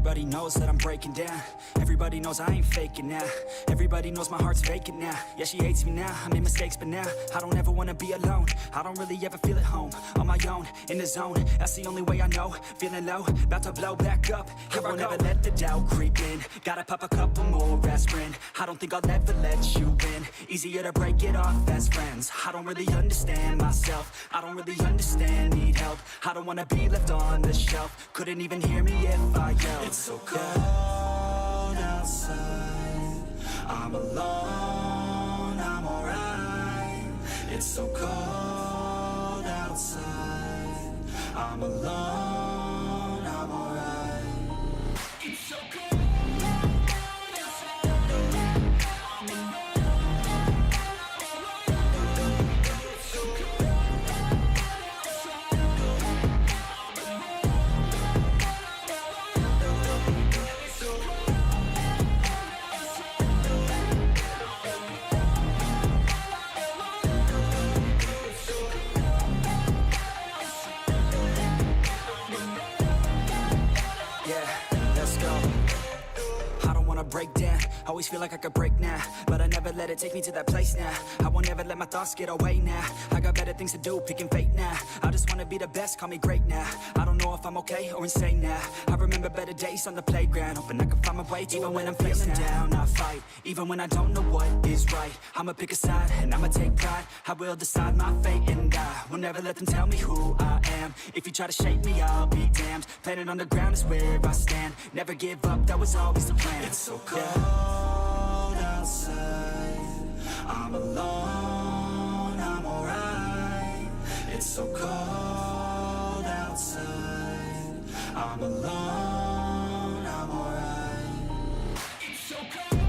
Everybody knows that I'm breaking down. Everybody knows I ain't faking now. Everybody knows my heart's vacant now. Yeah, she hates me now, I made mistakes but now I don't ever wanna be alone. I don't really ever feel at home. On my own, in the zone, that's the only way I know. Feeling low, about to blow back up. I won't ever let the doubt creep in. Gotta pop a couple more aspirin. I don't think I'll ever let you in. Easier to break it off as friends. I don't really understand myself. I don't really understand, need help. I don't wanna be left on the shelf. Couldn't even hear me if I yelled. It's so cold outside. I'm alone, I'm alright. It's so cold outside. I'm alone, I'm alright. It's so cold. Break down, always feel like I could break now, but I never let it take me to that place now. I won't ever let my thoughts get away now. I got better things to do, picking fate now. I just wanna be the best, call me great now. I don't know if I'm okay or insane now. I remember better days on the playground, hoping I can find my way. Even when I'm feeling down, I fight. Even when I don't know what is right, I'ma pick a side and I'ma take pride. I will decide my fate and I will never let them tell me who I am. If you try to shake me, I'll be damned. Planet on the ground is where I stand. Never give up, that was always the plan. It's so cold outside. I'm alone, I'm alright. It's so cold outside. I'm alone, I'm alright. It's so cold.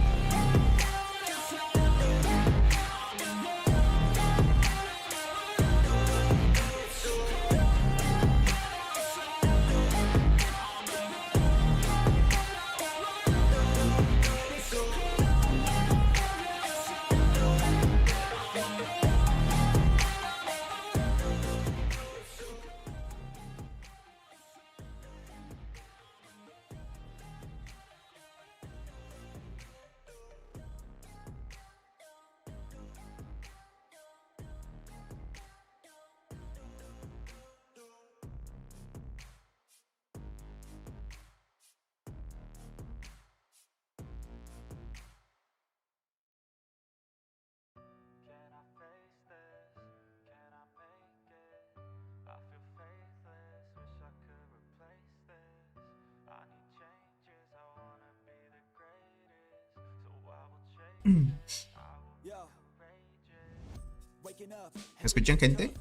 ¿Me escuchan, gente?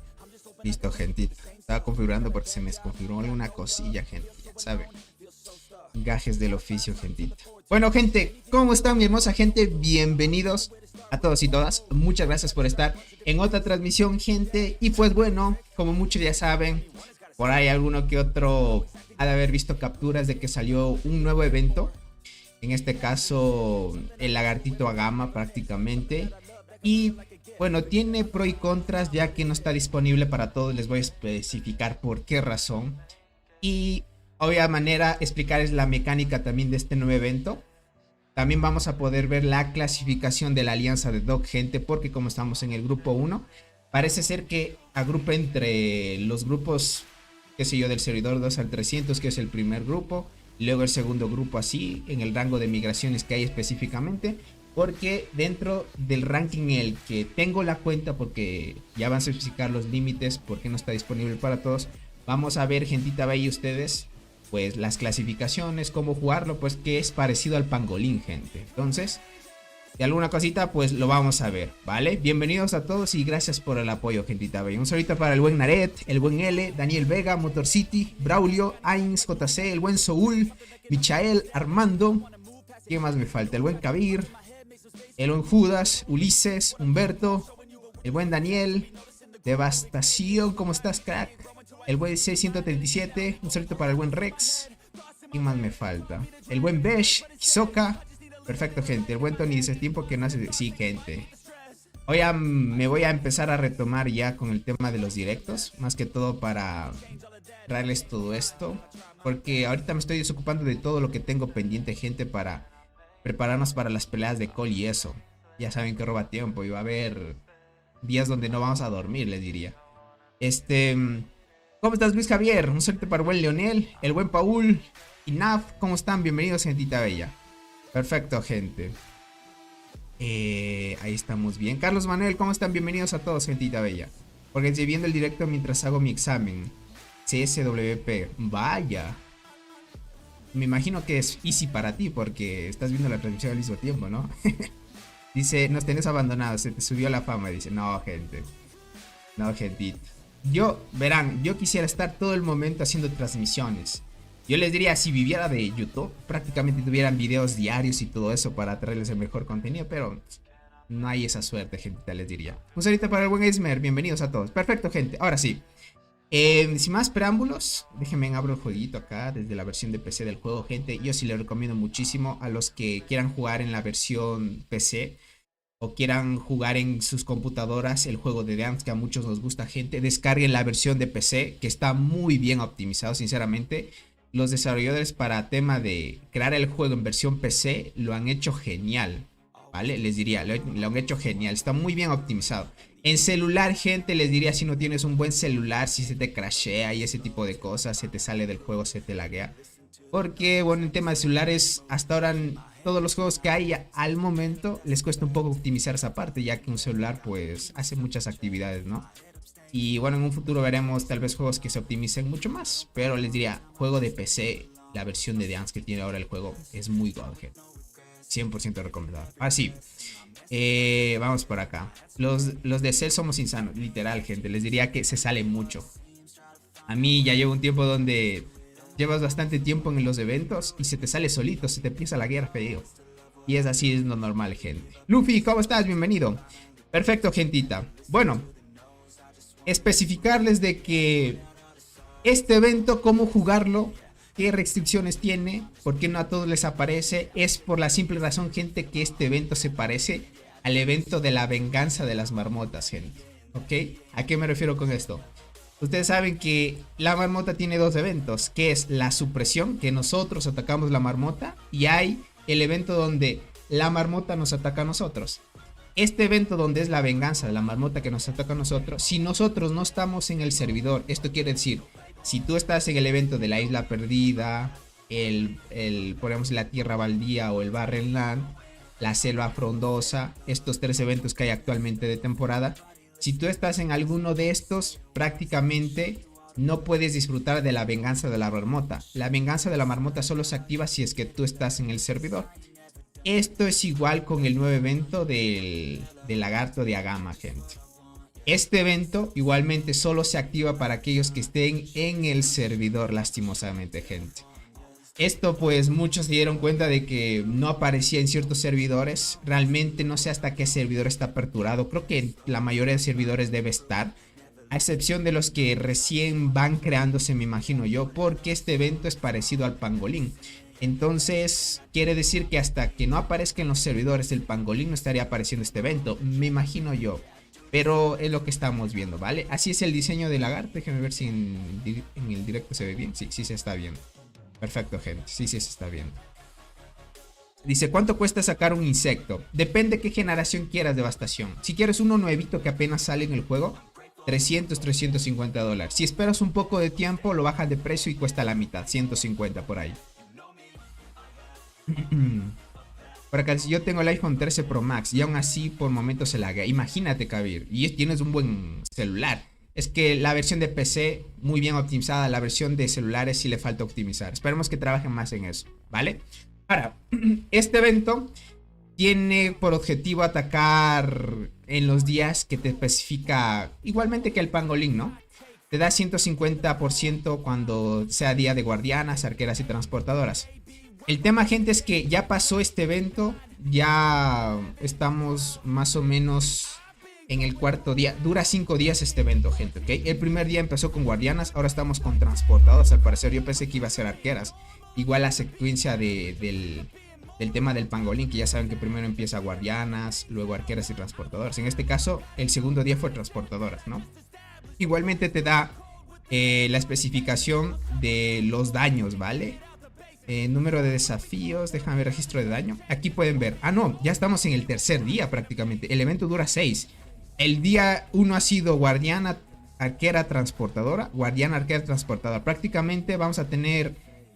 Listo, gentita. Estaba configurando porque se me desconfiguró alguna cosilla, gente. Ya saben. Gajes del oficio, gentita. Bueno, gente, ¿cómo están, mi hermosa gente? Bienvenidos a todos y todas. Muchas gracias por estar en otra transmisión, gente. Y pues bueno, como muchos ya saben, por ahí alguno que otro ha de haber visto capturas de que salió un nuevo evento. En este caso, el lagartito a gama prácticamente. Y bueno, tiene pro y contras ya que no está disponible para todos. Les voy a especificar por qué razón. Y obvia manera explicarles la mecánica también de este nuevo evento. También vamos a poder ver la clasificación de la alianza de Dog, gente, porque como estamos en el grupo 1, parece ser que agrupa entre los grupos, qué sé yo, del servidor 2 al 300, que es el primer grupo. Luego el segundo grupo así, en el rango de migraciones que hay específicamente. Porque dentro del ranking en el que tengo la cuenta, porque ya van a especificar los límites, porque no está disponible para todos. Vamos a ver, gentita, ve ustedes, pues las clasificaciones, cómo jugarlo, pues que es parecido al pangolín, gente. Entonces, de alguna cosita, pues lo vamos a ver, ¿vale? Bienvenidos a todos y gracias por el apoyo, gentita. Un saludito para el buen Naret, el buen L, Daniel Vega, Motor City, Braulio, Ains, JC, el buen Soul, Michael, Armando. ¿Quién más me falta? El buen Kabir, el buen Judas, Ulises, Humberto, el buen Daniel, Devastación, ¿cómo estás, crack? El buen C137, un saludito para el buen Rex. ¿Quién más me falta? El buen Besh, Hisoka. Perfecto, gente. El buen Tony dice tiempo que no hace... Sí, gente. Hoy me voy a empezar a retomar ya con el tema de los directos. Más que todo para traerles todo esto. Porque ahorita me estoy desocupando de todo lo que tengo pendiente, gente, para prepararnos para las peleas de Cole y eso. Ya saben que roba tiempo y va a haber días donde no vamos a dormir, les diría. ¿Cómo estás, Luis Javier? Un saludo para el buen Leonel, el buen Paul y Naf. ¿Cómo están? Bienvenidos, gentita bella. Perfecto, gente. Ahí estamos bien. Carlos Manuel, ¿cómo están? Bienvenidos a todos, gentita bella. Porque estoy viendo el directo mientras hago mi examen. CSWP. Vaya. Me imagino que es easy para ti porque estás viendo la transmisión al mismo tiempo, ¿no? Dice, nos tenés abandonados, se te subió la fama. Dice, no, gente. No, gentita. Verán, yo quisiera estar todo el momento haciendo transmisiones. Yo les diría, si viviera de YouTube, prácticamente tuvieran videos diarios y todo eso para traerles el mejor contenido, pero no hay esa suerte, gente, les diría. Un saludito para el buen Esmer, bienvenidos a todos. Perfecto, gente, ahora sí. Sin más preámbulos, déjenme abrir el jueguito acá desde la versión de PC del juego, gente. Yo sí les recomiendo muchísimo a los que quieran jugar en la versión PC o quieran jugar en sus computadoras el juego de Dance, que a muchos nos gusta, gente. Descarguen la versión de PC, que está muy bien optimizado, sinceramente. Los desarrolladores para tema de crear el juego en versión PC lo han hecho genial, ¿vale? Les diría, lo han hecho genial, está muy bien optimizado. En celular, gente, les diría, si no tienes un buen celular, si se te crashea y ese tipo de cosas, se te sale del juego, se te laguea. Porque, bueno, en tema de celulares, hasta ahora todos los juegos que hay al momento les cuesta un poco optimizar esa parte, ya que un celular pues hace muchas actividades, ¿no? Y bueno, en un futuro veremos tal vez juegos que se optimicen mucho más. Pero les diría, juego de PC, la versión de Dance que tiene ahora el juego es muy god, gente. 100% recomendado. Así. Vamos por acá. Los de Cell somos insanos, literal, gente. Les diría que se sale mucho. A mí ya llevo un tiempo donde llevas bastante tiempo en los eventos y se te sale solito, se te empieza la guerra, feo. Y es así, es lo normal, gente. Luffy, ¿cómo estás? Bienvenido. Perfecto, gentita. Bueno, especificarles de que este evento, cómo jugarlo, qué restricciones tiene, por qué no a todos les aparece, es por la simple razón, gente, que este evento se parece al evento de la venganza de las marmotas, gente. ¿Ok? ¿A qué me refiero con esto? Ustedes saben que la marmota tiene dos eventos, que es la supresión, que nosotros atacamos la marmota, y hay el evento donde la marmota nos ataca a nosotros. Este evento donde es la venganza de la marmota que nos ataca a nosotros, si nosotros no estamos en el servidor, esto quiere decir, si tú estás en el evento de la isla perdida, ponemos la tierra baldía o el Barrenland, la selva frondosa, estos tres eventos que hay actualmente de temporada, si tú estás en alguno de estos, prácticamente no puedes disfrutar de la venganza de la marmota. La venganza de la marmota solo se activa si es que tú estás en el servidor. Esto es igual con el nuevo evento del lagarto de Agama, gente. Este evento igualmente solo se activa para aquellos que estén en el servidor, lastimosamente, gente. Esto pues muchos se dieron cuenta de que no aparecía en ciertos servidores. Realmente no sé hasta qué servidor está aperturado. Creo que en la mayoría de servidores debe estar, a excepción de los que recién van creándose, me imagino yo, porque este evento es parecido al pangolín. Entonces quiere decir que hasta que no aparezca en los servidores el pangolín no estaría apareciendo este evento, me imagino yo. Pero es lo que estamos viendo, ¿vale? Así es el diseño del lagarto. Déjenme ver si en el directo se ve bien. Sí, sí se está viendo. Perfecto, gente. Sí, sí se está viendo. Dice, ¿cuánto cuesta sacar un insecto? Depende qué generación quieras, devastación. Si quieres uno nuevito que apenas sale en el juego, 300, 350 dólares. Si esperas un poco de tiempo, lo bajan de precio y cuesta la mitad, 150 por ahí. Por acá, si yo tengo el iPhone 13 Pro Max y aún así por momentos se laga. Imagínate, Kabir, y tienes un buen celular. Es que la versión de PC muy bien optimizada, la versión de celulares sí le falta optimizar. Esperemos que trabajen más en eso, ¿vale? Ahora, este evento tiene por objetivo atacar en los días que te especifica, igualmente que el pangolín, ¿no? Te da 150% cuando sea día de guardianas, arqueras y transportadoras. El tema, gente, es que ya pasó este evento, ya estamos más o menos en el cuarto día. Dura 5 días este evento, gente, ¿ok? El primer día empezó con guardianas, ahora estamos con transportadoras. Al parecer yo pensé que iba a ser arqueras. Igual la secuencia del tema del pangolín, que ya saben que primero empieza guardianas, luego arqueras y transportadoras. En este caso, el segundo día fue transportadoras, ¿no? Igualmente te da la especificación de los daños, ¿vale? Número de desafíos, déjame ver registro de daño. Aquí pueden ver, no, ya estamos en el tercer día prácticamente. El evento dura 6. El día 1 ha sido guardiana, arquera, transportadora. Guardiana, arquera, transportadora. Prácticamente vamos a tener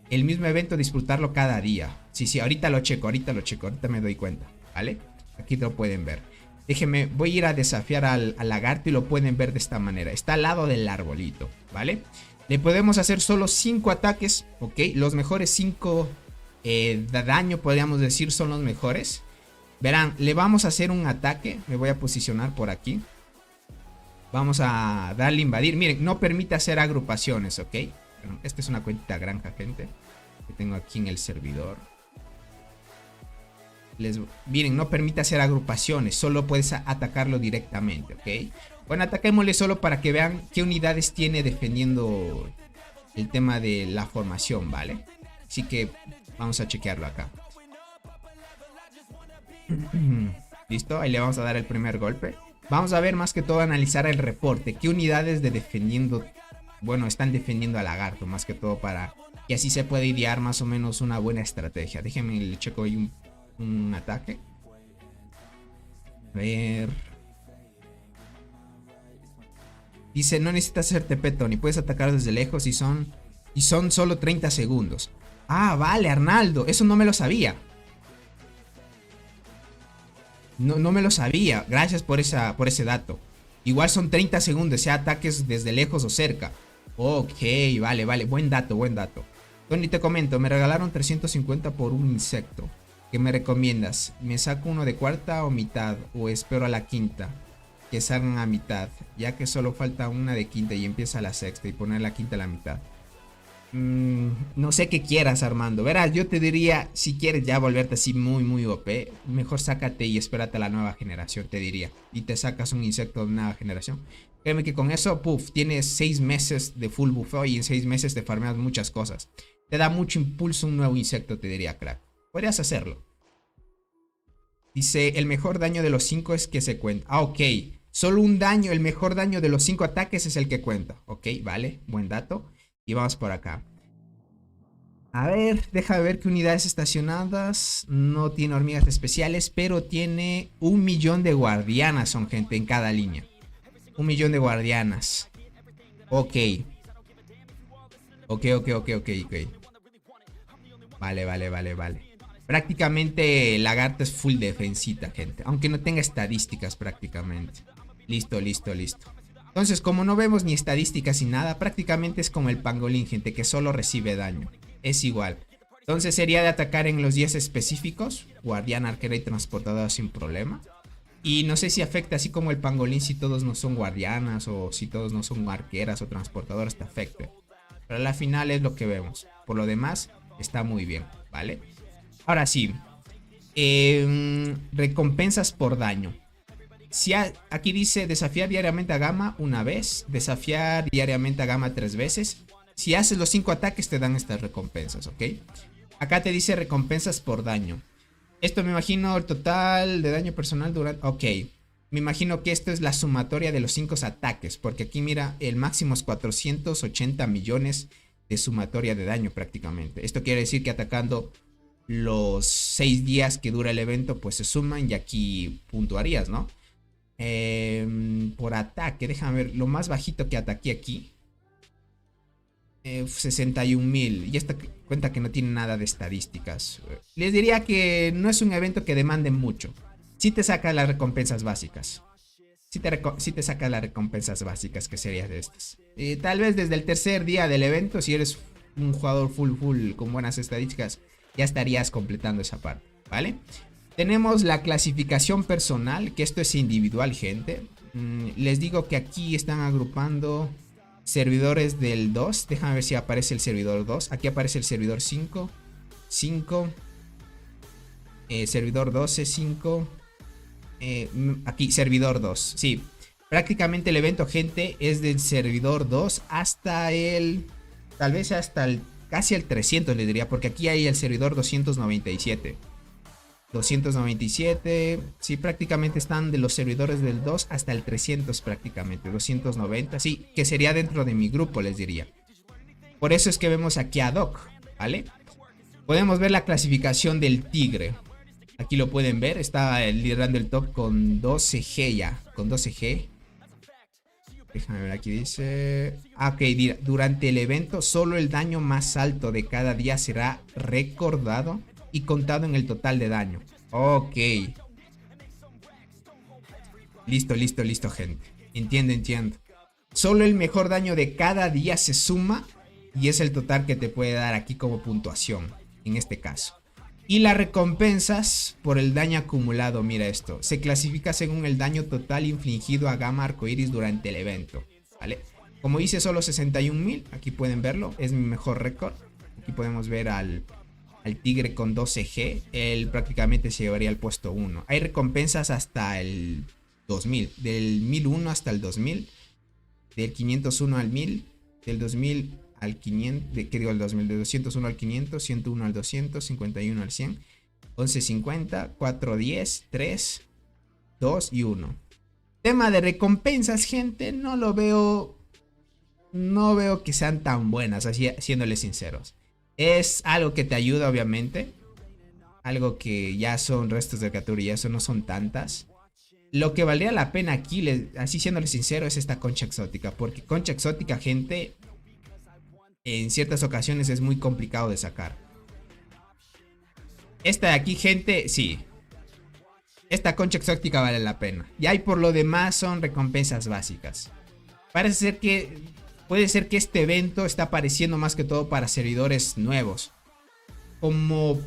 el mismo evento, disfrutarlo cada día. Sí, ahorita lo checo, ahorita me doy cuenta, ¿vale? Aquí lo pueden ver. Déjenme, voy a ir a desafiar al lagarto y lo pueden ver de esta manera. Está al lado del arbolito, ¿vale? Le podemos hacer solo 5 ataques, ¿ok? Los mejores 5 de daño, podríamos decir, son los mejores. Verán, le vamos a hacer un ataque. Me voy a posicionar por aquí. Vamos a darle a invadir. Miren, no permite hacer agrupaciones, ¿ok? Bueno, esta es una cuenta granja, gente, que tengo aquí en el servidor. Miren, no permite hacer agrupaciones, solo puedes atacarlo directamente, ¿ok? Bueno, ataquémosle solo para que vean qué unidades tiene defendiendo el tema de la formación, ¿vale? Así que vamos a chequearlo acá. Listo, ahí le vamos a dar el primer golpe. Vamos a ver más que todo, analizar el reporte. ¿Qué unidades de defendiendo? Bueno, están defendiendo al lagarto, más que todo para que así se pueda idear más o menos una buena estrategia. Déjenme, le checo ahí un ataque. A ver. Dice, no necesitas hacer TP, Tony. Puedes atacar desde lejos y son solo 30 segundos. Ah, vale, Arnaldo. Eso no me lo sabía. No me lo sabía. Gracias por ese dato. Igual son 30 segundos, sea ataques desde lejos o cerca. Ok, vale. Buen dato. Tony, te comento, me regalaron 350 por un insecto. ¿Qué me recomiendas? ¿Me saco uno de cuarta o mitad? ¿O espero a la quinta? Que salgan a mitad, ya que solo falta una de quinta y empieza la sexta y poner la quinta a la mitad. No sé qué quieras, Armando. Verás, yo te diría, si quieres ya volverte así muy OP, mejor sácate y espérate a la nueva generación, te diría. Y te sacas un insecto de nueva generación. Créeme que con eso, tienes 6 meses de full buffeo y en 6 meses te farmeas muchas cosas. Te da mucho impulso un nuevo insecto, te diría, crack. Podrías hacerlo. Dice, el mejor daño de los 5 es que se cuenta. Ah, ok. Solo un daño, el mejor daño de los 5 ataques es el que cuenta. Ok, vale, buen dato. Y vamos por acá. A ver, deja ver qué unidades estacionadas. No tiene hormigas especiales, pero tiene 1 millón de guardianas, son gente en cada línea. 1 millón de guardianas. Ok. Vale. Prácticamente lagarto es full defensita, gente. Aunque no tenga estadísticas prácticamente. Listo. Entonces, como no vemos ni estadísticas ni nada, prácticamente es como el pangolín, gente, que solo recibe daño. Es igual. Entonces sería de atacar en los 10 específicos. Guardián, arquera y transportador sin problema. Y no sé si afecta así como el pangolín si todos no son guardianas o si todos no son arqueras o transportadoras, te afecte. Pero a la final es lo que vemos. Por lo demás, está muy bien, ¿vale? Ahora sí. Recompensas por daño. Si aquí dice desafiar diariamente a Gama una vez. Desafiar diariamente a Gama 3 veces. Si haces los 5 ataques te dan estas recompensas, ¿ok? Acá te dice recompensas por daño. Esto me imagino el total de daño personal durante... Ok. Me imagino que esto es la sumatoria de los 5 ataques. Porque aquí mira, el máximo es 480 millones de sumatoria de daño prácticamente. Esto quiere decir que atacando los 6 días que dura el evento pues se suman y aquí puntuarías, ¿no? Por ataque, déjame ver, lo más bajito que ataqué aquí 61.000. Y esta cuenta que no tiene nada de estadísticas. Les diría que no es un evento que demande mucho. Si te saca las recompensas básicas. Si te saca las recompensas básicas, que serían de estas. Tal vez desde el tercer día del evento, si eres un jugador full con buenas estadísticas, ya estarías completando esa parte, ¿vale? Tenemos la clasificación personal, que esto es individual, gente. Les digo que aquí están agrupando servidores del 2. Déjame ver si aparece el servidor 2. Aquí aparece el servidor 5. Servidor 12, 5. Aquí, servidor 2. Sí, prácticamente el evento, gente, es del servidor 2 hasta el... Tal vez hasta el... Casi el 300, le diría, porque aquí hay el servidor 297. 297. Sí, prácticamente están de los servidores del 2 hasta el 300 prácticamente. 290, sí, que sería dentro de mi grupo, les diría. Por eso es que vemos aquí a Doc, ¿vale? Podemos ver la clasificación del Tigre. Aquí lo pueden ver, está liderando el top con 12G ya, con 12G. Déjame ver, aquí dice... Ok, durante el evento solo el daño más alto de cada día será recordado y contado en el total de daño. Ok. Listo, gente. Entiendo. Solo el mejor daño de cada día se suma y es el total que te puede dar aquí como puntuación, en este caso. Y las recompensas por el daño acumulado, mira esto, se clasifica según el daño total infligido a Gamma Arcoiris durante el evento, ¿vale? Como dice solo 61.000, aquí pueden verlo, es mi mejor récord. Aquí podemos ver al Tigre con 12G, él prácticamente se llevaría al puesto 1. Hay recompensas hasta el 2000, del 1001 hasta el 2000, del 501 al 1000, del 2000 al 500, ¿qué digo? El 2000, de 201 al 500, 101 al 200, 51 al 100, 1150, 410, 3, 2 y 1. Tema de recompensas, gente, no veo que sean tan buenas, así siéndoles sinceros. Es algo que te ayuda, obviamente. Algo que ya son restos de captura y eso no son tantas. Lo que valdría la pena aquí, así siéndoles sincero, es esta concha exótica. Porque concha exótica, gente, en ciertas ocasiones es muy complicado de sacar. Esta de aquí, gente, sí. Esta concha exótica vale la pena. Y ahí por lo demás son recompensas básicas. Puede ser que este evento está apareciendo más que todo para servidores nuevos. Como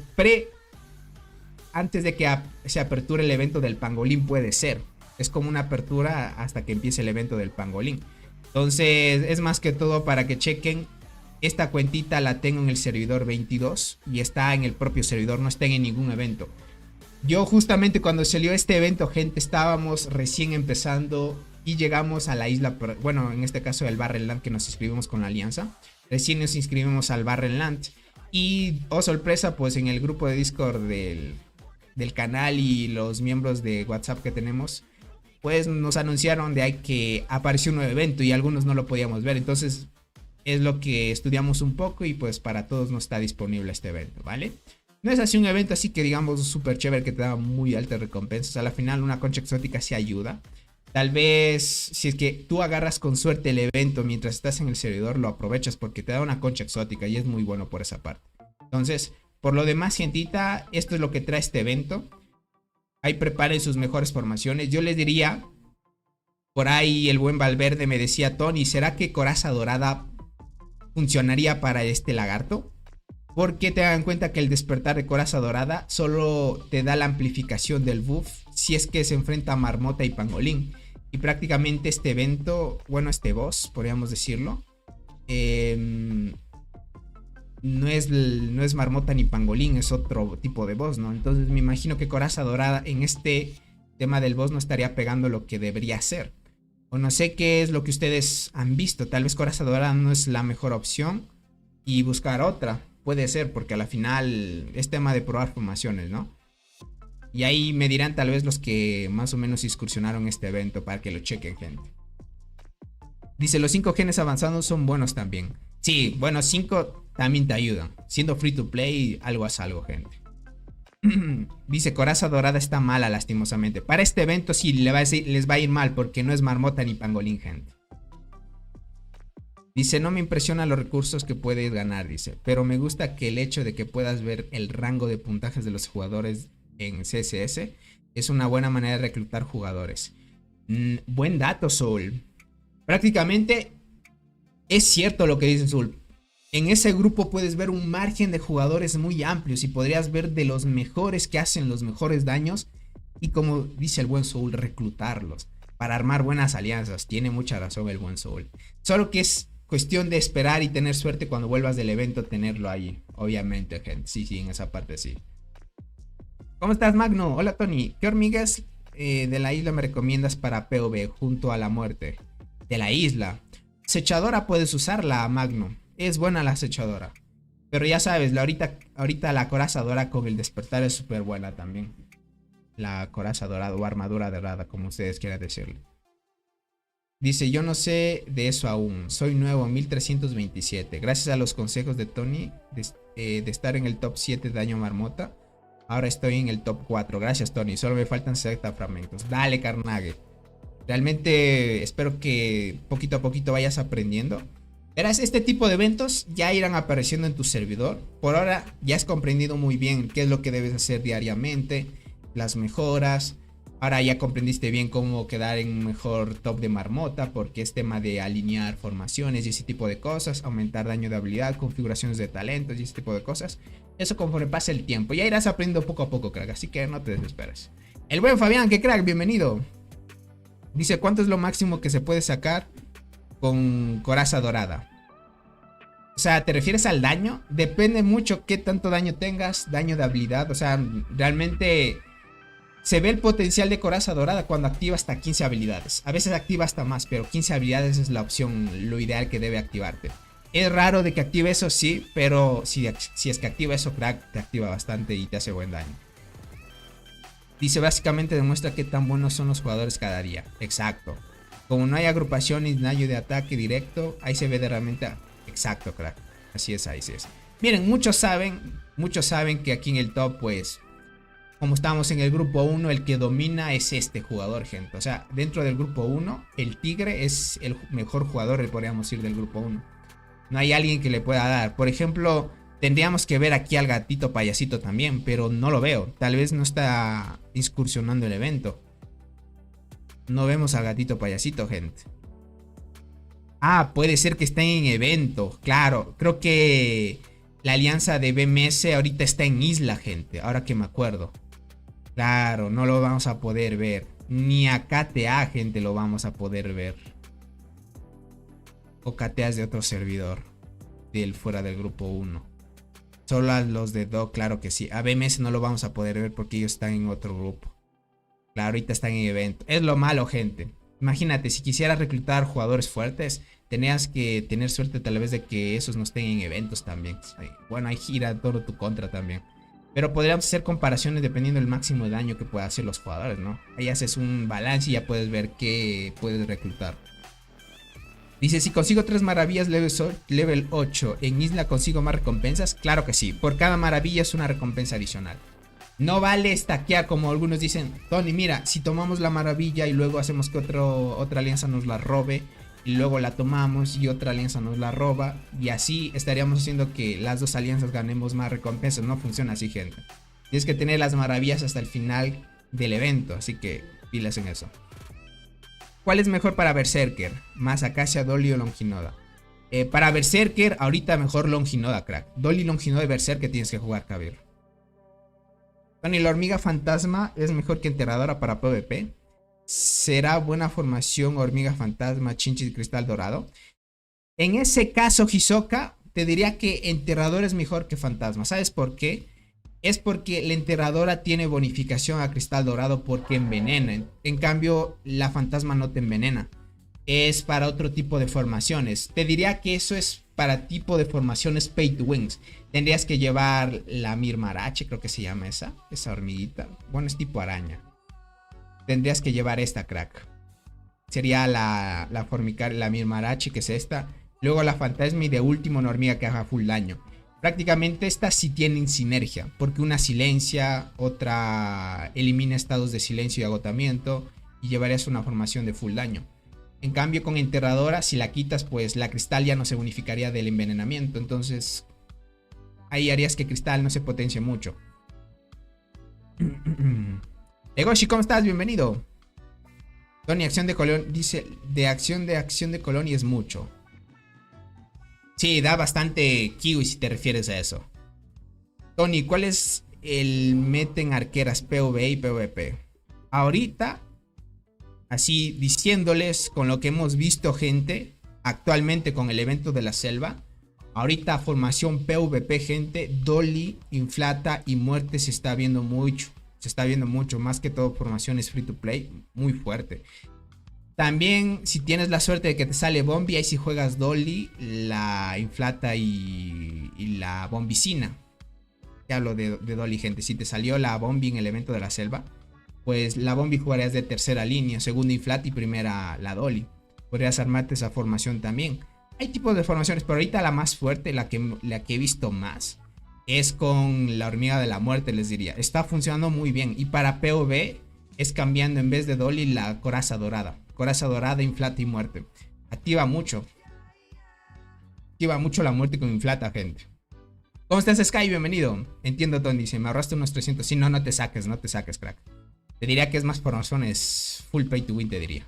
antes de que se aperture el evento del pangolín, puede ser. Es como una apertura hasta que empiece el evento del pangolín. Entonces es más que todo para que chequen. Esta cuentita la tengo en el servidor 22 y está en el propio servidor, no está en ningún evento. Yo justamente cuando salió este evento, gente, estábamos recién empezando y llegamos a la isla, bueno, en este caso el Barrenland, que nos inscribimos con la alianza. Recién nos inscribimos al Barrenland y, oh sorpresa, pues en el grupo de Discord del canal y los miembros de WhatsApp que tenemos, pues nos anunciaron de que apareció un nuevo evento y algunos no lo podíamos ver. Entonces es lo que estudiamos un poco y pues para todos no está disponible este evento, ¿vale? No es así un evento así que digamos súper chévere que te da muy altas recompensas. A la final una concha exótica sí ayuda. Tal vez si es que tú agarras con suerte el evento mientras estás en el servidor, lo aprovechas porque te da una concha exótica y es muy bueno por esa parte. Entonces, por lo demás, gentita, esto es lo que trae este evento. Ahí preparen sus mejores formaciones. Yo les diría, por ahí el buen Valverde me decía, Tony, ¿será que Coraza Dorada funcionaría para este lagarto? Porque te dan cuenta que el despertar de Coraza Dorada solo te da la amplificación del buff si es que se enfrenta a Marmota y Pangolín. Y prácticamente este evento, bueno, este boss, podríamos decirlo, no es Marmota ni Pangolín, es otro tipo de boss, ¿no? Entonces me imagino que Coraza Dorada en este tema del boss no estaría pegando lo que debería ser. O no sé qué es lo que ustedes han visto. Tal vez Coraza Dorada no es la mejor opción y buscar otra. Puede ser, porque a la final es tema de probar formaciones, ¿no? Y ahí me dirán tal vez los que más o menos excursionaron este evento para que lo chequen, gente. Dice, los 5 genes avanzados son buenos también. Sí, bueno, 5 también te ayudan. Siendo free to play, algo es algo, gente. Dice, Coraza Dorada está mala, lastimosamente. Para este evento sí les va a ir mal, porque no es Marmota ni Pangolín, gente. Dice, no me impresiona los recursos que puedes ganar, dice, pero me gusta que el hecho de que puedas ver el rango de puntajes de los jugadores en CSS es una buena manera de reclutar jugadores. Buen dato, Soul. Prácticamente es cierto lo que dice Soul. En ese grupo puedes ver un margen de jugadores muy amplios y podrías ver de los mejores que hacen los mejores daños y, como dice el buen Soul, reclutarlos para armar buenas alianzas. Tiene mucha razón el buen Soul. Solo que es cuestión de esperar y tener suerte cuando vuelvas del evento, tenerlo ahí. Obviamente, gente. Sí, en esa parte sí. ¿Cómo estás, Magno? Hola, Tony. ¿Qué hormigas de la isla me recomiendas para PvP junto a la muerte? De la isla. Acechadora puedes usarla, Magno. Es buena la acechadora. Pero ya sabes, ahorita la coraza dorada con el despertar es súper buena también. La coraza dorada o armadura dorada, como ustedes quieran decirle. Dice, yo no sé de eso aún. Soy nuevo en 1327. Gracias a los consejos de Tony de estar en el top 7 de daño marmota. Ahora estoy en el top 4. Gracias, Tony. Solo me faltan 60 fragmentos. Dale, Carnage. Realmente espero que poquito a poquito vayas aprendiendo. Verás, este tipo de eventos ya irán apareciendo en tu servidor. Por ahora ya has comprendido muy bien qué es lo que debes hacer diariamente, las mejoras. Ahora ya comprendiste bien cómo quedar en un mejor top de marmota, porque es tema de alinear formaciones y ese tipo de cosas, aumentar daño de habilidad, configuraciones de talentos y ese tipo de cosas. Eso conforme pase el tiempo, ya irás aprendiendo poco a poco, crack, así que no te desesperes. El buen Fabián, que crack, bienvenido. Dice, ¿cuánto es lo máximo que se puede sacar con coraza dorada? O sea, ¿te refieres al daño? Depende mucho qué tanto daño tengas, daño de habilidad. O sea, realmente se ve el potencial de coraza dorada cuando activa hasta 15 habilidades. A veces activa hasta más, pero 15 habilidades es la opción, lo ideal que debe activarte. Es raro de que active eso, sí, pero si es que activa eso, crack, te activa bastante y te hace buen daño. Dice, básicamente demuestra qué tan buenos son los jugadores cada día. Exacto. Como no hay agrupación ni daño de ataque directo, ahí se ve de realmente... Exacto, crack. Así es, así es. Miren, muchos saben que aquí en el top, pues, como estamos en el grupo 1, el que domina es este jugador, gente. O sea, dentro del grupo 1, el Tigre es el mejor jugador, podríamos decir, del grupo 1. No hay alguien que le pueda dar. Por ejemplo, tendríamos que ver aquí al gatito payasito también, pero no lo veo. Tal vez no está incursionando el evento. No vemos al gatito payasito, gente. Ah, puede ser que esté en evento. Claro, creo que la alianza de BMS ahorita está en isla, gente. Ahora que me acuerdo. Claro, no lo vamos a poder ver. Ni a KTA, gente, lo vamos a poder ver. O KTAs de otro servidor. Fuera del grupo 1. Solo a los de DOC, claro que sí. A BMS no lo vamos a poder ver porque ellos están en otro grupo. Claro, ahorita están en evento. Es lo malo, gente. Imagínate, si quisieras reclutar jugadores fuertes, tenías que tener suerte tal vez de que esos no estén en eventos también. Bueno, ahí gira todo tu contra también. Pero podríamos hacer comparaciones dependiendo del máximo de daño que puedan hacer los jugadores, ¿no? Ahí haces un balance y ya puedes ver qué puedes reclutar. Dice, si consigo 3 maravillas level 8, ¿en isla consigo más recompensas? Claro que sí, por cada maravilla es una recompensa adicional. No vale stackear como algunos dicen, Tony, mira, si tomamos la maravilla y luego hacemos que otra alianza nos la robe, y luego la tomamos y otra alianza nos la roba, y así estaríamos haciendo que las dos alianzas ganemos más recompensas. No funciona así, gente. Tienes que tener las maravillas hasta el final del evento, así que pilas en eso. ¿Cuál es mejor para Berserker? ¿Más Acacia, Dolly o Longinoda? Para Berserker, ahorita mejor Longinoda, crack. Dolly, Longinoda y Berserker tienes que jugar, Kabir. Tony, la hormiga fantasma es mejor que enterradora para PvP. ¿Será buena formación hormiga fantasma, chinchis y cristal dorado? En ese caso, Hisoka, te diría que enterrador es mejor que fantasma. ¿Sabes por qué? Es porque la enterradora tiene bonificación a cristal dorado porque envenena. En cambio, la fantasma no te envenena. Es para otro tipo de formaciones. Te diría que eso es para tipo de formaciones pay to wins. Tendrías que llevar la Mirmarache, creo que se llama esa hormiguita. Bueno, es tipo araña. Tendrías que llevar esta, crack. Sería la Mirmarache, que es esta. Luego la fantasma y de último una hormiga que haga full daño. Prácticamente estas sí tienen sinergia, porque una silencia, otra elimina estados de silencio y agotamiento y llevarías una formación de full daño. En cambio con enterradora, si la quitas, pues la cristal ya no se bonificaría del envenenamiento, entonces ahí harías que cristal no se potencie mucho. Egoshi, ¿cómo estás? Bienvenido. Tony, acción de Colón, dice, de acción de Colón y es mucho. Sí, da bastante kiwi si te refieres a eso. Tony, ¿cuál es el meta en arqueras PvE y PvP? Ahorita, así diciéndoles con lo que hemos visto, gente, actualmente con el evento de la selva, ahorita formación PvP, gente, Dolly, Inflata y Muerte se está viendo mucho. Se está viendo mucho, más que todo formaciones free to play, muy fuerte. También, si tienes la suerte de que te sale Bombi, ahí si juegas Dolly, la Inflata y y la bombicina. Te hablo de Dolly, gente. Si te salió la bombi en el evento de la selva, pues la bombi jugarías de tercera línea, segunda inflat y primera la Dolly. Podrías armarte esa formación también. Hay tipos de formaciones, pero ahorita la más fuerte, la que he visto más, es con la hormiga de la muerte, les diría. Está funcionando muy bien. Y para PvP es cambiando en vez de Dolly la coraza dorada. Coraza dorada, inflata y muerte. Activa mucho. Activa mucho la muerte con inflata, gente. ¿Cómo estás, Sky? Bienvenido. Entiendo, Tony. Si me ahorraste unos 300. Si no, no te saques, crack. Te diría que es más por razones full pay to win, te diría.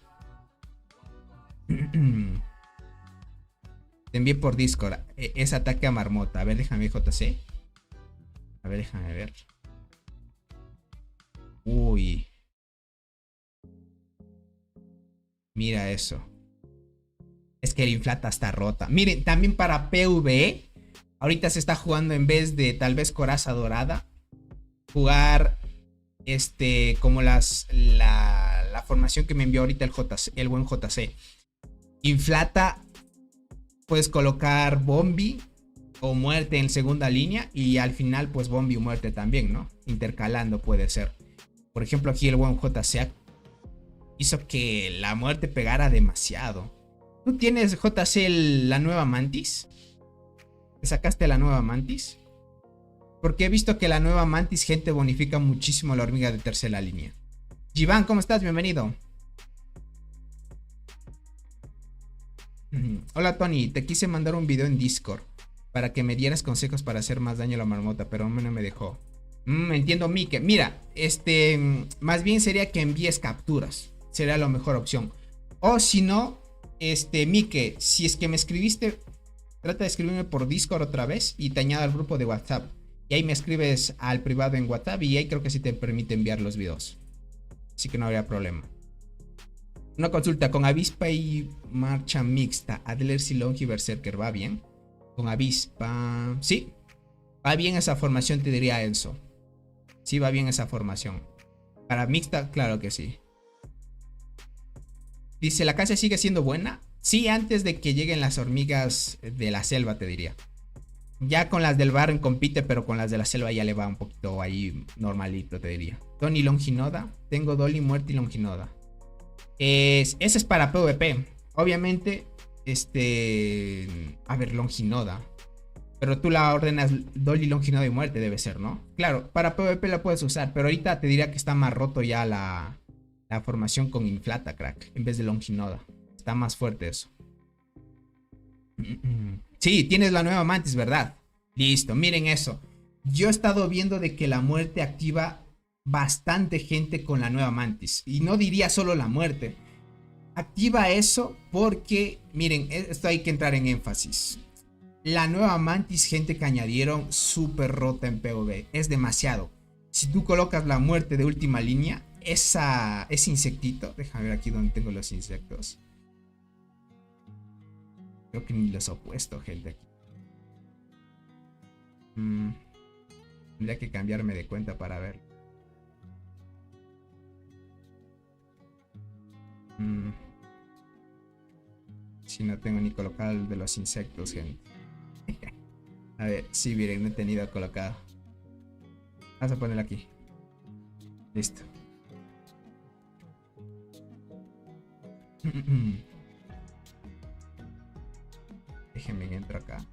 Te envié por Discord. Es ataque a marmota. A ver, déjame JC. A ver, déjame ver. Uy. Mira eso. Es que el inflata está rota. Miren, también para PvE. Ahorita se está jugando en vez de tal vez coraza dorada. Jugar como la formación que me envió ahorita el buen JC. Inflata. Puedes colocar bombi o muerte en segunda línea. Y al final pues bombi o muerte también, ¿no? Intercalando puede ser. Por ejemplo, aquí el buen JC hizo que la muerte pegara demasiado. ¿Tú tienes, JC, la nueva Mantis? ¿Te sacaste la nueva Mantis? Porque he visto que la nueva Mantis, gente, bonifica muchísimo la hormiga de tercera línea. Jivan, ¿cómo estás? Bienvenido. Hola, Tony. Te quise mandar un video en Discord para que me dieras consejos para hacer más daño a la marmota, pero no me dejó. Entiendo, Mike. Mira, más bien sería que envíes capturas. Sería la mejor opción. O si no, Mike, si es que me escribiste, trata de escribirme por Discord otra vez y te añado al grupo de WhatsApp. Y ahí me escribes al privado en WhatsApp y ahí creo que sí te permite enviar los videos. Así que no habría problema. Una consulta, con avispa y marcha mixta, Adler, Silong y Berserker, ¿va bien? Con avispa... Sí, va bien esa formación, te diría Enzo. Sí, va bien esa formación. Para mixta, claro que sí. Dice, ¿la casa sigue siendo buena? Sí, antes de que lleguen las hormigas de la selva, te diría. Ya con las del barrio compite, pero con las de la selva ya le va un poquito ahí normalito, te diría. Tony Longinoda. Tengo Dolly, muerte y Longinoda. Ese es para PvP. Obviamente, a ver, Longinoda. Pero tú la ordenas Dolly, Longinoda y muerte, debe ser, ¿no? Claro, para PvP la puedes usar, pero ahorita te diría que está más roto ya la formación con inflata, crack, en vez de Longinoda. Está más fuerte eso. Sí, tienes la nueva Mantis, ¿verdad? Listo, miren eso. Yo he estado viendo de que la muerte activa bastante gente con la nueva Mantis. Y no diría solo la muerte. Activa eso porque, miren, esto hay que entrar en énfasis. La nueva Mantis, gente, que añadieron, súper rota en PvP. Es demasiado. Si tú colocas la muerte de última línea, ese insectito. Déjame ver aquí donde tengo los insectos. Creo que ni los he puesto, gente, aquí. Tendría que cambiarme de cuenta para ver. Si no tengo ni colocado el de los insectos, gente. A ver, sí, miren, no he tenido colocado. Vamos a ponerlo aquí. Listo. Déjenme que entro acá.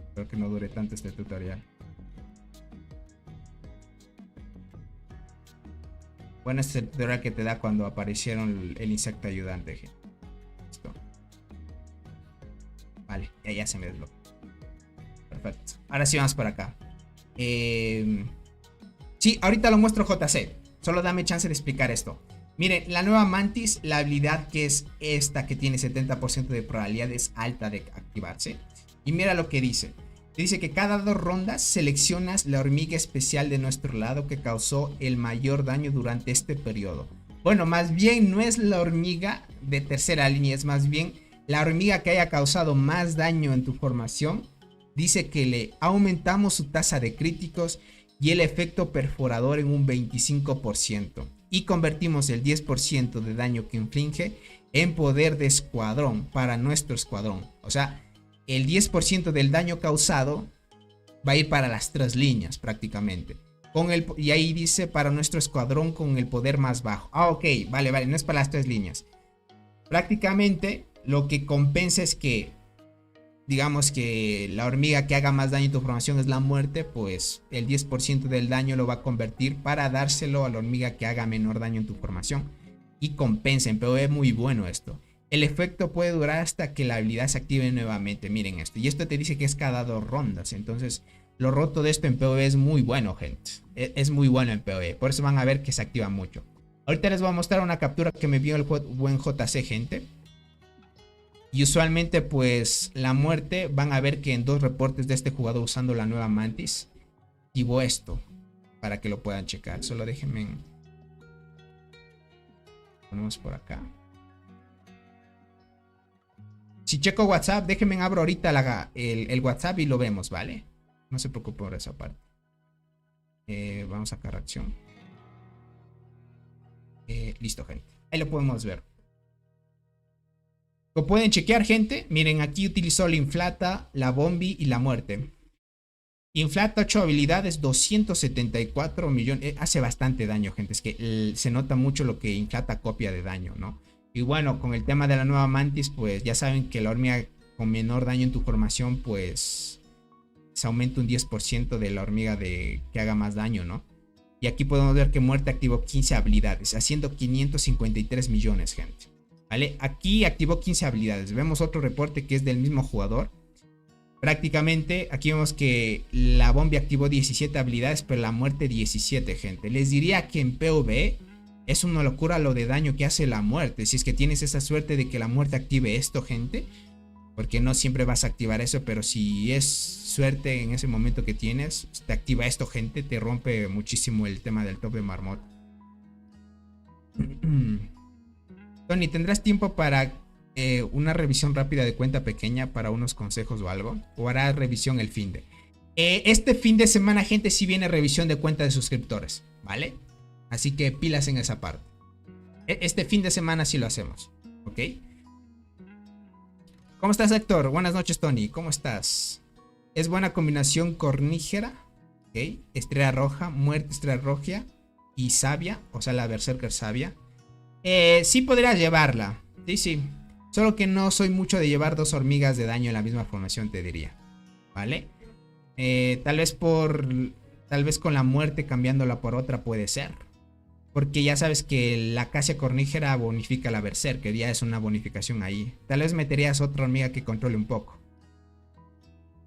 Espero que no dure tanto este tutorial. Bueno, este es el tutorial que te da cuando aparecieron el insecto ayudante. Listo. Vale, ya se me desbloqueó. Perfecto. Ahora sí vamos por acá. Sí, ahorita lo muestro, JC. Solo dame chance de explicar esto. Miren, la nueva Mantis, la habilidad que es esta, que tiene 70% de probabilidades alta de activarse. Y mira lo que dice. Dice que cada 2 rondas seleccionas la hormiga especial de nuestro lado que causó el mayor daño durante este periodo. Bueno, más bien no es la hormiga de tercera línea, es más bien la hormiga que haya causado más daño en tu formación. Dice que le aumentamos su tasa de críticos y el efecto perforador en un 25%. Y convertimos el 10% de daño que inflige en poder de escuadrón para nuestro escuadrón. O sea, el 10% del daño causado va a ir para las 3 líneas prácticamente. Y ahí dice para nuestro escuadrón con el poder más bajo. Ah, ok, vale, no es para las 3 líneas. Prácticamente lo que compensa es que, digamos que la hormiga que haga más daño en tu formación es la muerte, pues el 10% del daño lo va a convertir para dárselo a la hormiga que haga menor daño en tu formación. Y compensen, pero es muy bueno esto. El efecto puede durar hasta que la habilidad se active nuevamente. Miren esto. Y esto te dice que es cada 2 rondas. Entonces, lo roto de esto en PvE es muy bueno, gente. Es muy bueno en PvE. Por eso van a ver que se activa mucho. Ahorita les voy a mostrar una captura que me vio el buen JC, gente. Y usualmente, pues, la muerte, van a ver que en 2 reportes de este jugador usando la nueva Mantis, activo esto. Para que lo puedan checar. Solo déjenme... Ponemos por acá. Si checo WhatsApp, déjenme abro ahorita el WhatsApp y lo vemos, ¿vale? No se preocupe por esa parte. Vamos a sacar acción. Listo, gente. Ahí lo podemos ver. Lo pueden chequear, gente. Miren, aquí utilizó la Inflata, la Bombi y la Muerte. Inflata 8 habilidades, 274 millones. Hace bastante daño, gente. Es que se nota mucho lo que Inflata copia de daño, ¿no? Y bueno, con el tema de la nueva Mantis, pues ya saben que la hormiga con menor daño en tu formación, pues se aumenta un 10% de la hormiga que haga más daño, ¿no? Y aquí podemos ver que Muerte activó 15 habilidades, haciendo 553 millones, gente. ¿Vale? Aquí activó 15 habilidades. Vemos otro reporte que es del mismo jugador. Prácticamente aquí vemos que la Bombi activó 17 habilidades, pero la Muerte 17, gente. Les diría que en PvE es una locura lo de daño que hace la Muerte. Si es que tienes esa suerte de que la Muerte active esto, gente. Porque no siempre vas a activar eso, pero si es suerte en ese momento que tienes, te activa esto, gente. Te rompe muchísimo el tema del top de marmota. Tony, ¿tendrás tiempo para una revisión rápida de cuenta pequeña para unos consejos o algo? ¿O harás revisión el fin de? Este fin de semana, gente, sí viene revisión de cuenta de suscriptores, ¿vale? Así que pilas en esa parte. Este fin de semana sí lo hacemos, ¿ok? ¿Cómo estás, Héctor? Buenas noches, Tony. ¿Cómo estás? Es buena combinación cornígera, ¿ok? Estrella roja, muerte, estrella roja y sabia, o sea, la berserker sabia. Sí podrías llevarla, sí. Solo que no soy mucho de llevar 2 hormigas de daño en la misma formación, te diría, ¿vale? Tal vez con la muerte cambiándola por otra puede ser. Porque ya sabes que la acacia cornígera bonifica la berserker, ya es una bonificación ahí. Tal vez meterías otra hormiga que controle un poco.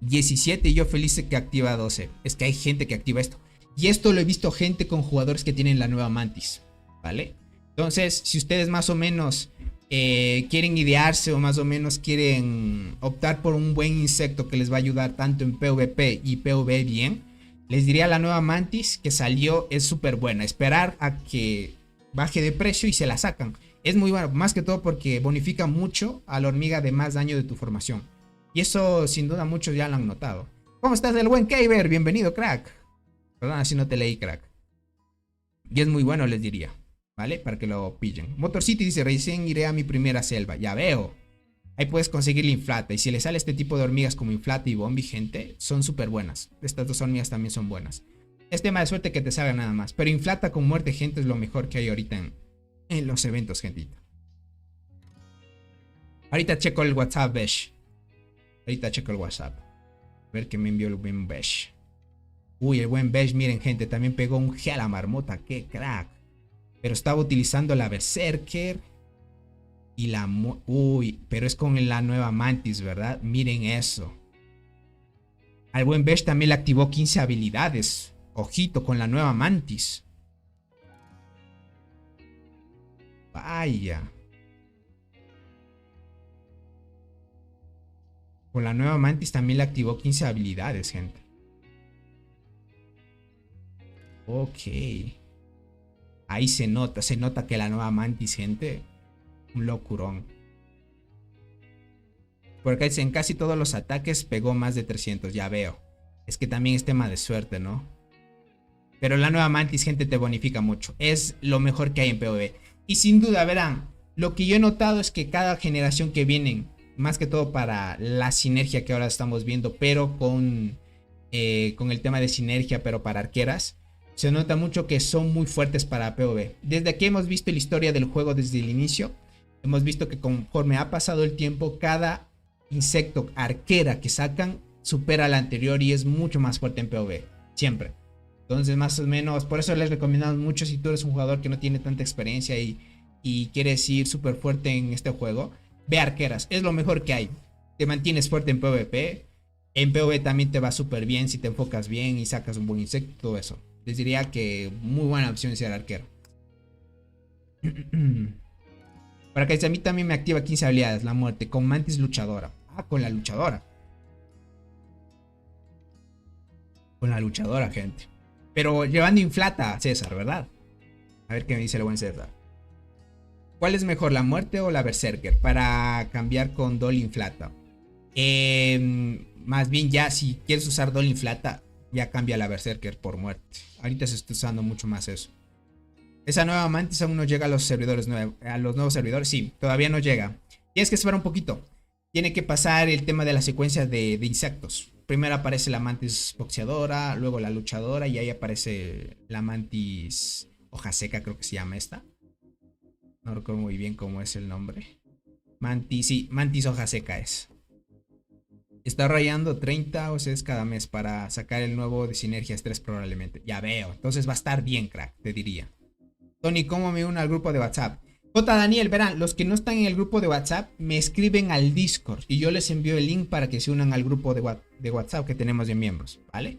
17 y yo feliz de que activa 12. Es que hay gente que activa esto. Y esto lo he visto gente con jugadores que tienen la nueva Mantis, ¿vale? Entonces, si ustedes más o menos quieren idearse o más o menos quieren optar por un buen insecto que les va a ayudar tanto en PvP y PvE bien, les diría la nueva Mantis que salió es súper buena. Esperar a que baje de precio y se la sacan. Es muy bueno, más que todo porque bonifica mucho a la hormiga de más daño de tu formación. Y eso sin duda muchos ya lo han notado. ¿Cómo estás, el buen Kyber? Bienvenido, crack. Perdona si no te leí, crack. Y es muy bueno, les diría, ¿vale? Para que lo pillen. Motor City dice, recién iré a mi primera selva. Ya veo. Ahí puedes conseguir la Inflata. Y si le sale este tipo de hormigas como Inflata y Bombi, gente, son súper buenas. Estas 2 hormigas también son buenas. Es tema de suerte que te salga nada más. Pero Inflata con muerte, gente, es lo mejor que hay ahorita en los eventos, gentita. Ahorita checo el WhatsApp, Besh. Ahorita checo el WhatsApp. A ver qué me envió el buen Besh. Uy, el buen Besh, miren, gente, también pegó un G a la marmota. ¡Qué crack! Pero estaba utilizando la Berserker. Y la... Uy, pero es con la nueva Mantis, ¿verdad? Miren eso. Al buen Besh también le activó 15 habilidades. Ojito, con la nueva Mantis. Vaya. Con la nueva Mantis también le activó 15 habilidades, gente. Ok. Ahí se nota que la nueva Mantis, gente... Un locurón. Porque en casi todos los ataques pegó más de 300, ya veo. Es que también es tema de suerte, ¿no? Pero la nueva Mantis, gente, te bonifica mucho. Es lo mejor que hay en PvE. Y sin duda, verán, lo que yo he notado es que cada generación que vienen más que todo para la sinergia que ahora estamos viendo, pero con el tema de sinergia, pero para arqueras. Se nota mucho que son muy fuertes para PvP. Desde aquí hemos visto la historia del juego desde el inicio. Hemos visto que conforme ha pasado el tiempo, cada insecto arquera que sacan supera al anterior y es mucho más fuerte en PvP. Siempre. Entonces, más o menos, por eso les recomendamos mucho si tú eres un jugador que no tiene tanta experiencia y quieres ir súper fuerte en este juego, ve arqueras. Es lo mejor que hay. Te mantienes fuerte en PvP. En PvP también te va súper bien si te enfocas bien y sacas un buen insecto, todo eso. Les diría que muy buena opción ser arquero. Para que a mí también me activa 15 habilidades. La muerte con mantis luchadora. Ah, con la luchadora. Con la luchadora, gente. Pero llevando inflata a César, ¿verdad? A ver qué me dice el buen César. ¿Cuál es mejor, la muerte o la berserker? Para cambiar con Dol inflata. Más bien ya si quieres usar Dol inflata, ya cambia la berserker por muerte. Ahorita se está usando mucho más eso. Esa nueva mantis aún no llega a los servidores nuevos. A los nuevos servidores, sí, todavía no llega. Tienes que esperar un poquito. Tiene que pasar el tema de la secuencia de insectos. Primero aparece la mantis boxeadora, luego la luchadora y ahí aparece la mantis hoja seca, creo que se llama esta. No recuerdo muy bien cómo es el nombre. Mantis, sí, mantis hoja seca es. Está rayando 30 OCs cada mes para sacar el nuevo de Sinergias 3 probablemente. Ya veo, entonces va a estar bien, crack, te diría. Tony, ¿cómo me uno al grupo de WhatsApp? J. Daniel, verán, los que no están en el grupo de WhatsApp me escriben al Discord y yo les envío el link para que se unan al grupo de WhatsApp que tenemos de miembros, ¿vale?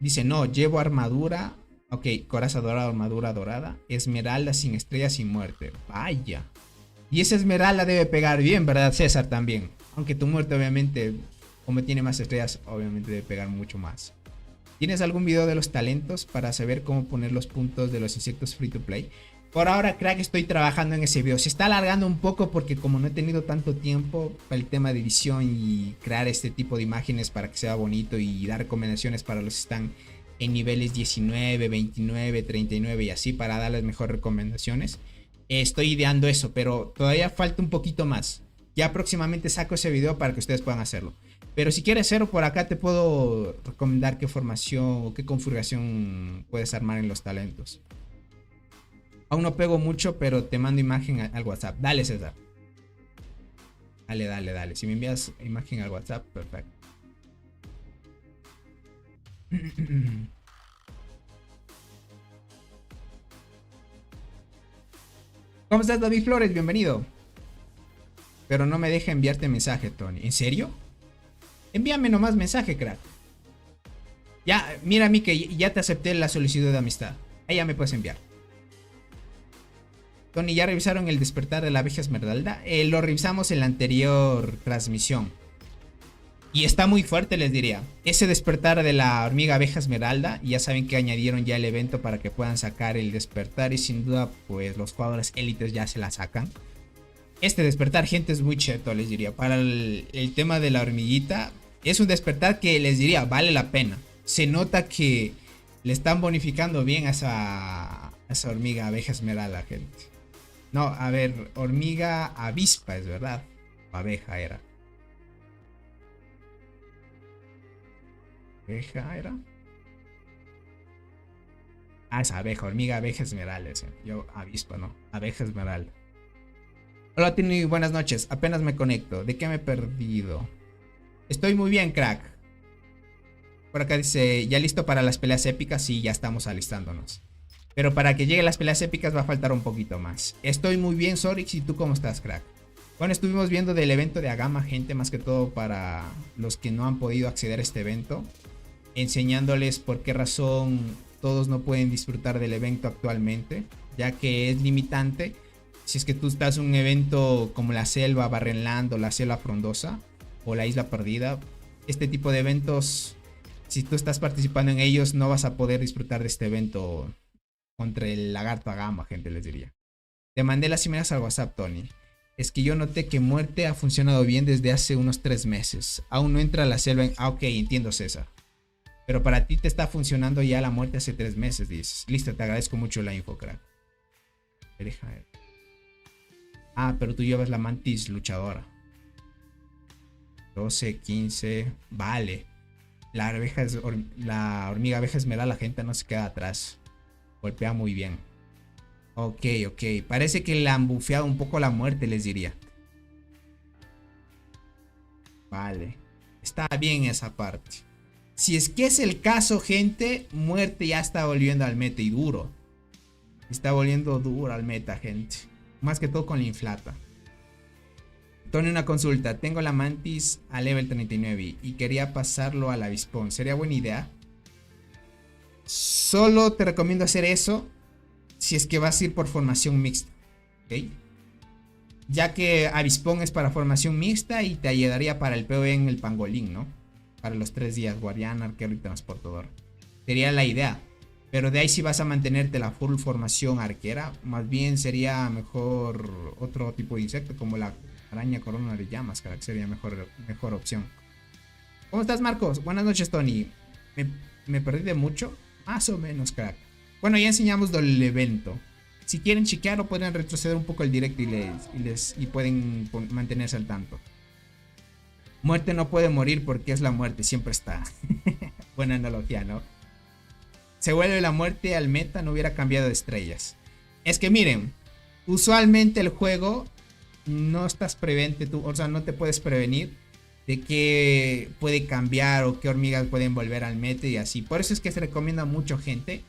Dice, no, llevo armadura, ok, coraza dorada, armadura dorada, esmeralda sin estrellas sin muerte, vaya. Y esa esmeralda debe pegar bien, ¿verdad, César? También, aunque tu muerte obviamente, como tiene más estrellas, obviamente debe pegar mucho más. ¿Tienes algún video de los talentos para saber cómo poner los puntos de los insectos free to play? Por ahora, crack, estoy trabajando en ese video. Se está alargando un poco porque como no he tenido tanto tiempo para el tema de edición y crear este tipo de imágenes para que sea bonito y dar recomendaciones para los que están en niveles 19, 29, 39 y así para darles mejores recomendaciones. Estoy ideando eso, pero todavía falta un poquito más. Ya próximamente saco ese video para que ustedes puedan hacerlo. Pero si quieres hacerlo por acá te puedo recomendar qué formación o qué configuración puedes armar en los talentos. Aún no pego mucho, pero te mando imagen al WhatsApp. Dale, César. Dale, dale, dale. Si me envías imagen al WhatsApp, perfecto. ¿Cómo estás, David Flores? Bienvenido. Pero no me deja enviarte mensaje, Tony. ¿En serio? Envíame nomás mensaje, crack. Ya, mira a mí que ya te acepté la solicitud de amistad. Ahí ya me puedes enviar. Tony, ¿ya revisaron el despertar de la abeja esmeralda? Lo revisamos en la anterior transmisión. Y está muy fuerte, les diría. Ese despertar de la hormiga abeja esmeralda. Ya saben que añadieron ya el evento para que puedan sacar el despertar. Y sin duda, pues los jugadores élites ya se la sacan. Este despertar, gente, es muy cheto, les diría. Para el tema de la hormiguita, es un despertar que les diría, vale la pena. Se nota que le están bonificando bien a esa hormiga abeja esmeralda, gente. No, a ver, hormiga avispa, es verdad. Abeja era. ¿Abeja era? Ah, es abeja, hormiga abeja esmeralda. Yo avispa, no. Abeja esmeralda. Hola, Tini, buenas noches. Apenas me conecto. ¿De qué me he perdido? Estoy muy bien, crack. Por acá dice, ¿ya listo para las peleas épicas? Sí, ya estamos alistándonos. Pero para que lleguen las peleas épicas va a faltar un poquito más. Estoy muy bien, Sorix. ¿Y tú cómo estás, crack? Bueno, estuvimos viendo del evento de Agama, gente, más que todo para los que no han podido acceder a este evento. Enseñándoles por qué razón todos no pueden disfrutar del evento actualmente, ya que es limitante. Si es que tú estás en un evento como la selva Barrenland o la selva frondosa o la isla perdida, este tipo de eventos, si tú estás participando en ellos, no vas a poder disfrutar de este evento contra el lagarto Agama, gente, les diría. Te mandé las imágenes al WhatsApp, Tony. Es que yo noté que muerte ha funcionado bien desde hace unos 3 meses. Aún no entra a la selva en... Ah, ok, entiendo, César. Pero para ti te está funcionando ya la muerte hace 3 meses, dices. Listo, te agradezco mucho la info, crack. Deja ver. Ah, pero tú llevas la mantis luchadora. 12, 15. Vale. La hormiga abeja esmeralda, la gente no se queda atrás. Golpea muy bien. Ok. Parece que le han bufeado un poco la muerte, les diría. Vale. Está bien esa parte. Si es que es el caso, gente, muerte ya está volviendo al meta y duro. Está volviendo duro al meta, gente. Más que todo con la inflata. Tony, una consulta. Tengo la mantis a level 39 y quería pasarlo al avispón. ¿Sería buena idea? Solo te recomiendo hacer eso si es que vas a ir por formación mixta. ¿Ok? Ya que avispón es para formación mixta y te ayudaría para el PvE en el pangolín, ¿no? Para los 3 días, guardián, arquero y transportador. Sería la idea. Pero de ahí si vas a mantenerte la full formación arquera, más bien sería mejor otro tipo de insecto como la araña corona de llamas, que sería mejor opción. ¿Cómo estás, Marcos? Buenas noches, Tony. ¿Me perdí de mucho? Más o menos, crack. Bueno, ya enseñamos del evento. Si quieren chequear o pueden retroceder un poco el directo y pueden mantenerse al tanto. Muerte no puede morir porque es la muerte, siempre está. Buena analogía, ¿no? Se vuelve la muerte al meta, no hubiera cambiado de estrellas. Es que miren, usualmente el juego no estás prevente tú, o sea, no te puedes prevenir de qué puede cambiar o qué hormigas pueden volver al meta y así. Por eso es que se recomienda mucho, gente.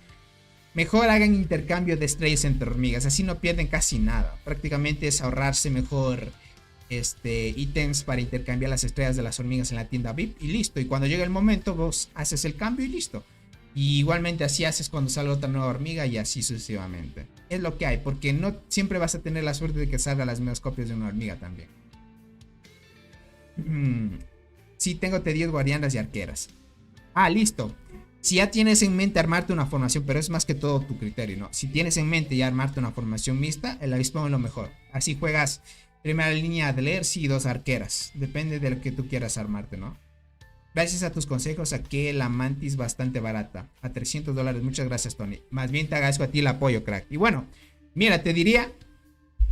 Mejor hagan intercambio de estrellas entre hormigas, así no pierden casi nada. Prácticamente es ahorrarse mejor ítems para intercambiar las estrellas de las hormigas en la tienda VIP y listo. Y cuando llegue el momento vos haces el cambio y listo. Y igualmente así haces cuando salga otra nueva hormiga y así sucesivamente. Es lo que hay, porque no siempre vas a tener la suerte de que salgan las mismas copias de una hormiga también. Sí, tengo T10 guardianas y arqueras. Ah, listo. Si ya tienes en mente armarte una formación, pero es más que todo tu criterio, ¿no? Si tienes en mente ya armarte una formación mixta, el avispón es lo mejor. Así juegas primera línea de Lercy y 2 arqueras. Depende de lo que tú quieras armarte, ¿no? Gracias a tus consejos saqué la mantis bastante barata. A $300. Muchas gracias, Tony. Más bien te agradezco a ti el apoyo, crack. Y bueno, mira, te diría,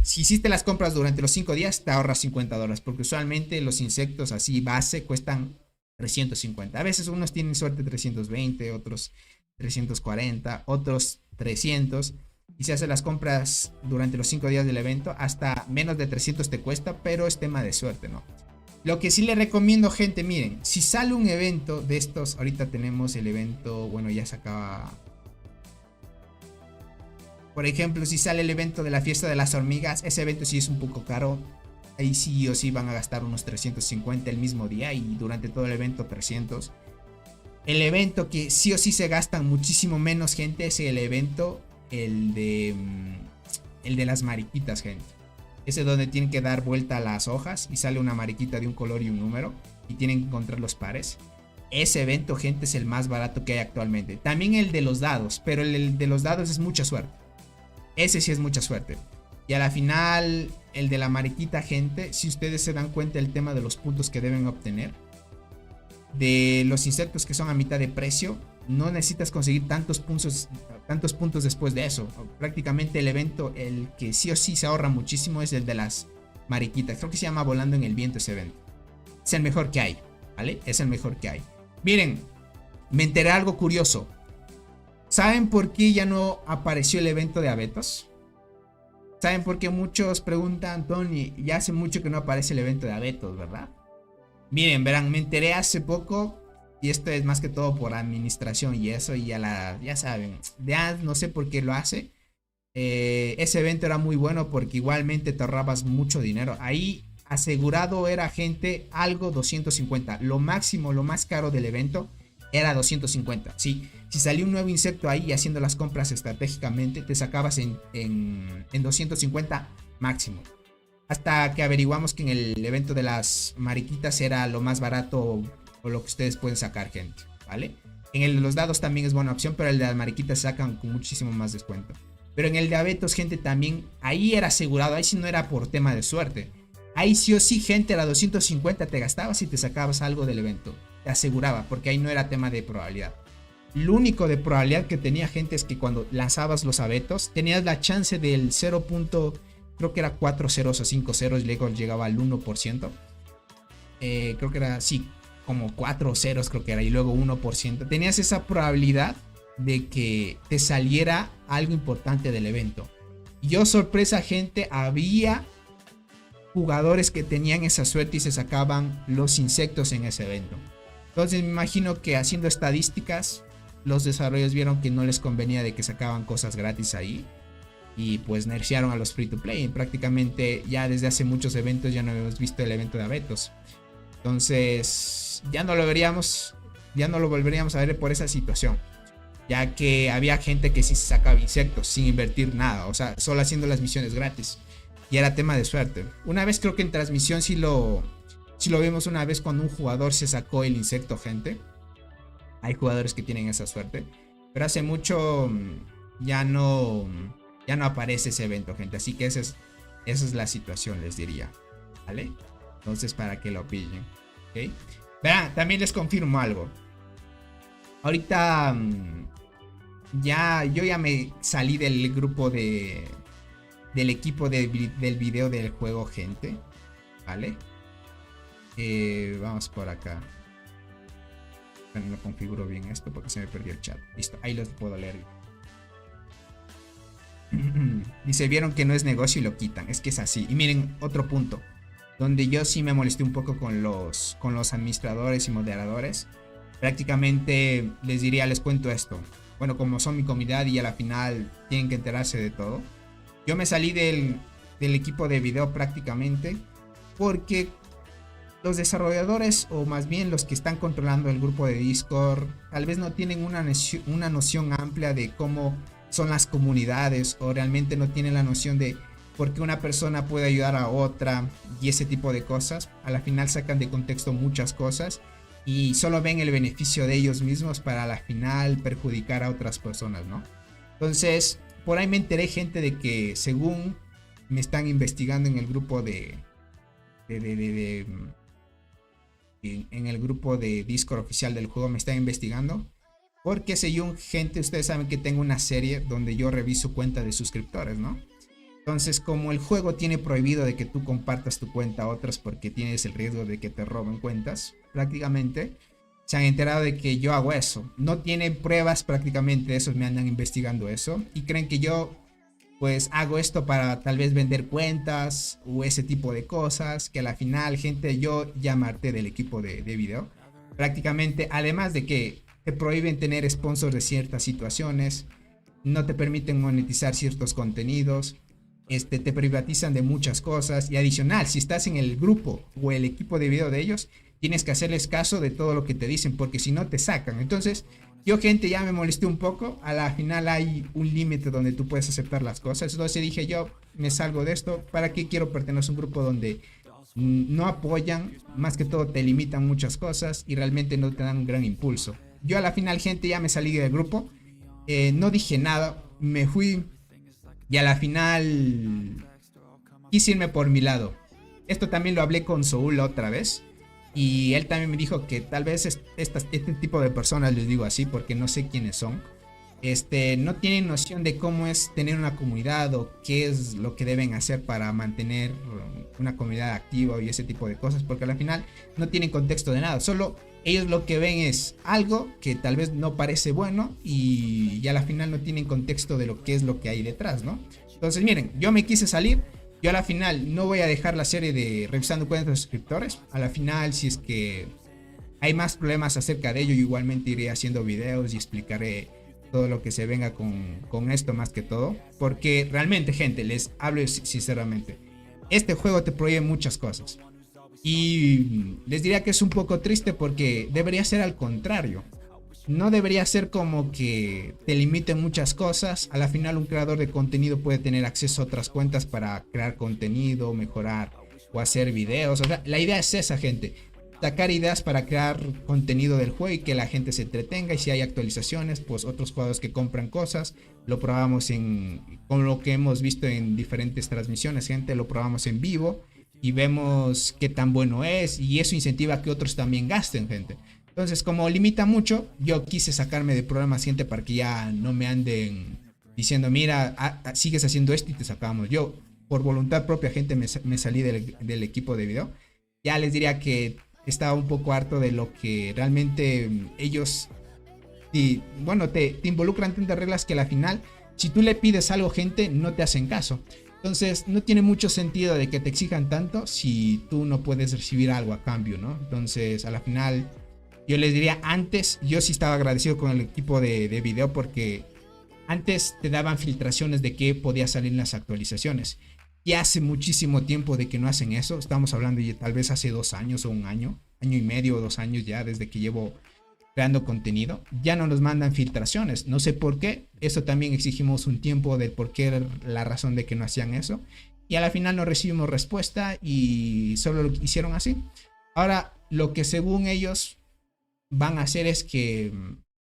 si hiciste las compras durante los 5 días, te ahorras $50. Porque usualmente los insectos así base cuestan 350. A veces unos tienen suerte 320, otros 340, otros 300. Y si haces las compras durante los 5 días del evento, hasta menos de 300 te cuesta, pero es tema de suerte, ¿no? Lo que sí les recomiendo, gente, miren, si sale un evento de estos, ahorita tenemos el evento, bueno, ya se acaba. Por ejemplo, si sale el evento de la fiesta de las hormigas, ese evento sí es un poco caro. Ahí sí o sí van a gastar unos 350 el mismo día y durante todo el evento 300. El evento que sí o sí se gastan muchísimo menos, gente, es el evento, el de las mariquitas, gente. Ese es donde tienen que dar vuelta a las hojas y sale una mariquita de un color y un número y tienen que encontrar los pares. Ese evento, gente, es el más barato que hay actualmente. También el de los dados, pero el de los dados es mucha suerte. Ese sí es mucha suerte. Y a la final, el de la mariquita, gente, si ustedes se dan cuenta del tema de los puntos que deben obtener, de los insectos que son a mitad de precio, no necesitas conseguir tantos puntos después de eso. Prácticamente el evento, el que sí o sí se ahorra muchísimo, es el de las mariquitas. Creo que se llama Volando en el Viento ese evento. Es el mejor que hay, ¿vale? Es el mejor que hay. Miren, me enteré algo curioso. ¿Saben por qué ya no apareció el evento de abetos? ¿Saben por qué muchos preguntan, Tony, ya hace mucho que no aparece el evento de abetos, ¿verdad? Miren, verán, me enteré hace poco. Y esto es más que todo por administración y eso. Y ya saben, ya no sé por qué lo hace. Ese evento era muy bueno porque igualmente te ahorrabas mucho dinero. Ahí asegurado era, gente, algo 250. Lo máximo, lo más caro del evento era 250. Sí, si salió un nuevo insecto ahí haciendo las compras estratégicamente, te sacabas en 250 máximo. Hasta que averiguamos que en el evento de las mariquitas era lo más barato o lo que ustedes pueden sacar, gente, ¿vale? En el de los dados también es buena opción, pero el de las mariquitas sacan con muchísimo más descuento. Pero en el de abetos, gente, también ahí era asegurado, ahí sí no era por tema de suerte. Ahí sí o sí, gente, era 250 te gastabas y te sacabas algo del evento. Te aseguraba, porque ahí no era tema de probabilidad. Lo único de probabilidad que tenía, gente, es que cuando lanzabas los abetos, tenías la chance del 0. Creo que era 4 ceros o 5 ceros, y luego llegaba al 1%. creo que era, sí, como 4 ceros creo que era, y luego 1%. Tenías esa probabilidad de que te saliera algo importante del evento. Y yo, sorpresa, gente, había jugadores que tenían esa suerte y se sacaban los insectos en ese evento. Entonces me imagino que haciendo estadísticas, los desarrolladores vieron que no les convenía de que sacaban cosas gratis ahí. Y pues nerfearon a los free to play. Y prácticamente ya desde hace muchos eventos ya no hemos visto el evento de abetos. Entonces ya no lo veríamos, ya no lo volveríamos a ver por esa situación. Ya que había gente que sí se sacaba insectos sin invertir nada. O sea, solo haciendo las misiones gratis. Y era tema de suerte. Una vez creo que en transmisión sí lo vimos una vez cuando un jugador se sacó el insecto, gente. Hay jugadores que tienen esa suerte. Pero hace mucho ya no aparece ese evento, gente. Así que esa es la situación, les diría. ¿Vale? Entonces, para que lo pillen. ¿Ok? Verán, también les confirmo algo. Ahorita yo ya me salí del grupo del equipo del video del juego, gente. ¿Vale? Vamos por acá. No configuro bien esto porque se me perdió el chat. Listo, ahí los puedo leer. Dice, vieron que no es negocio y lo quitan. Es que es así. Y miren, otro punto donde yo sí me molesté un poco con los administradores y moderadores. Prácticamente les cuento esto. Bueno, como son mi comunidad y a la final tienen que enterarse de todo. Yo me salí del equipo de video prácticamente porque los desarrolladores, o más bien los que están controlando el grupo de Discord, tal vez no tienen una noción amplia de cómo son las comunidades, o realmente no tienen la noción de por qué una persona puede ayudar a otra y ese tipo de cosas. A la final sacan de contexto muchas cosas y solo ven el beneficio de ellos mismos para a la final perjudicar a otras personas, ¿no? Entonces, por ahí me enteré, gente, de que según me están investigando en el grupo en el grupo de Discord oficial del juego, me están investigando porque según, gente, ustedes saben que tengo una serie donde yo reviso cuenta de suscriptores, ¿no? Entonces, como el juego tiene prohibido de que tú compartas tu cuenta a otras porque tienes el riesgo de que te roben cuentas, prácticamente se han enterado de que yo hago eso. No tienen pruebas prácticamente de eso, me andan investigando eso y creen que yo pues hago esto para tal vez vender cuentas o ese tipo de cosas, que a la final, gente, yo ya me harté del equipo de video. Prácticamente, además de que te prohíben tener sponsors de ciertas situaciones, no te permiten monetizar ciertos contenidos, te privatizan de muchas cosas, y adicional, si estás en el grupo o el equipo de video de ellos, tienes que hacerles caso de todo lo que te dicen, porque si no te sacan. Entonces, yo, gente, ya me molesté un poco. A la final hay un límite donde tú puedes aceptar las cosas. Entonces dije, yo me salgo de esto. ¿Para qué quiero pertenecer a un grupo donde no apoyan? Más que todo te limitan muchas cosas y realmente no te dan un gran impulso. Yo a la final, gente, ya me salí del grupo. No dije nada. Me fui. Y a la final quise irme por mi lado. Esto también lo hablé con Soul otra vez. Y él también me dijo que tal vez este tipo de personas, les digo así porque no sé quiénes son, no tienen noción de cómo es tener una comunidad o qué es lo que deben hacer para mantener una comunidad activa y ese tipo de cosas, porque al final no tienen contexto de nada. Solo ellos lo que ven es algo que tal vez no parece bueno y a la final no tienen contexto de lo que es lo que hay detrás, ¿no? Entonces, miren, yo me quise salir. Yo a la final no voy a dejar la serie de revisando cuentas de suscriptores. A la final, si es que hay más problemas acerca de ello, yo igualmente iré haciendo videos y explicaré todo lo que se venga con esto, más que todo. Porque realmente, gente, les hablo sinceramente, este juego te prohíbe muchas cosas. Y les diría que es un poco triste porque debería ser al contrario. No debería ser como que te limiten muchas cosas. A la final, un creador de contenido puede tener acceso a otras cuentas para crear contenido, mejorar o hacer videos. O sea, la idea es esa, gente. Sacar ideas para crear contenido del juego y que la gente se entretenga. Y si hay actualizaciones, pues otros jugadores que compran cosas. Lo probamos con lo que hemos visto en diferentes transmisiones, gente. Lo probamos en vivo y vemos qué tan bueno es. Y eso incentiva a que otros también gasten, gente. Entonces, como limita mucho, yo quise sacarme de problemas, gente, para que ya no me anden diciendo, mira, sigues haciendo esto y te sacamos. Yo, por voluntad propia, gente, me salí del equipo de video. Ya les diría que estaba un poco harto de lo que realmente ellos, y bueno, te involucran tantas reglas que al final, si tú le pides algo, gente, no te hacen caso. Entonces no tiene mucho sentido de que te exijan tanto si tú no puedes recibir algo a cambio, ¿no? Entonces a la final yo les diría, antes yo sí estaba agradecido con el equipo de video porque antes te daban filtraciones de qué podía salir en las actualizaciones. Y hace muchísimo tiempo de que no hacen eso. Estamos hablando de tal vez hace 2 años o un año y medio o 2 años ya desde que llevo creando contenido. Ya no nos mandan filtraciones. No sé por qué. Eso también exigimos un tiempo del por qué, la razón de que no hacían eso. Y a la final no recibimos respuesta y solo lo hicieron así. Ahora, lo que según ellos van a hacer es que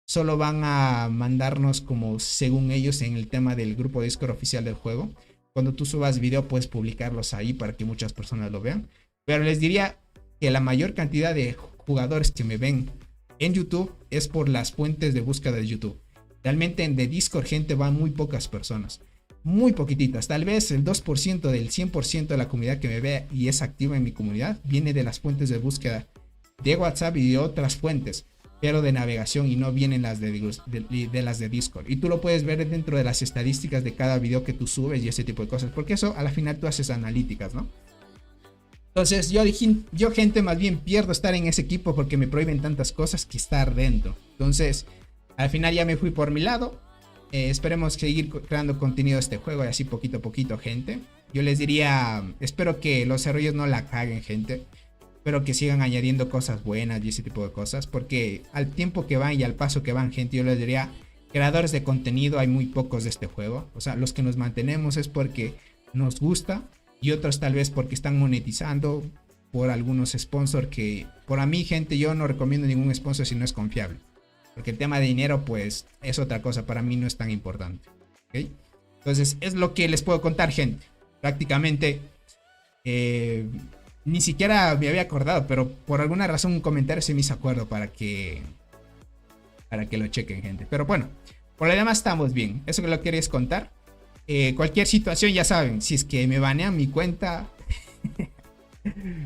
solo van a mandarnos como según ellos en el tema del grupo Discord oficial del juego. Cuando tú subas video puedes publicarlos ahí para que muchas personas lo vean. Pero les diría que la mayor cantidad de jugadores que me ven en YouTube es por las fuentes de búsqueda de YouTube. Realmente en de Discord, gente, van muy pocas personas. Muy poquititas. Tal vez el 2% del 100% de la comunidad que me ve y es activa en mi comunidad viene de las fuentes de búsqueda de WhatsApp y de otras fuentes, pero de navegación, y no vienen las de las de Discord. Y tú lo puedes ver dentro de las estadísticas de cada video que tú subes y ese tipo de cosas, porque eso a la final tú haces analíticas, ¿no? Entonces yo gente, más bien pierdo estar en ese equipo porque me prohíben tantas cosas que estar dentro. Entonces al final ya me fui por mi lado. Esperemos seguir creando contenido de este juego y así poquito a poquito, gente. Yo les diría, espero que los desarrollos no la caguen, gente. Espero que sigan añadiendo cosas buenas y ese tipo de cosas, porque al tiempo que van y al paso que van, gente, yo les diría, creadores de contenido hay muy pocos de este juego. O sea, los que nos mantenemos es porque nos gusta, y otros tal vez porque están monetizando por algunos sponsors que, por a mí, gente, yo no recomiendo ningún sponsor si no es confiable. Porque el tema de dinero, pues, es otra cosa, para mí no es tan importante. ¿Okay? Entonces, es lo que les puedo contar, gente. Prácticamente, ni siquiera me había acordado, pero por alguna razón un comentario se me hizo acuerdo para que lo chequen, gente. Pero bueno, por lo demás estamos bien. Eso que lo queréis contar. Cualquier situación, ya saben, si es que me banean mi cuenta,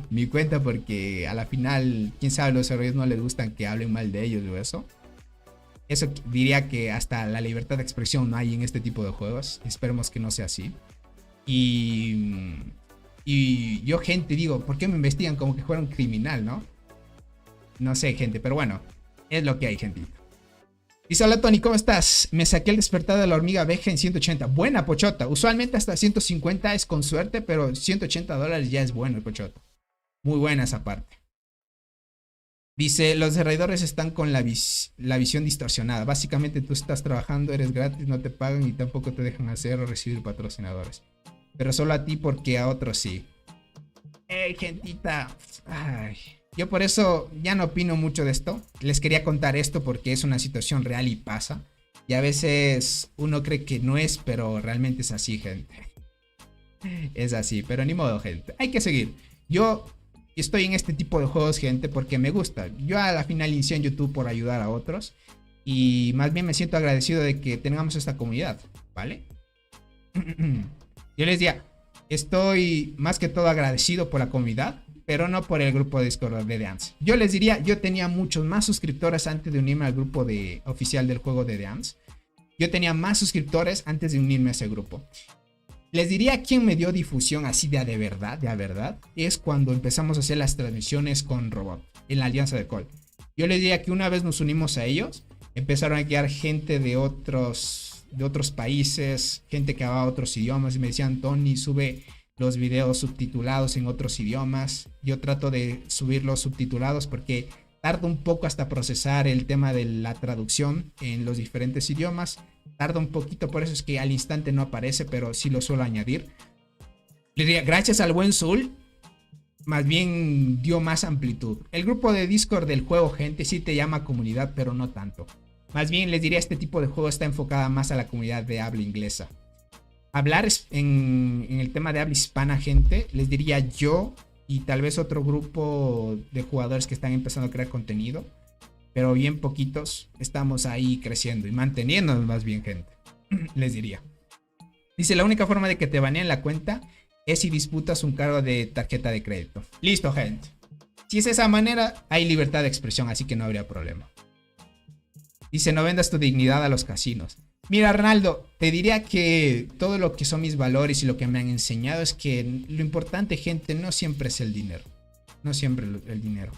mi cuenta, porque a la final, quién sabe, los desarrolladores no les gustan que hablen mal de ellos o eso. Eso diría que hasta la libertad de expresión no hay en este tipo de juegos. Esperemos que no sea así. Y yo, gente, digo, ¿por qué me investigan como que fuera un criminal, no? No sé, gente, pero bueno, es lo que hay, gentito. Dice, hola Tony, ¿cómo estás? Me saqué el despertar de la hormiga abeja en 180. Buena, Pochota. Usualmente hasta 150 es con suerte, pero $180 ya es bueno el Pochota. Muy buena esa parte. Dice, los desarrolladores están con la visión distorsionada. Básicamente tú estás trabajando, eres gratis, no te pagan y tampoco te dejan hacer o recibir patrocinadores. Pero solo a ti porque a otros sí. Gentita. Ay. Yo por eso ya no opino mucho de esto. Les quería contar esto porque es una situación real y pasa. Y a veces uno cree que no es, pero realmente es así, gente. Es así, pero ni modo, gente. Hay que seguir. Yo estoy en este tipo de juegos, gente, porque me gusta. Yo a la final inicié en YouTube por ayudar a otros. Y más bien me siento agradecido de que tengamos esta comunidad, ¿vale? Yo les diría, estoy más que todo agradecido por la comunidad, pero no por el grupo de Discord de Dance. Yo les diría, yo tenía muchos más suscriptores antes de unirme al grupo oficial del juego de Dance. Yo tenía más suscriptores antes de unirme a ese grupo. Les diría quién me dio difusión así de a verdad, es cuando empezamos a hacer las transmisiones con Robot en la Alianza de Call. Yo les diría que una vez nos unimos a ellos, empezaron a llegar gente de otros países, gente que hablaba otros idiomas y me decían, Tony, sube los videos subtitulados en otros idiomas. Yo trato de subirlos subtitulados porque tarda un poco hasta procesar el tema de la traducción en los diferentes idiomas. Tarda un poquito, por eso es que al instante no aparece, pero sí lo suelo añadir. Le diría, gracias al buen Zul, más bien dio más amplitud. El grupo de Discord del juego, gente, sí te llama comunidad, pero no tanto. Más bien les diría, este tipo de juego está enfocada más a la comunidad de habla inglesa. Hablar en el tema de habla hispana, gente, les diría yo y tal vez otro grupo de jugadores que están empezando a crear contenido, pero bien poquitos, estamos ahí creciendo y manteniéndonos más bien, gente. Les diría. Dice, la única forma de que te baneen la cuenta es si disputas un cargo de tarjeta de crédito. Listo, gente. Si es esa manera, hay libertad de expresión, así que no habría problema. Dice, no vendas tu dignidad a los casinos. Mira, Arnaldo, te diría que todo lo que son mis valores y lo que me han enseñado es que lo importante, gente, no siempre es el dinero. No siempre el dinero.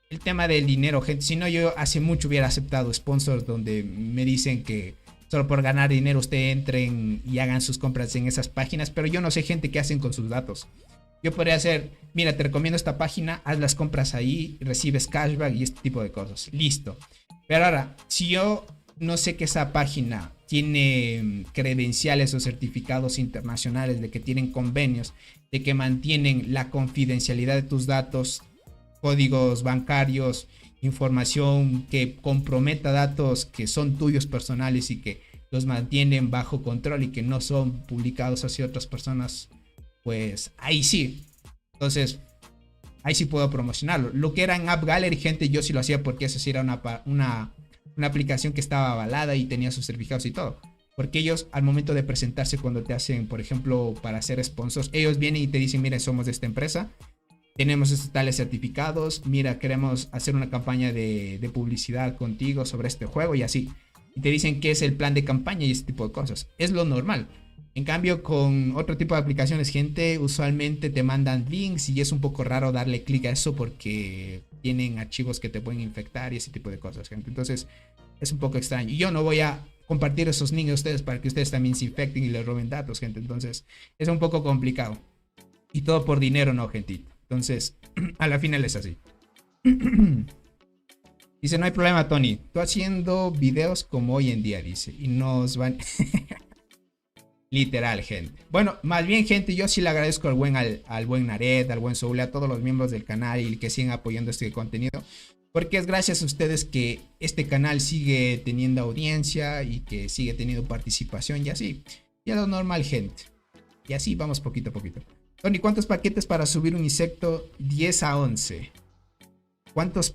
El tema del dinero, gente, si no, yo hace mucho hubiera aceptado sponsors donde me dicen que solo por ganar dinero usted entren y hagan sus compras en esas páginas, pero yo no sé, gente, qué hacen con sus datos. Yo podría hacer, mira, te recomiendo esta página, haz las compras ahí, recibes cashback y este tipo de cosas. Listo. Pero ahora, si yo no sé que esa página tiene credenciales o certificados internacionales, de que tienen convenios, de que mantienen la confidencialidad de tus datos, códigos bancarios, información que comprometa datos que son tuyos personales y que los mantienen bajo control y que no son publicados hacia otras personas, pues ahí sí. Entonces, ahí sí puedo promocionarlo. Lo que era en App Gallery, gente, yo sí lo hacía porque eso sí era una aplicación que estaba avalada y tenía sus certificados y todo. Porque ellos, al momento de presentarse, cuando te hacen, por ejemplo, para hacer sponsors, ellos vienen y te dicen, mira, somos de esta empresa, tenemos estos tales certificados, mira, queremos hacer una campaña de publicidad contigo sobre este juego y así. Y te dicen qué es el plan de campaña y ese tipo de cosas. Es lo normal. En cambio, con otro tipo de aplicaciones, gente, usualmente te mandan links y es un poco raro darle clic a eso porque tienen archivos que te pueden infectar y ese tipo de cosas, gente. Entonces, es un poco extraño. Y yo no voy a compartir esos links a ustedes para que ustedes también se infecten y les roben datos, gente. Entonces, es un poco complicado. Y todo por dinero, no, gentito. Entonces, a la final es así. Dice, no hay problema, Tony. Tú haciendo videos como hoy en día, dice. Y nos van... Literal, gente. Bueno, más bien, gente, yo sí le agradezco al buen Nared, al buen Soule, a todos los miembros del canal y que siguen apoyando este contenido. Porque es gracias a ustedes que este canal sigue teniendo audiencia y que sigue teniendo participación y así. Ya lo normal, gente. Y así vamos poquito a poquito. Tony, ¿cuántos paquetes para subir un insecto 10 a 11? ¿Cuántos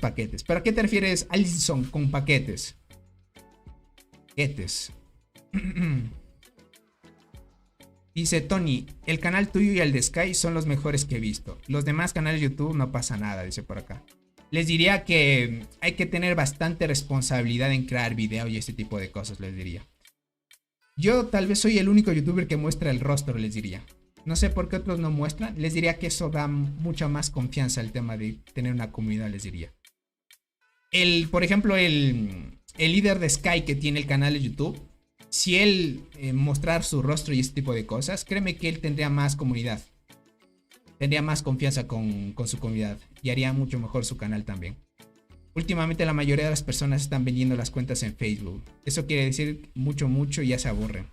paquetes? ¿Para qué te refieres, Alison, con paquetes? Paquetes. Dice Tony, el canal tuyo y el de Sky son los mejores que he visto. Los demás canales de YouTube no pasa nada, dice por acá. Les diría que hay que tener bastante responsabilidad en crear video y este tipo de cosas, les diría. Yo tal vez soy el único youtuber que muestra el rostro, les diría. No sé por qué otros no muestran. Les diría que eso da mucha más confianza al tema de tener una comunidad, les diría. Por ejemplo, el líder de Sky que tiene el canal de YouTube, si él mostrar su rostro y este tipo de cosas, créeme que él tendría más comunidad. Tendría más confianza con su comunidad y haría mucho mejor su canal también. Últimamente la mayoría de las personas están vendiendo las cuentas en Facebook. Eso quiere decir mucho y ya se aburren.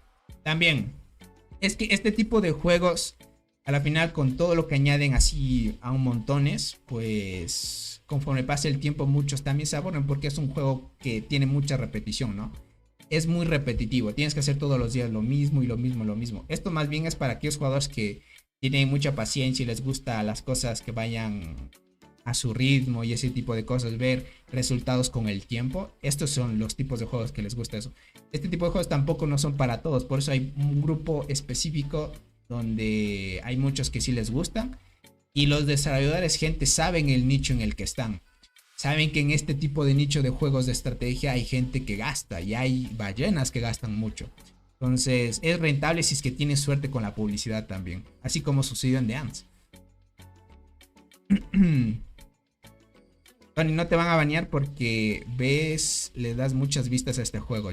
También, es que este tipo de juegos, a la final con todo lo que añaden así a un montones, pues conforme pase el tiempo muchos también se aburren porque es un juego que tiene mucha repetición, ¿no? Es muy repetitivo, tienes que hacer todos los días lo mismo y lo mismo. Esto más bien es para aquellos jugadores que tienen mucha paciencia y les gusta las cosas que vayan a su ritmo y ese tipo de cosas, ver resultados con el tiempo. Estos son los tipos de juegos que les gusta eso. Este tipo de juegos tampoco no son para todos, por eso hay un grupo específico donde hay muchos que sí les gustan y los desarrolladores, gente, saben el nicho en el que están. Saben que en este tipo de nicho de juegos de estrategia hay gente que gasta y hay ballenas que gastan mucho. Entonces es rentable si es que tienes suerte con la publicidad también. Así como sucedió en The Ants. Tony, no te van a banear porque le das muchas vistas a este juego.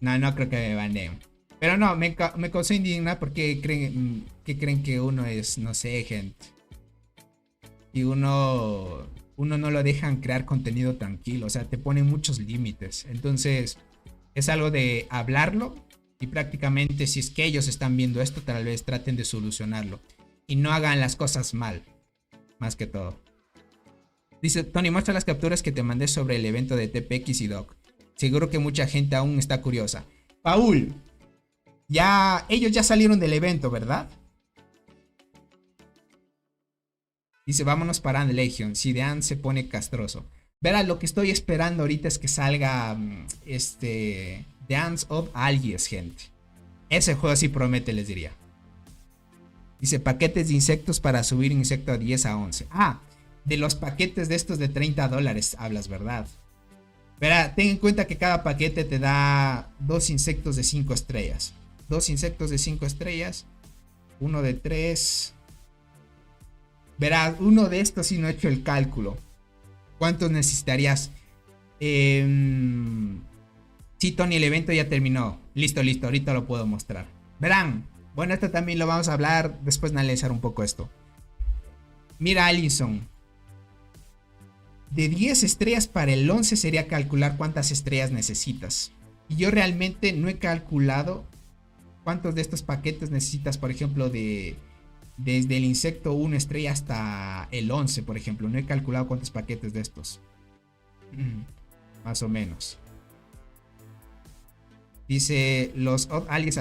No creo que me baneen. Pero no, me causó indignar porque creen que uno es, no sé, gente. Y uno no lo dejan crear contenido tranquilo, o sea, te ponen muchos límites. Entonces, es algo de hablarlo y prácticamente si es que ellos están viendo esto, tal vez traten de solucionarlo. Y no hagan las cosas mal, más que todo. Dice, Tony, muestra las capturas que te mandé sobre el evento de TPX y Doc. Seguro que mucha gente aún está curiosa. Paul, ellos ya salieron del evento, ¿verdad? Dice, vámonos para Legion. Si The Ants se pone castroso. Verá, lo que estoy esperando ahorita es que salga The Ants of Algiers, gente. Ese juego sí promete, les diría. Dice paquetes de insectos para subir un insecto a 10 a 11. Ah, de los paquetes de estos de $30 hablas, ¿verdad? Verá, ten en cuenta que cada paquete te da 2 insectos de 5 estrellas. 2 insectos de 5 estrellas. Uno de 3. Verá, uno de estos sí no he hecho el cálculo. ¿Cuántos necesitarías? Sí, Tony, el evento ya terminó. Listo, listo, ahorita lo puedo mostrar. Verán, bueno, esto también lo vamos a hablar después de analizar un poco esto. Mira, Allison. De 10 estrellas para el 11 sería calcular cuántas estrellas necesitas. Y yo realmente no he calculado cuántos de estos paquetes necesitas, por ejemplo, desde el insecto 1 estrella hasta el 11, por ejemplo. No he calculado cuántos paquetes de estos. Más o menos. Dice los aliens.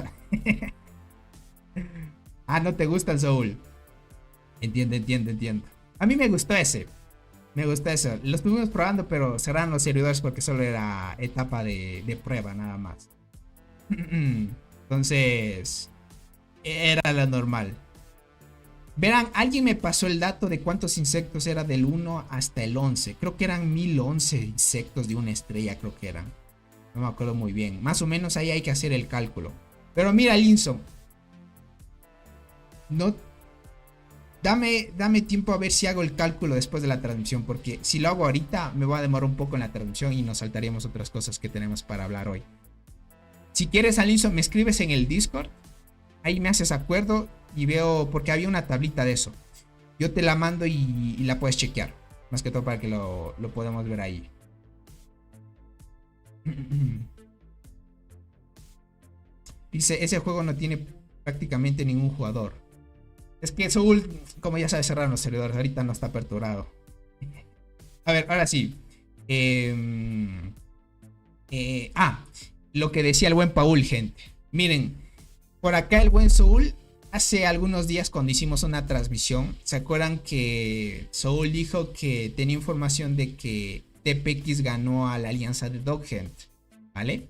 Ah, no te gustan, Soul. Entiendo. A mí me gustó ese. Me gusta eso. Lo estuvimos probando, pero cerraron los servidores porque solo era etapa de prueba, nada más. Entonces, era lo normal. Verán, alguien me pasó el dato de cuántos insectos era del 1 hasta el 11. Creo que eran 1011 insectos de una estrella, creo que eran. No me acuerdo muy bien. Más o menos ahí hay que hacer el cálculo. Pero mira, Linson. No... Dame tiempo a ver si hago el cálculo después de la transmisión, porque si lo hago ahorita me va a demorar un poco en la transmisión y nos saltaríamos otras cosas que tenemos para hablar hoy. Si quieres, Alinson, me escribes en el Discord, ahí me haces acuerdo y veo, porque había una tablita de eso. Yo te la mando y la puedes chequear, más que todo para que lo podamos ver ahí. Dice, ese juego no tiene prácticamente ningún jugador. Es que Soul, como ya sabes, cerraron los servidores. Ahorita no está aperturado. A ver, ahora sí. Lo que decía el buen Paul, gente. Miren, por acá el buen Soul, hace algunos días cuando hicimos una transmisión, ¿se acuerdan que Soul dijo que tenía información de que TPX ganó a la alianza de Doghunt? ¿Vale?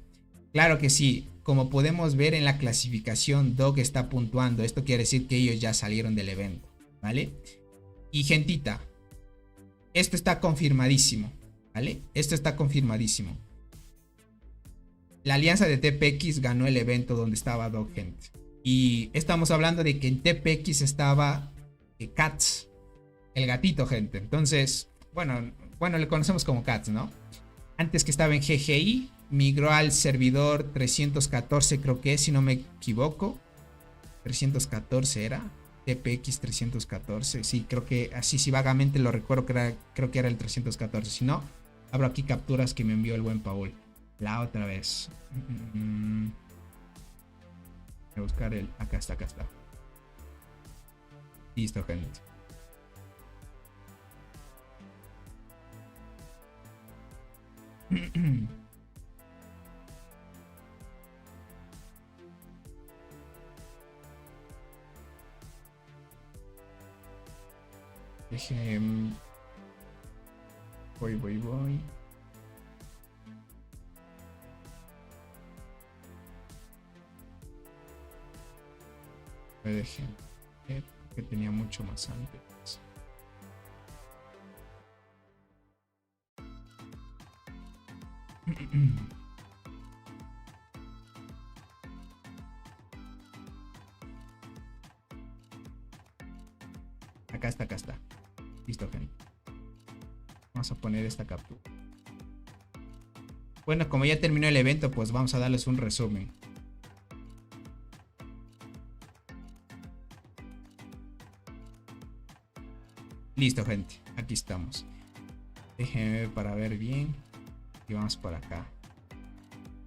Claro que sí. Como podemos ver en la clasificación, Dog está puntuando. Esto quiere decir que ellos ya salieron del evento, ¿vale? Y gentita, esto está confirmadísimo, ¿vale? Esto está confirmadísimo. La alianza de TPX ganó el evento donde estaba Doghunt. Y estamos hablando de que en TPX estaba Cats, el gatito, gente. Entonces, bueno, le conocemos como Cats, ¿no? Antes que estaba en GGI, migró al servidor 314, creo que es, si no me equivoco. 314 era. TPX 314. Sí, creo que así, sí, vagamente lo recuerdo. Creo que era el 314. Si no, abro aquí capturas que me envió el buen Paul. La otra vez. Voy a buscar el. Acá está. Listo, gente. Voy. Dejen que tenía mucho más antes. Acá está. Listo, gente. Vamos a poner esta captura. Bueno, como ya terminó el evento, pues vamos a darles un resumen. Listo, gente. Aquí estamos. Déjenme ver para ver bien. Y vamos por acá.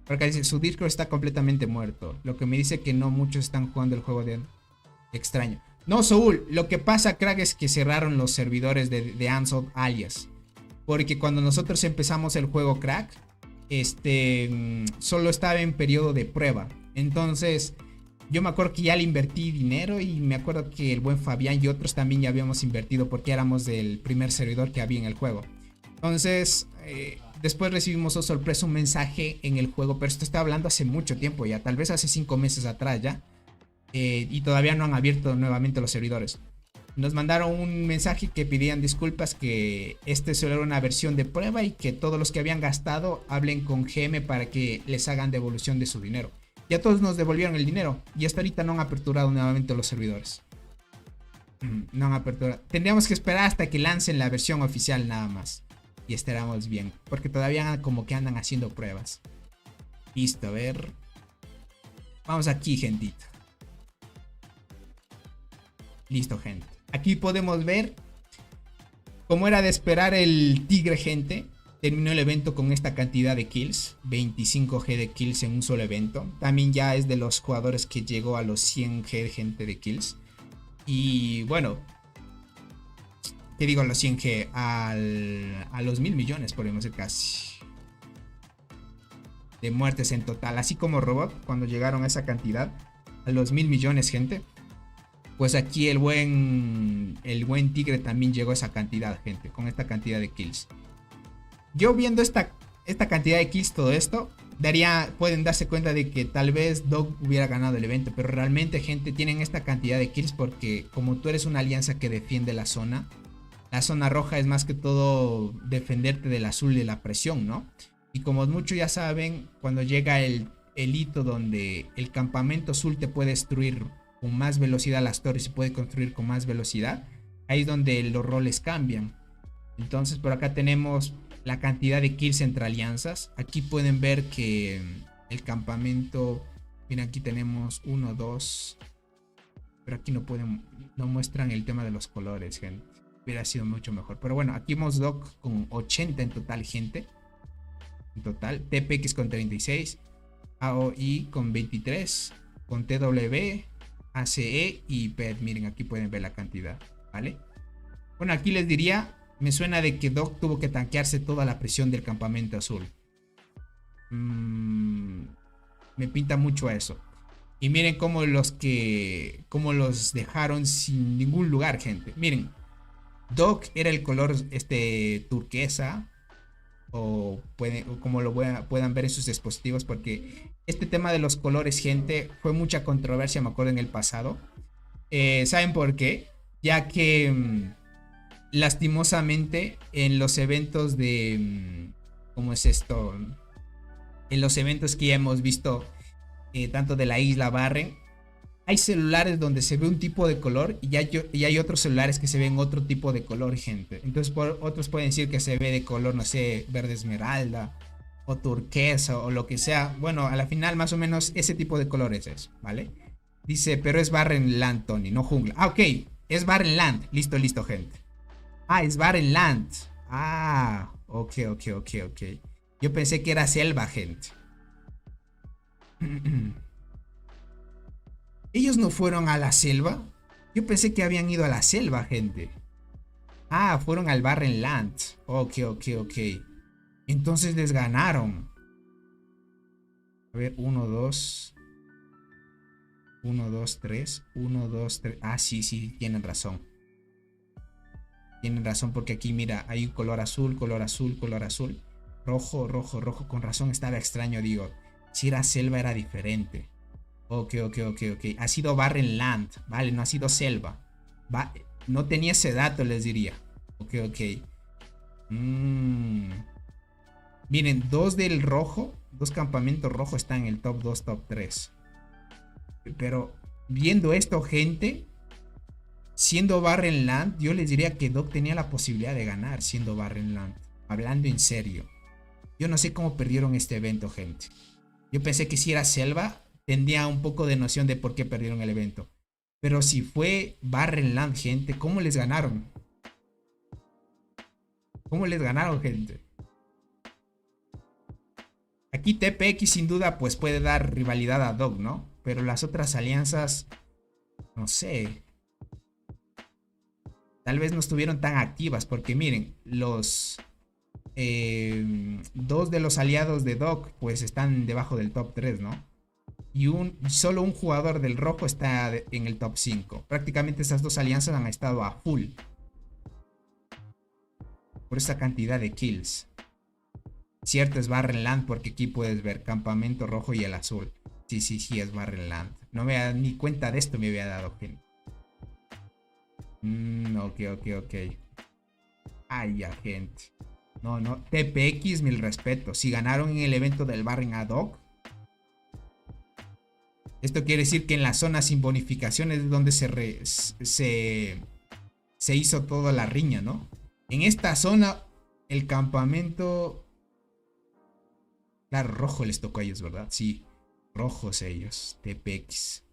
Por acá dice, su Discord está completamente muerto. Lo que me dice que no muchos están jugando el juego de extraño. No, Soul, lo que pasa, crack, es que cerraron los servidores de Unsolved Alias. Porque cuando nosotros empezamos el juego, crack, solo estaba en periodo de prueba. Entonces, yo me acuerdo que ya le invertí dinero y me acuerdo que el buen Fabián y otros también ya habíamos invertido porque éramos del primer servidor que había en el juego. Entonces, después recibimos, oh sorpresa, un mensaje en el juego, pero esto está hablando hace mucho tiempo ya, tal vez hace 5 meses atrás ya. y todavía no han abierto nuevamente los servidores. Nos mandaron un mensaje que pedían disculpas, que este solo era una versión de prueba y que todos los que habían gastado hablen con GM para que les hagan devolución de su dinero. Ya todos nos devolvieron el dinero y hasta ahorita no han aperturado nuevamente los servidores. No han aperturado. Tendríamos que esperar hasta que lancen la versión oficial nada más. Y estaremos bien, porque todavía como que andan haciendo pruebas. Listo, a ver. Vamos aquí, gentita. Listo, gente. Aquí podemos ver, como era de esperar, el Tigre, gente. Terminó el evento con esta cantidad de kills, 25G de kills en un solo evento. También ya es de los jugadores que llegó a los 100G, gente, de kills. Y bueno, ¿qué digo a los 100G? A los 1000 millones, podemos decir, casi, de muertes en total. Así como Robot, cuando llegaron a esa cantidad, a los 1000 millones, gente. Pues aquí el buen Tigre también llegó a esa cantidad, gente, con esta cantidad de kills. Yo viendo esta cantidad de kills, todo esto, pueden darse cuenta de que tal vez Dog hubiera ganado el evento. Pero realmente, gente, tienen esta cantidad de kills porque como tú eres una alianza que defiende la zona roja es más que todo defenderte del azul y de la presión, ¿no? Y como muchos ya saben, cuando llega el hito donde el campamento azul te puede destruir con más velocidad, las torres se puede construir con más velocidad, ahí es donde los roles cambian. Entonces por acá tenemos la cantidad de kills entre alianzas. Aquí pueden ver que el campamento, miren, aquí tenemos 1, 2, pero aquí no muestran el tema de los colores, gente. Hubiera sido mucho mejor, pero bueno, aquí vemos Doc con 80 en total, gente. En total, TPX con 36, AOI con 23, con TW, ACE y PET. Miren, aquí pueden ver la cantidad, ¿vale? Bueno, aquí les diría, me suena de que Doc tuvo que tanquearse toda la presión del campamento azul. Me pinta mucho a eso. Y miren cómo los dejaron sin ningún lugar, gente. Miren, Doc era el color turquesa, o como lo puedan ver en sus dispositivos, porque este tema de los colores, gente, fue mucha controversia, me acuerdo, en el pasado. ¿Saben por qué? Ya que lastimosamente en los eventos de ¿cómo es esto? En los eventos que ya hemos visto, tanto de la isla Barren, hay celulares donde se ve un tipo de color y hay otros celulares que se ven otro tipo de color, gente. Entonces otros pueden decir que se ve de color, no sé, verde esmeralda o turquesa o lo que sea. Bueno, a la final más o menos ese tipo de colores es, ¿vale? Dice, pero es Barren Land, Tony, no jungla. Ah, ok, es Barren Land. Listo, gente. Ah, es Barren Land. Ah, ok. Yo pensé que era selva, gente. Ellos no fueron a la selva. Yo pensé que habían ido a la selva, gente. Ah, fueron al Barren Land. Ok. Entonces les ganaron. A ver, 1, 2. 1, 2, 3. 1, 2, 3. Ah, sí, tienen razón. Tienen razón porque aquí, mira, hay un color azul, color azul. Rojo. Con razón estaba extraño, digo. Si era selva era diferente. Ok. Ha sido Barren Land, vale, no ha sido selva. No tenía ese dato, les diría. Ok. Miren, dos del rojo, dos campamentos rojos están en el top 2, top 3. Pero viendo esto, gente, siendo Barren Land, yo les diría que Doc tenía la posibilidad de ganar siendo Barren Land. Hablando en serio. Yo no sé cómo perdieron este evento, gente. Yo pensé que si era selva tendría un poco de noción de por qué perdieron el evento. Pero si fue Barren Land, gente, ¿cómo les ganaron? Gente? Aquí TPX sin duda pues puede dar rivalidad a Dog, ¿no? Pero las otras alianzas, no sé. Tal vez no estuvieron tan activas porque miren, los dos de los aliados de Dog pues están debajo del top 3, ¿no? Y solo un jugador del rojo está en el top 5. Prácticamente esas dos alianzas han estado a full por esa cantidad de kills. Cierto, es Barren Land porque aquí puedes ver campamento rojo y el azul. Sí, es Barren Land. No me da ni cuenta de esto me había dado, gente. Ok. Ay, ya, gente. No. TPX, mil respetos. Si ganaron en el evento del Barren ad hoc. Esto quiere decir que en la zona sin bonificaciones es donde se hizo toda la riña, ¿no? En esta zona, el campamento... Claro, rojo les tocó a ellos, ¿verdad? Sí, rojos ellos. TPX.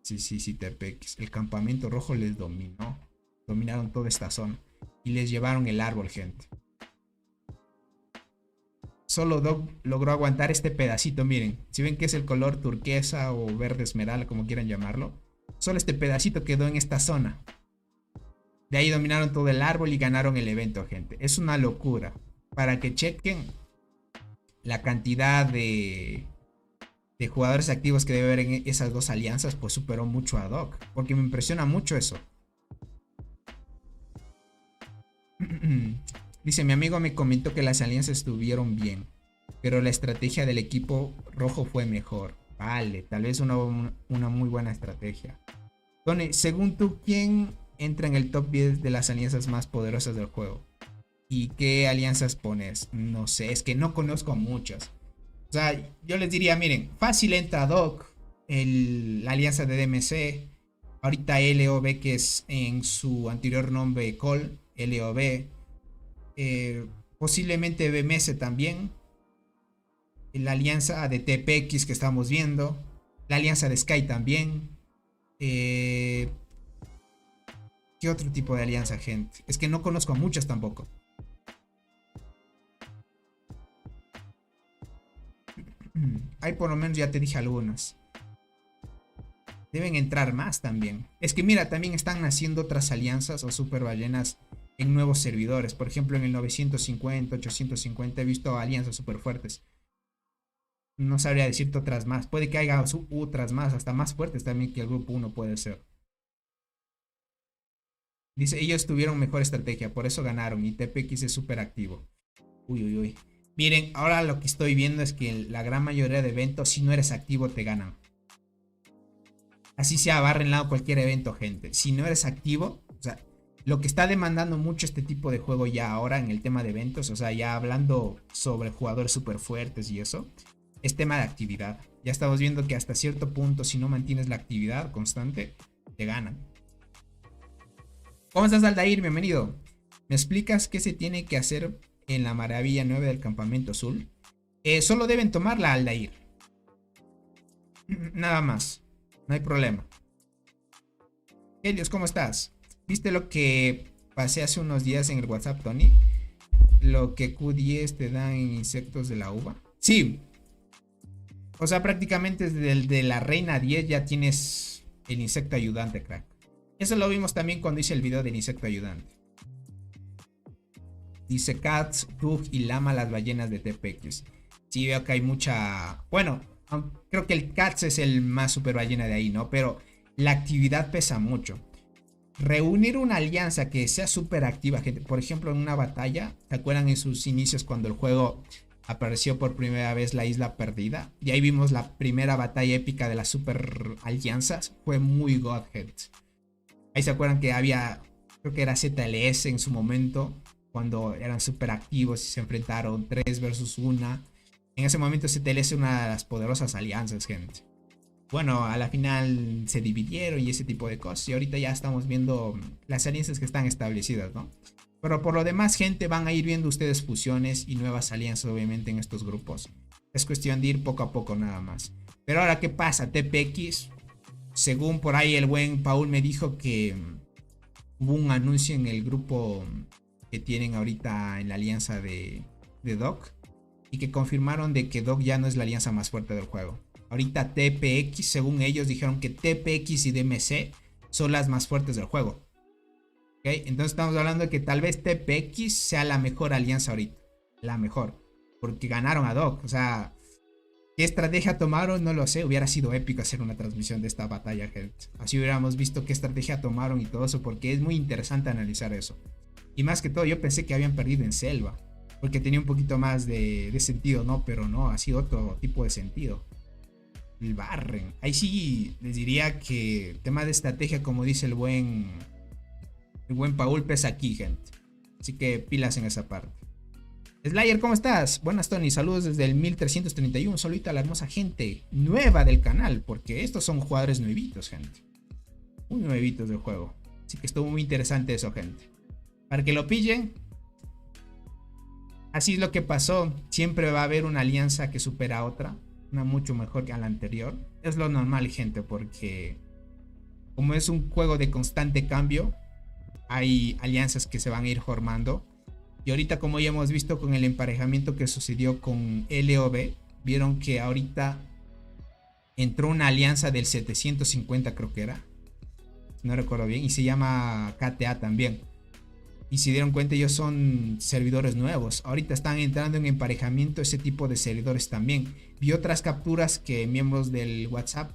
Sí, TPX. El campamento rojo les dominó. Dominaron toda esta zona. Y les llevaron el árbol, gente. Solo Dog logró aguantar este pedacito, miren. Si ven que es el color turquesa o verde esmeralda, como quieran llamarlo. Solo este pedacito quedó en esta zona. De ahí dominaron todo el árbol y ganaron el evento, gente. Es una locura. Para que chequen la cantidad de jugadores activos que debe haber en esas dos alianzas, pues superó mucho a Doc. Porque me impresiona mucho eso. Dice, mi amigo me comentó que las alianzas estuvieron bien, pero la estrategia del equipo rojo fue mejor. Vale, tal vez una muy buena estrategia. Tony, según tú, ¿quién entra en el top 10 de las alianzas más poderosas del juego? ¿Y qué alianzas pones? No sé, es que no conozco muchas. O sea, yo les diría, miren, fácil entra Doc, la alianza de DMC. Ahorita LOB, que es en su anterior nombre Call, LOB. Posiblemente BMS también. La alianza de TPX que estamos viendo. La alianza de Sky también. ¿Qué otro tipo de alianza, gente? Es que no conozco a muchas tampoco. Ahí por lo menos ya te dije algunas. Deben entrar más también. Es que mira, también están naciendo otras alianzas o super ballenas en nuevos servidores. Por ejemplo, en el 950, 850 he visto alianzas súper fuertes. No sabría decirte otras más. Puede que haya otras más, hasta más fuertes también que el grupo 1 puede ser. Dice, ellos tuvieron mejor estrategia, por eso ganaron. Y TPX es súper activo. Uy. Miren, ahora lo que estoy viendo es que la gran mayoría de eventos, si no eres activo, te ganan. Así sea, barren lado cualquier evento, gente. Si no eres activo, o sea, lo que está demandando mucho este tipo de juego ya ahora en el tema de eventos, o sea, ya hablando sobre jugadores súper fuertes y eso, es tema de actividad. Ya estamos viendo que hasta cierto punto, si no mantienes la actividad constante, te ganan. ¿Cómo estás, Aldair? Bienvenido. ¿Me explicas qué se tiene que hacer en la maravilla 9 del campamento azul? Solo deben tomarla, Aldair. Nada más. No hay problema. Helios, ¿cómo estás? ¿Viste lo que pasé hace unos días en el WhatsApp, Tony? Lo que Q10 te dan en insectos de la uva. Sí. O sea, prácticamente desde el de la reina 10 ya tienes el insecto ayudante, crack. Eso lo vimos también cuando hice el video del insecto ayudante. Dice Cats, Tug y Lama, las ballenas de TPX. Sí, veo que hay mucha... Bueno, creo que el Cats es el más super ballena de ahí, ¿no? Pero la actividad pesa mucho. Reunir una alianza que sea súper activa, gente. Por ejemplo, en una batalla, ¿se acuerdan en sus inicios cuando el juego apareció por primera vez la isla perdida? Y ahí vimos la primera batalla épica de las super alianzas. Fue muy Godhead. Ahí se acuerdan que había, creo que era ZLS en su momento, cuando eran súper activos y se enfrentaron 3 versus 1. En ese momento ZLS era una de las poderosas alianzas, gente. Bueno, a la final se dividieron y ese tipo de cosas. Y ahorita ya estamos viendo las alianzas que están establecidas, ¿no? Pero por lo demás, gente, van a ir viendo ustedes fusiones y nuevas alianzas, obviamente, en estos grupos. Es cuestión de ir poco a poco nada más. Pero ahora, ¿qué pasa? TPX, según por ahí el buen Paul me dijo que hubo un anuncio en el grupo que tienen ahorita en la alianza de Doc. Y que confirmaron de que Doc ya no es la alianza más fuerte del juego. Ahorita TPX, según ellos, dijeron que TPX y DMC son las más fuertes del juego. ¿Okay? Entonces estamos hablando de que tal vez TPX sea la mejor alianza ahorita. La mejor. Porque ganaron a Doc. O sea, ¿qué estrategia tomaron? No lo sé. Hubiera sido épico hacer una transmisión de esta batalla, gente. Así hubiéramos visto qué estrategia tomaron y todo eso. Porque es muy interesante analizar eso. Y más que todo, yo pensé que habían perdido en selva. Porque tenía un poquito más de sentido, ¿no? Pero no, ha sido otro tipo de sentido. el Barren. Ahí sí les diría que el tema de estrategia, como dice el buen Paul, pesa aquí, gente. Así que pilas en esa parte. Slayer, ¿cómo estás? Buenas, Tony. Saludos desde el 1331. Saludito a la hermosa gente nueva del canal, porque estos son jugadores nuevitos, gente. Muy nuevitos del juego. Así que estuvo muy interesante eso, gente. Para que lo pillen. Así es lo que pasó. Siempre va a haber una alianza que supera a otra. Una mucho mejor que a la anterior. Es lo normal, gente, porque como es un juego de constante cambio, hay alianzas que se van a ir formando. Y ahorita, como ya hemos visto con el emparejamiento que sucedió con LOB, vieron que ahorita entró una alianza del 750, creo que era. No recuerdo bien. Y se llama KTA también. Y si dieron cuenta, ellos son servidores nuevos. Ahorita están entrando en emparejamiento ese tipo de servidores también. Vi otras capturas que miembros del WhatsApp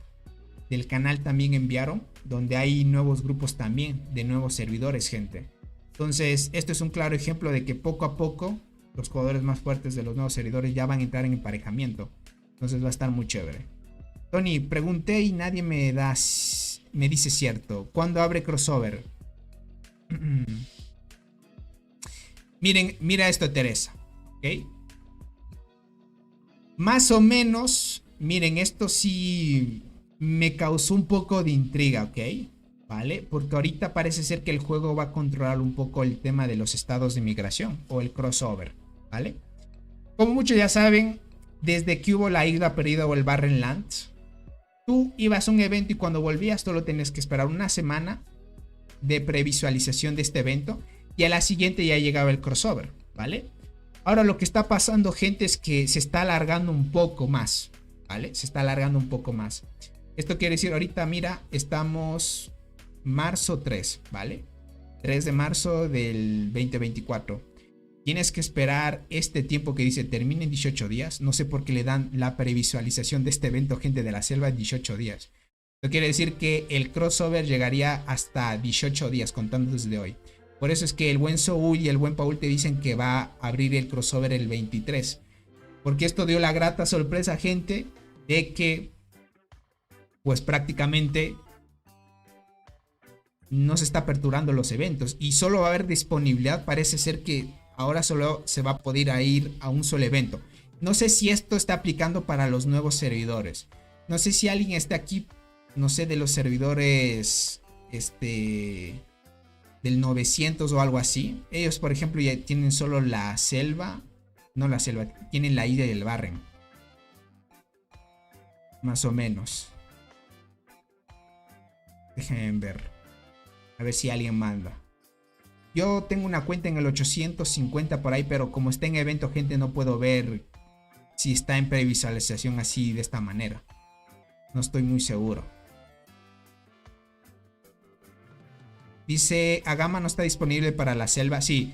del canal también enviaron, donde hay nuevos grupos también de nuevos servidores, gente. Entonces, esto es un claro ejemplo de que poco a poco los jugadores más fuertes de los nuevos servidores ya van a entrar en emparejamiento. Entonces va a estar muy chévere. Tony, pregunté y nadie me dice cierto. ¿Cuándo abre crossover? Mira esto, Teresa. ¿Ok? Más o menos, miren, esto sí me causó un poco de intriga, ¿ok? ¿Vale? Porque ahorita parece ser que el juego va a controlar un poco el tema de los estados de migración o el crossover, ¿vale? Como muchos ya saben, desde que hubo la isla perdida o el Barren Lands, tú ibas a un evento y cuando volvías solo tenías que esperar una semana de previsualización de este evento y a la siguiente ya llegaba el crossover, ¿vale? Ahora lo que está pasando, gente, es que se está alargando un poco más, ¿vale? Se está alargando un poco más. Esto quiere decir, ahorita, mira, estamos marzo 3, ¿vale? 3 de marzo del 2024. Tienes que esperar este tiempo que dice termina en 18 días. No sé por qué le dan la previsualización de este evento, gente de la selva, en 18 días. Esto quiere decir que el crossover llegaría hasta 18 días, contando desde hoy. Por eso es que el buen Soul y el buen Paul te dicen que va a abrir el crossover el 23. Porque esto dio la grata sorpresa, gente, de que pues prácticamente no se está aperturando los eventos y solo va a haber disponibilidad. Parece ser que ahora solo se va a poder ir a un solo evento. No sé si esto está aplicando para los nuevos servidores. No sé si alguien está aquí, no sé, de los servidores del 900 o algo así. Ellos, por ejemplo, ya tienen solo la selva. No la selva, tienen la isla y el Barren. Más o menos. Déjenme ver. A ver si alguien manda. Yo tengo una cuenta en el 850 por ahí, pero como está en evento, gente, no puedo ver si está en previsualización así de esta manera. No estoy muy seguro. Dice, Agama no está disponible para la selva. Sí,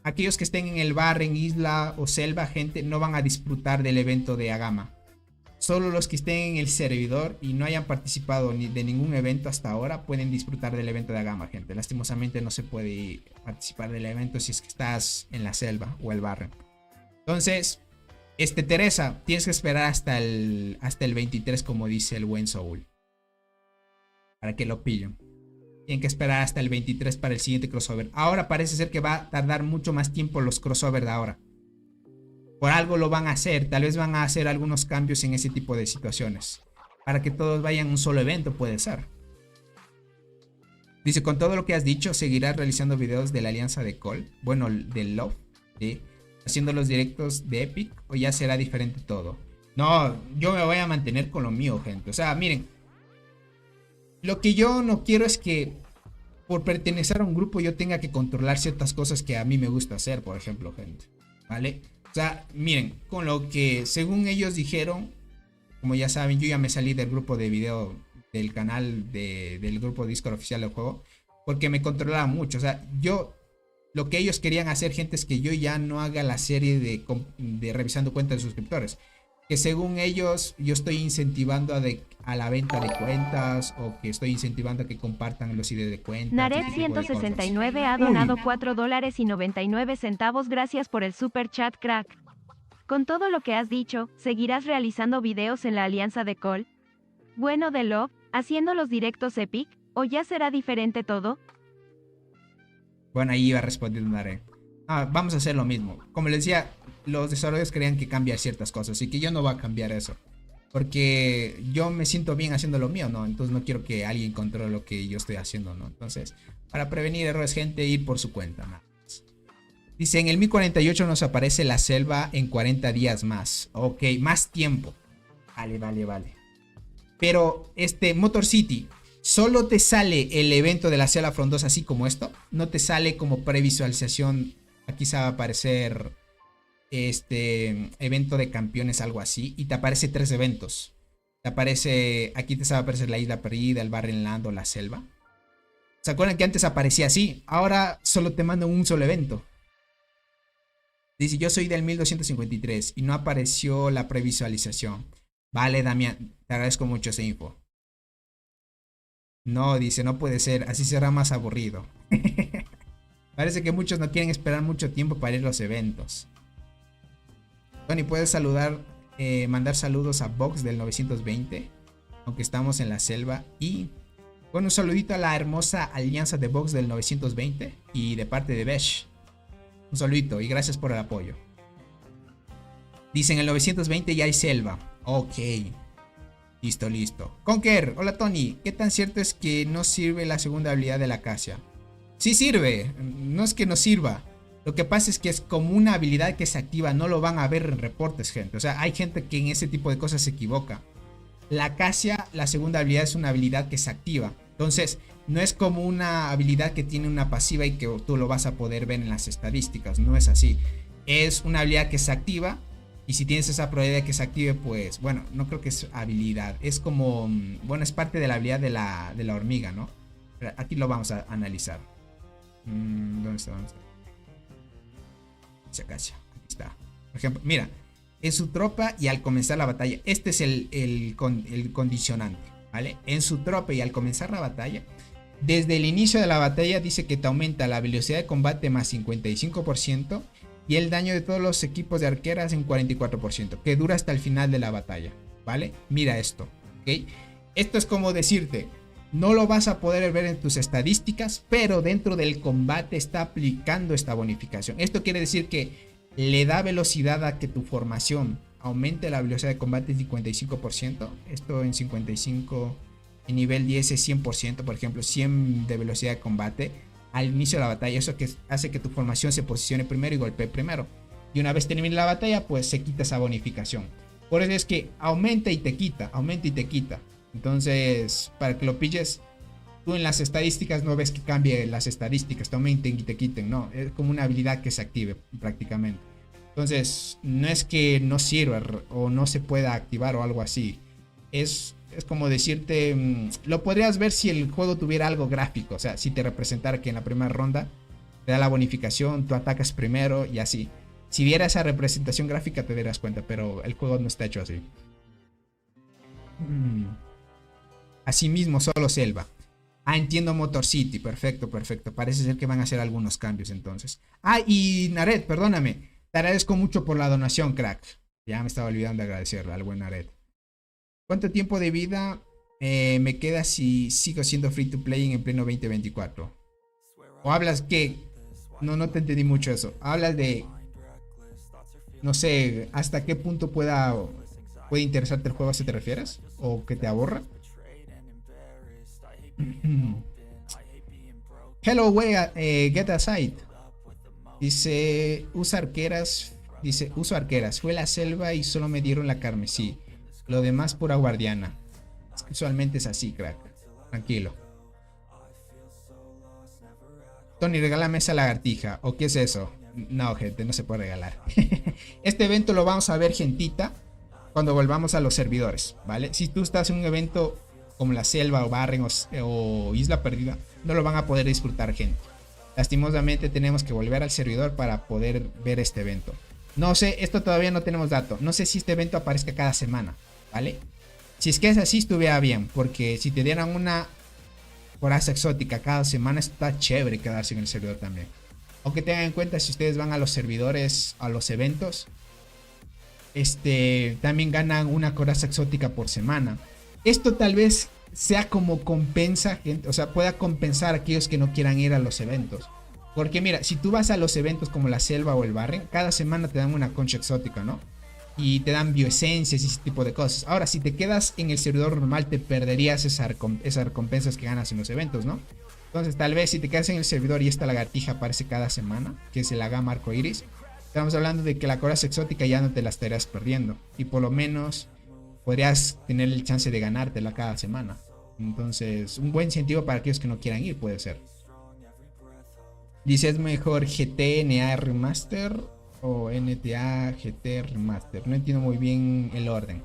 aquellos que estén en el Barren, isla o selva, gente, no van a disfrutar del evento de Agama. Solo los que estén en el servidor y no hayan participado ni de ningún evento hasta ahora pueden disfrutar del evento de Agama, gente. Lastimosamente no se puede participar del evento si es que estás en la selva o el Barren. Entonces, Teresa, tienes que esperar hasta el 23, como dice el buen Soul, para que lo pillen. Tienen que esperar hasta el 23 para el siguiente crossover. Ahora parece ser que va a tardar mucho más tiempo los crossover de ahora. Por algo lo van a hacer. Tal vez van a hacer algunos cambios en ese tipo de situaciones. Para que todos vayan a un solo evento, puede ser. Dice, con todo lo que has dicho, ¿seguirás realizando videos de la alianza de Cole? Bueno, del Love. ¿Sí? Haciendo los directos de Epic. ¿O ya será diferente todo? No, yo me voy a mantener con lo mío, gente. O sea, miren. Lo que yo no quiero es que por pertenecer a un grupo yo tenga que controlar ciertas cosas que a mí me gusta hacer, por ejemplo, gente. ¿Vale? O sea, miren, con lo que según ellos dijeron, como ya saben, yo ya me salí del grupo de video del canal del grupo Discord oficial del juego, porque me controlaba mucho. O sea, lo que ellos querían hacer, gente, es que yo ya no haga la serie de revisando cuentas de suscriptores. Que según ellos, yo estoy incentivando a la venta de cuentas, o que estoy incentivando a que compartan los ID de cuentas. Naret 169 ha donado $4.99. Gracias por el super chat, crack. Con todo lo que has dicho, ¿seguirás realizando videos en la alianza de Call? Bueno, de Love, haciendo los directos Epic, ¿o ya será diferente todo? Bueno, ahí iba respondiendo Nare. Vamos a hacer lo mismo. Como les decía, los desarrolladores querían que cambiar ciertas cosas y que yo no voy a cambiar eso. Porque yo me siento bien haciendo lo mío, ¿no? Entonces no quiero que alguien controle lo que yo estoy haciendo, ¿no? Entonces, para prevenir errores, gente, ir por su cuenta, ¿no? Dice, en el 1048 nos aparece la selva en 40 días más. Ok, más tiempo. Vale. Pero Motor City, ¿solo te sale el evento de la selva frondosa así como esto? ¿No te sale como previsualización? Aquí se va a aparecer evento de campeones, algo así. Y te aparece 3 eventos. Aquí te va a aparecer la isla perdida, el Barren Land o la selva. ¿Se acuerdan que antes aparecía así? Ahora solo te mando un solo evento. Dice, yo soy del 1253 y no apareció la previsualización. Vale, Damián, te agradezco mucho esa info. No, dice, no puede ser, así será más aburrido. Parece que muchos no quieren esperar mucho tiempo para ir a los eventos. Tony, puedes mandar saludos a Vox del 920, aunque estamos en la selva. Y bueno, un saludito a la hermosa alianza de Vox del 920 y de parte de Besh. Un saludito y gracias por el apoyo. Dicen, en el 920 ya hay selva. Ok. Listo. Conker, hola Tony. ¿Qué tan cierto es que no sirve la segunda habilidad de la acacia? Sí sirve. No es que no sirva. Lo que pasa es que es como una habilidad que se activa. No lo van a ver en reportes, gente. O sea, hay gente que en ese tipo de cosas se equivoca. La acacia, la segunda habilidad, es una habilidad que se activa. Entonces, no es como una habilidad que tiene una pasiva y que tú lo vas a poder ver en las estadísticas. No es así. Es una habilidad que se activa. Y si tienes esa probabilidad de que se active, pues, bueno, no creo que es habilidad. Es como, bueno, es parte de la habilidad de la hormiga, ¿no? Pero aquí lo vamos a analizar. ¿Dónde está? Acacia, aquí está. Por ejemplo, mira, en su tropa y al comenzar la batalla. Este es el condicionante, ¿vale? En su tropa y al comenzar la batalla. Desde el inicio de la batalla dice que te aumenta la velocidad de combate más 55% y el daño de todos los equipos de arqueras en 44%, que dura hasta el final de la batalla, ¿vale? Mira esto, ¿ok? Esto es como decirte, no lo vas a poder ver en tus estadísticas, pero dentro del combate está aplicando esta bonificación. Esto quiere decir que le da velocidad a que tu formación aumente la velocidad de combate en 55%. Esto en 55... En nivel 10 es 100%, por ejemplo, 100 de velocidad de combate al inicio de la batalla. Eso que hace que tu formación se posicione primero y golpee primero. Y una vez termine la batalla, pues se quita esa bonificación. Por eso es que aumenta y te quita, aumenta y te quita. Entonces, para que lo pilles, tú en las estadísticas no ves que cambie las estadísticas, te aumenten y te quiten. No, es como una habilidad que se active prácticamente. Entonces, no es que no sirva o no se pueda activar o algo así. Es como decirte, lo podrías ver si el juego tuviera algo gráfico. O sea, si te representara que en la primera ronda te da la bonificación, tú atacas primero y así. Si viera esa representación gráfica te darías cuenta, pero el juego no está hecho así. Asimismo, solo selva. Entiendo Motor City, perfecto. Parece ser que van a hacer algunos cambios entonces. Y Nared, perdóname. Te agradezco mucho por la donación, crack. Ya me estaba olvidando de agradecerle al buen Nared. ¿Cuánto tiempo de vida me queda si sigo siendo free to play en pleno 2024? ¿O hablas que? No te entendí mucho eso. Hablas de, no sé, hasta qué punto puede interesarte el juego, ¿si te refieres? ¿O que te aburra? Hello, get aside. Dice, uso arqueras. Fue a la selva y solo me dieron la carmesí. Lo demás pura guardiana. Usualmente es así, crack. Tranquilo. Tony, regálame esa lagartija. ¿O qué es eso? No, gente, no se puede regalar. Este evento lo vamos a ver, gentita, cuando volvamos a los servidores, ¿vale? Si tú estás en un evento como la selva o Barren o Isla Perdida, no lo van a poder disfrutar, gente. Lastimosamente tenemos que volver al servidor para poder ver este evento. No sé, esto todavía no tenemos dato. No sé si este evento aparezca cada semana, ¿vale? Si es que es así, estuviera bien, porque si te dieran una coraza exótica cada semana, está chévere quedarse en el servidor también. Aunque tengan en cuenta, si ustedes van a los servidores, a los eventos, también ganan una coraza exótica por semana. Esto tal vez sea como compensa, gente, o sea, pueda compensar a aquellos que no quieran ir a los eventos. Porque mira, si tú vas a los eventos como la selva o el barren, cada semana te dan una concha exótica, ¿no? Y te dan bioesencias y ese tipo de cosas. Ahora, si te quedas en el servidor normal, te perderías esas recompensas que ganas en los eventos, ¿no? Entonces, tal vez si te quedas en el servidor y esta lagartija aparece cada semana, que es el agama arcoiris, estamos hablando de que la coraza exótica ya no te la estarías perdiendo. Y por lo menos podrías tener el chance de ganártela cada semana. Entonces, un buen incentivo para aquellos que no quieran ir puede ser. Dice, ¿es mejor GT, NA Remaster o NTA GT Remaster? No entiendo muy bien el orden.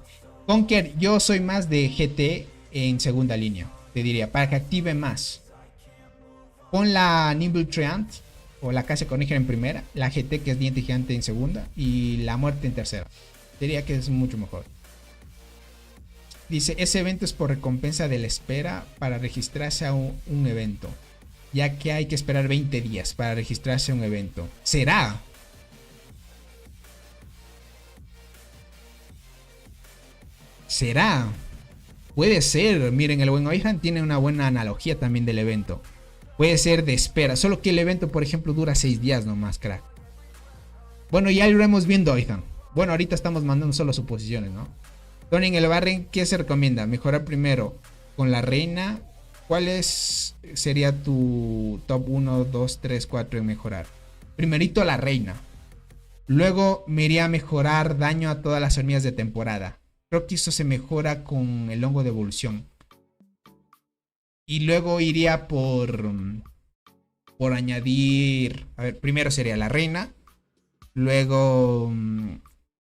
Conker, yo soy más de GT en segunda línea, te diría, para que active más. Pon la Nimble Treant o la Caza Cornígera en primera, la GT que es diente gigante en segunda y la muerte en tercera. Diría que es mucho mejor. Dice, ese evento es por recompensa de la espera para registrarse a un evento, ya que hay que esperar 20 días para registrarse a un evento. ¿Será? ¿Será? Puede ser. Miren, el buen Oihan tiene una buena analogía también del evento. Puede ser de espera, solo que el evento, por ejemplo, dura 6 días nomás, crack. Bueno, ya lo iremos viendo, Oihan. Bueno, ahorita estamos mandando solo suposiciones, ¿no? Tony, en el barren, ¿qué se recomienda? Mejorar primero con la reina. ¿Cuál sería tu top 1, 2, 3, 4 en mejorar? Primerito la reina. Luego me iría a mejorar daño a todas las hormigas de temporada. Creo que eso se mejora con el hongo de evolución. Y luego iría por añadir... A ver, primero sería la reina. Luego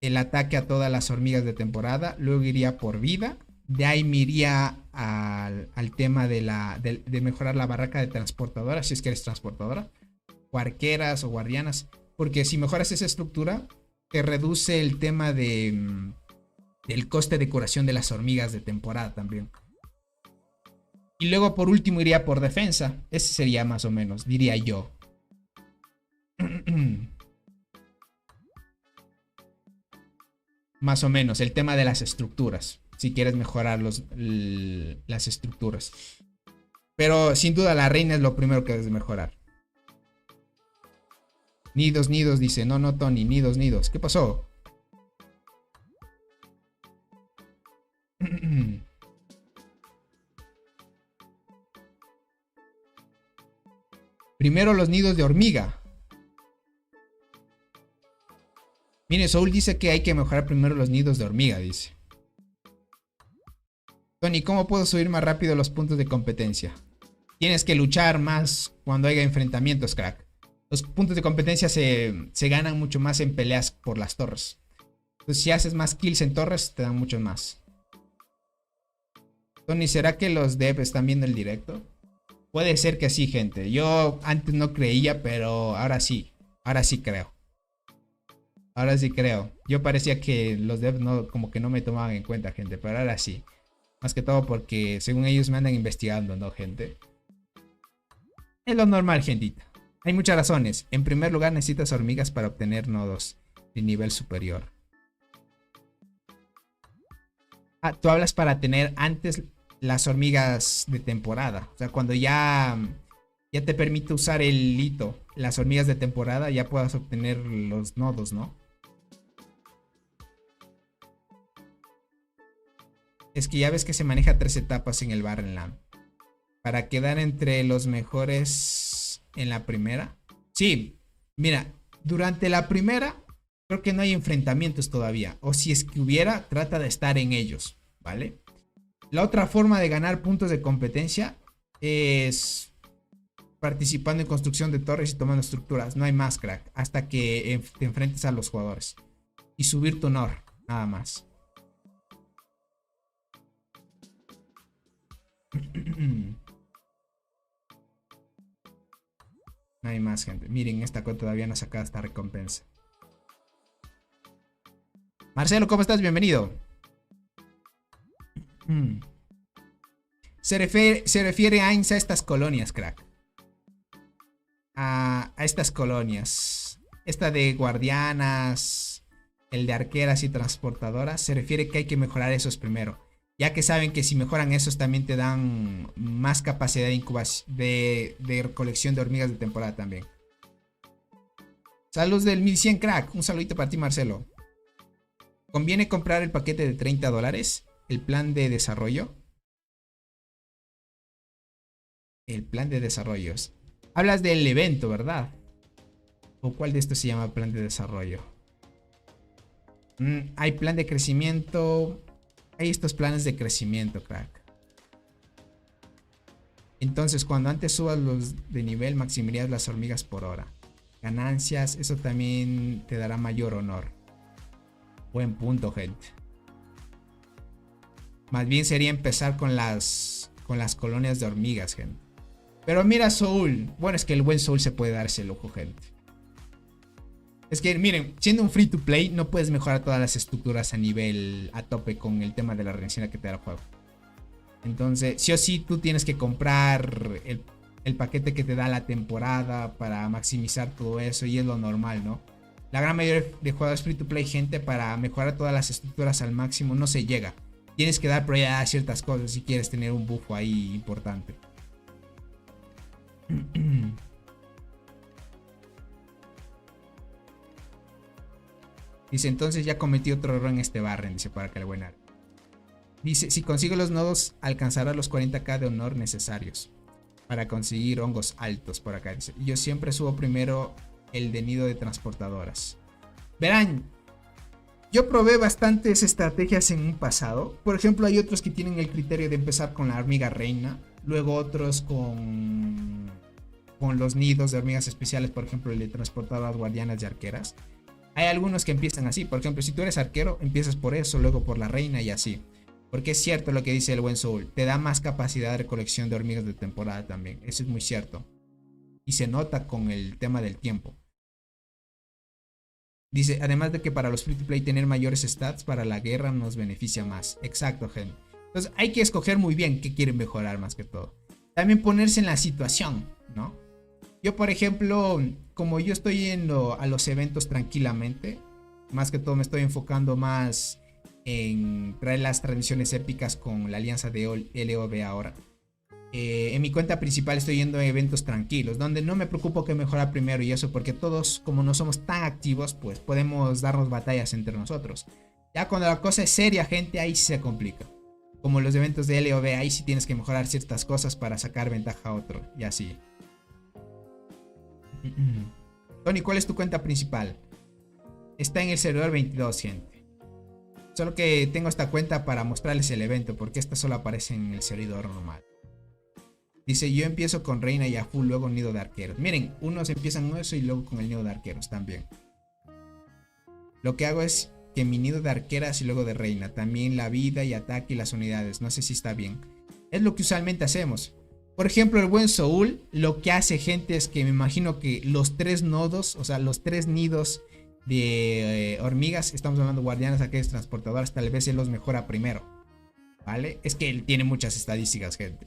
el ataque a todas las hormigas de temporada. Luego iría por vida. De ahí me iría al tema de mejorar la barraca de transportadora, si es que eres transportadora, o arqueras o guardianas, porque si mejoras esa estructura te reduce el tema del coste de curación de las hormigas de temporada también. Y luego por último iría por defensa. Ese sería más o menos, diría yo. Más o menos el tema de las estructuras, si quieres mejorar las estructuras. Pero sin duda la reina es lo primero que debes mejorar. Nidos, dice. No, Tony, nidos. ¿Qué pasó? Primero los nidos de hormiga. Mire, Soul dice que hay que mejorar primero los nidos de hormiga, dice. Tony, ¿cómo puedo subir más rápido los puntos de competencia? Tienes que luchar más cuando haya enfrentamientos, crack. Los puntos de competencia se ganan mucho más en peleas por las torres. Entonces, si haces más kills en torres, te dan muchos más. Tony, ¿será que los devs están viendo el directo? Puede ser que sí, gente. Yo antes no creía, pero ahora sí. Ahora sí creo. Ahora sí creo. Yo parecía que los devs como que no me tomaban en cuenta, gente. Pero ahora sí. Más que todo porque según ellos me andan investigando, ¿no, gente? Es lo normal, gentita. Hay muchas razones. En primer lugar, necesitas hormigas para obtener nodos de nivel superior. Ah, tú hablas para tener antes las hormigas de temporada. O sea, cuando ya te permite usar el hito, las hormigas de temporada, ya puedas obtener los nodos, ¿no? Es que ya ves que se maneja 3 etapas en el Barrenland. Para quedar entre los mejores en la primera. Sí, mira, durante la primera creo que no hay enfrentamientos todavía. O si es que hubiera, trata de estar en ellos, ¿vale? La otra forma de ganar puntos de competencia es participando en construcción de torres y tomando estructuras. No hay más, crack, hasta que te enfrentes a los jugadores. Y subir tu honor, nada más. No hay más, gente. Miren, esta cosa todavía no ha sacado esta recompensa. Marcelo, ¿cómo estás? Bienvenido. Se refiere a estas colonias, crack. A estas colonias. Esta de guardianas. el de arqueras y transportadoras, se refiere que hay que mejorar esos primero. Ya que saben que si mejoran esos también te dan más capacidad de incubación, de recolección de hormigas de temporada también. Saludos del 1100 crack, un saludito para ti Marcelo. ¿Conviene comprar el paquete de $30? El plan de desarrollo. El plan de desarrollos. Hablas del evento, ¿verdad? ¿O cuál de estos se llama plan de desarrollo? Hay plan de crecimiento. Hay estos planes de crecimiento, crack. Entonces, cuando antes subas los de nivel, maximizarías las hormigas por hora. Ganancias, eso también te dará mayor honor. Buen punto, gente. Más bien sería empezar con las colonias de hormigas, gente. Pero mira Soul. Bueno, es que el buen Soul se puede darse el lujo, gente. Es que miren, siendo un free to play no puedes mejorar todas las estructuras a tope con el tema de la reacción que te da el juego. Entonces, sí o sí, tú tienes que comprar el paquete que te da la temporada para maximizar todo eso, y es lo normal, ¿no? La gran mayoría de jugadores free to play, gente, para mejorar todas las estructuras al máximo no se llega. Tienes que dar prioridad a ciertas cosas si quieres tener un buffo ahí importante. Dice, entonces ya cometí otro error en este barren, dice para que le buena. Dice, si consigo los nodos, alcanzará los 40k de honor necesarios para conseguir hongos altos por acá. Dice, yo siempre subo primero el de nido de transportadoras. Verán, yo probé bastantes estrategias en un pasado. Por ejemplo, hay otros que tienen el criterio de empezar con la hormiga reina. Luego otros con los nidos de hormigas especiales. Por ejemplo, el de transportadoras, guardianas y arqueras. Hay algunos que empiezan así. Por ejemplo, si tú eres arquero, empiezas por eso, luego por la reina y así. Porque es cierto lo que dice el buen Soul. Te da más capacidad de recolección de hormigas de temporada también. Eso es muy cierto. Y se nota con el tema del tiempo. Dice, además de que para los free to play tener mayores stats para la guerra nos beneficia más. Exacto, gente. Entonces hay que escoger muy bien qué quieren mejorar más que todo. También ponerse en la situación, ¿no? Yo, por ejemplo, como yo estoy yendo a los eventos tranquilamente, más que todo me estoy enfocando más en traer las transmisiones épicas con la alianza de LOB ahora. En mi cuenta principal estoy yendo a eventos tranquilos, donde no me preocupo que mejorar primero y eso, porque todos, como no somos tan activos, pues podemos darnos batallas entre nosotros. Ya cuando la cosa es seria, gente, ahí sí se complica. Como los eventos de LOB, ahí sí tienes que mejorar ciertas cosas para sacar ventaja a otro, y así. Tony, ¿cuál es tu cuenta principal? Está en el servidor 22, gente. Solo que tengo esta cuenta para mostrarles el evento, porque esta solo aparece en el servidor normal. Dice, yo empiezo con reina y a full, luego nido de arqueros. Miren, unos empiezan con eso y luego con el nido de arqueros también. Lo que hago es que mi nido de arqueras y luego de reina. También la vida y ataque y las unidades. No sé si está bien. Es lo que usualmente hacemos. Por ejemplo, el buen Soul, lo que hace, gente, es que me imagino que los 3 nodos, o sea, los 3 nidos de hormigas, estamos hablando guardianas, aquellos transportadoras, tal vez él los mejora primero. ¿Vale? Es que él tiene muchas estadísticas, gente.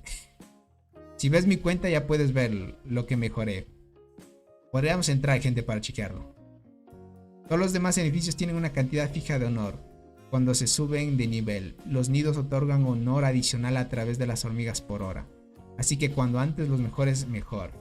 Si ves mi cuenta ya puedes ver lo que mejoré. Podríamos entrar, gente, para chequearlo. Todos los demás edificios tienen una cantidad fija de honor cuando se suben de nivel. Los nidos otorgan honor adicional a través de las hormigas por hora. Así que cuando antes los mejores, mejor.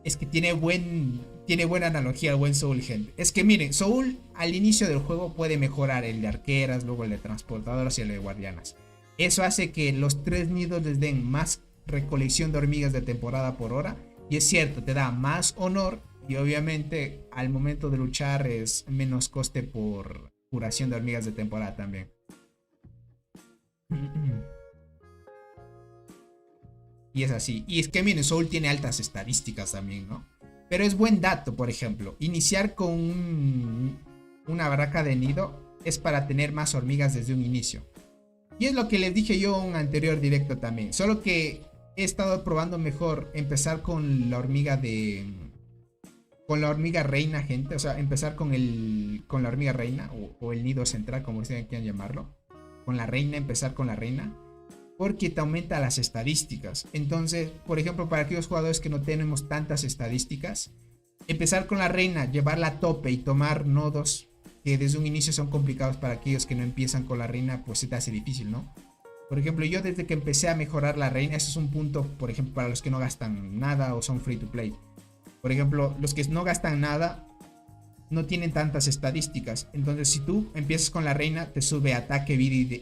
Es que tiene buena analogía el buen Soul, gente. Es que miren, Soul al inicio del juego puede mejorar el de arqueras, luego el de transportadoras y el de guardianas. Eso hace que los 3 nidos les den más recolección de hormigas de temporada por hora, y es cierto, te da más honor y obviamente al momento de luchar es menos coste por curación de hormigas de temporada también. Y es así. Y es que miren, Soul tiene altas estadísticas también, ¿no? Pero es buen dato, por ejemplo, iniciar con una baraja de nido es para tener más hormigas desde un inicio. Y es lo que les dije yo en un anterior directo también, solo que he estado probando mejor empezar con la hormiga reina, gente. O sea, empezar con la hormiga reina o el nido central, como ustedes quieran llamarlo. Con la reina, empezar con la reina. Porque te aumenta las estadísticas. Entonces, por ejemplo, para aquellos jugadores que no tenemos tantas estadísticas, empezar con la reina, llevarla a tope y tomar nodos que desde un inicio son complicados para aquellos que no empiezan con la reina, pues se te hace difícil, ¿no? Por ejemplo, yo desde que empecé a mejorar la reina, eso es un punto, por ejemplo, para los que no gastan nada o son free to play. Por ejemplo, los que no gastan nada no tienen tantas estadísticas. Entonces, si tú empiezas con la reina, te sube ataque, vida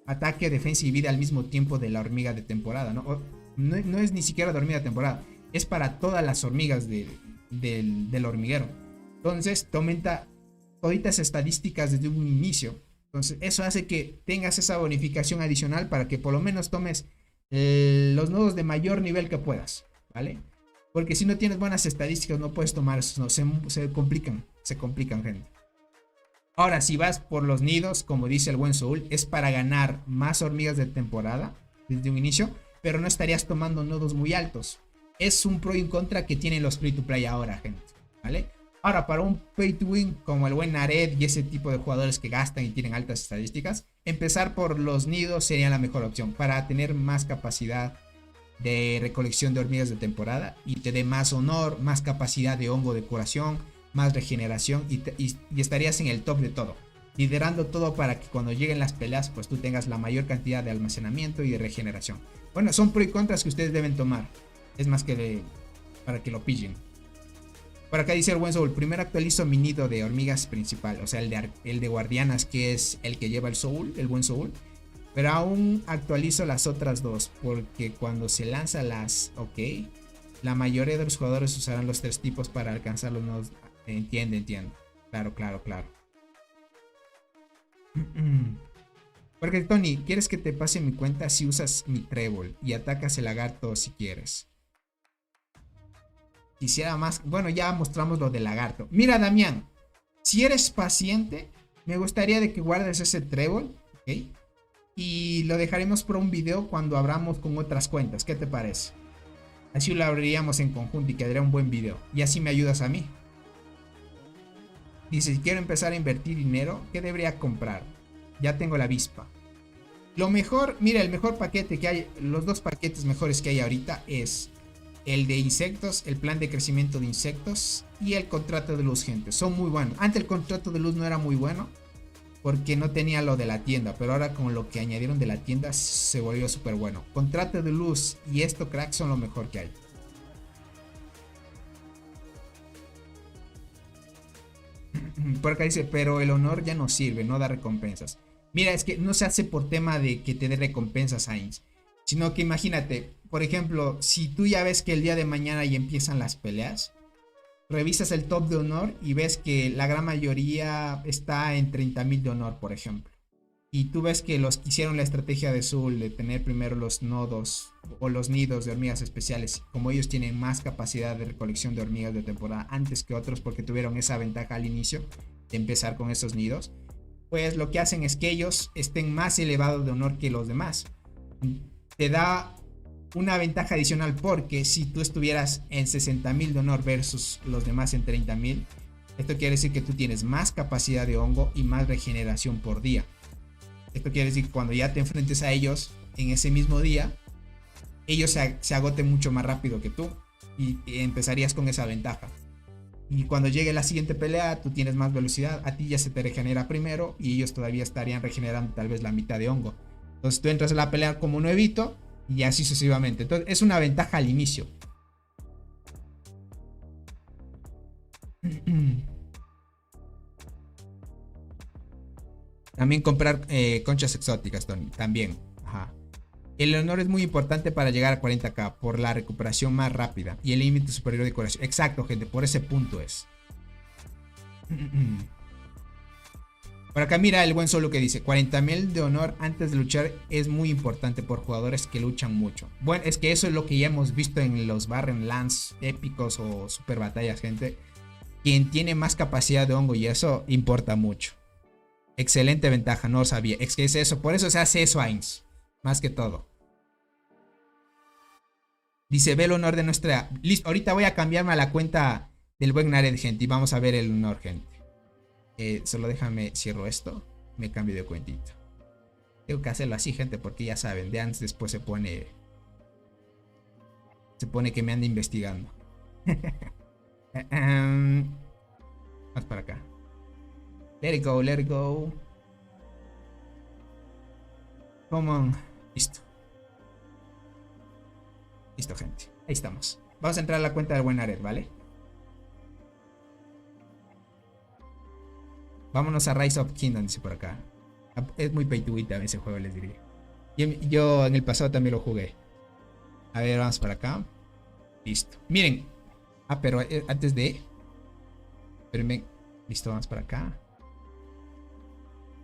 ataque, defensa y vida al mismo tiempo de la hormiga de temporada, ¿no? No es ni siquiera de hormiga de temporada, es para todas las hormigas del hormiguero. Entonces, te aumenta toditas estadísticas desde un inicio. Entonces, eso hace que tengas esa bonificación adicional para que por lo menos tomes los nodos de mayor nivel que puedas, ¿vale? Porque si no tienes buenas estadísticas, no puedes tomar esos nodos, se complican, gente. Ahora, si vas por los nidos, como dice el buen Soul, es para ganar más hormigas de temporada desde un inicio, pero no estarías tomando nodos muy altos. Es un pro y un contra que tienen los free to play ahora, gente, ¿vale? Ahora, para un pay to win como el buen Nared y ese tipo de jugadores que gastan y tienen altas estadísticas, empezar por los nidos sería la mejor opción para tener más capacidad de recolección de hormigas de temporada y te dé más honor, más capacidad de hongo de curación, más regeneración y estarías en el top de todo, liderando todo para que cuando lleguen las peleas pues tú tengas la mayor cantidad de almacenamiento y de regeneración. Bueno, son pro y contras que ustedes deben tomar, es más que para que lo pillen. Por acá dice el buen Soul, primero actualizo mi nido de hormigas principal, o sea el de guardianas, que es el que lleva el Soul, el buen Soul. Pero aún actualizo las otras dos, porque cuando se lanza ok, la mayoría de los jugadores usarán los 3 tipos para alcanzar los nodos. Entiendo. Claro. Porque Tony, ¿quieres que te pase mi cuenta si usas mi trébol y atacas el lagarto si quieres? Quisiera más. Bueno, ya mostramos lo del lagarto. Mira, Damián, si eres paciente, me gustaría de que guardes ese trébol, ¿ok? Y lo dejaremos por un video cuando abramos con otras cuentas. ¿Qué te parece? Así lo abriríamos en conjunto y quedaría un buen video. Y así me ayudas a mí. Dice, si quiero empezar a invertir dinero, ¿qué debería comprar? Ya tengo la avispa. Lo mejor, mira, el mejor paquete que hay, los 2 paquetes mejores que hay ahorita es el de insectos, el plan de crecimiento de insectos y el contrato de luz, gente. Son muy buenos. Antes el contrato de luz no era muy bueno porque no tenía lo de la tienda, pero ahora con lo que añadieron de la tienda se volvió súper bueno. Contrato de luz y esto, crack, son lo mejor que hay. Por acá dice, pero el honor ya no sirve, no da recompensas. Mira, es que no se hace por tema de que te dé recompensas, Ainz, sino que imagínate, por ejemplo, si tú ya ves que el día de mañana ya empiezan las peleas, revisas el top de honor y ves que la gran mayoría está en 30.000 de honor, por ejemplo. Y tú ves que los que hicieron la estrategia de Zul de tener primero los nodos o los nidos de hormigas especiales, como ellos tienen más capacidad de recolección de hormigas de temporada antes que otros porque tuvieron esa ventaja al inicio de empezar con esos nidos, pues lo que hacen es que ellos estén más elevados de honor que los demás. Te da una ventaja adicional porque si tú estuvieras en 60.000 de honor versus los demás en 30.000, esto quiere decir que tú tienes más capacidad de hongo y más regeneración por día. Esto quiere decir que cuando ya te enfrentes a ellos en ese mismo día, ellos se agoten mucho más rápido que tú y empezarías con esa ventaja. Y cuando llegue la siguiente pelea, tú tienes más velocidad, a ti ya se te regenera primero y ellos todavía estarían regenerando tal vez la mitad de hongo. Entonces tú entras a la pelea como nuevito y así sucesivamente. Entonces es una ventaja al inicio. También comprar conchas exóticas, Tony. También. Ajá. El honor es muy importante para llegar a 40k por la recuperación más rápida y el límite superior de curación. Exacto, gente. Por ese punto es. Por acá mira el buen Solo que dice 40.000 de honor antes de luchar es muy importante por jugadores que luchan mucho. Bueno, es que eso es lo que ya hemos visto en los Barren Lands épicos o super batallas, gente. Quien tiene más capacidad de hongo y eso importa mucho. Excelente ventaja, no lo sabía. Es que es eso, por eso se hace eso, Ainz. Más que todo. Dice, ve el honor de nuestra... Listo, ahorita voy a cambiarme a la cuenta del buen Nared, gente. Y vamos a ver el honor, gente. Solo déjame, cierro esto. Me cambio de cuentita. Tengo que hacerlo así, gente, porque ya saben, de antes después se pone... Se pone que me anda investigando. Más para acá. Let it go, let it go. Come on. Listo. Listo, gente. Ahí estamos. Vamos a entrar a la cuenta del buen Nared, ¿vale? Vámonos a Rise of Kingdom, dice por acá. Es muy pay to win también ese juego, les diría. Yo en el pasado también lo jugué. A ver, vamos para acá. Listo. Miren. Ah, pero antes de... Espérenme. Listo, vamos para acá.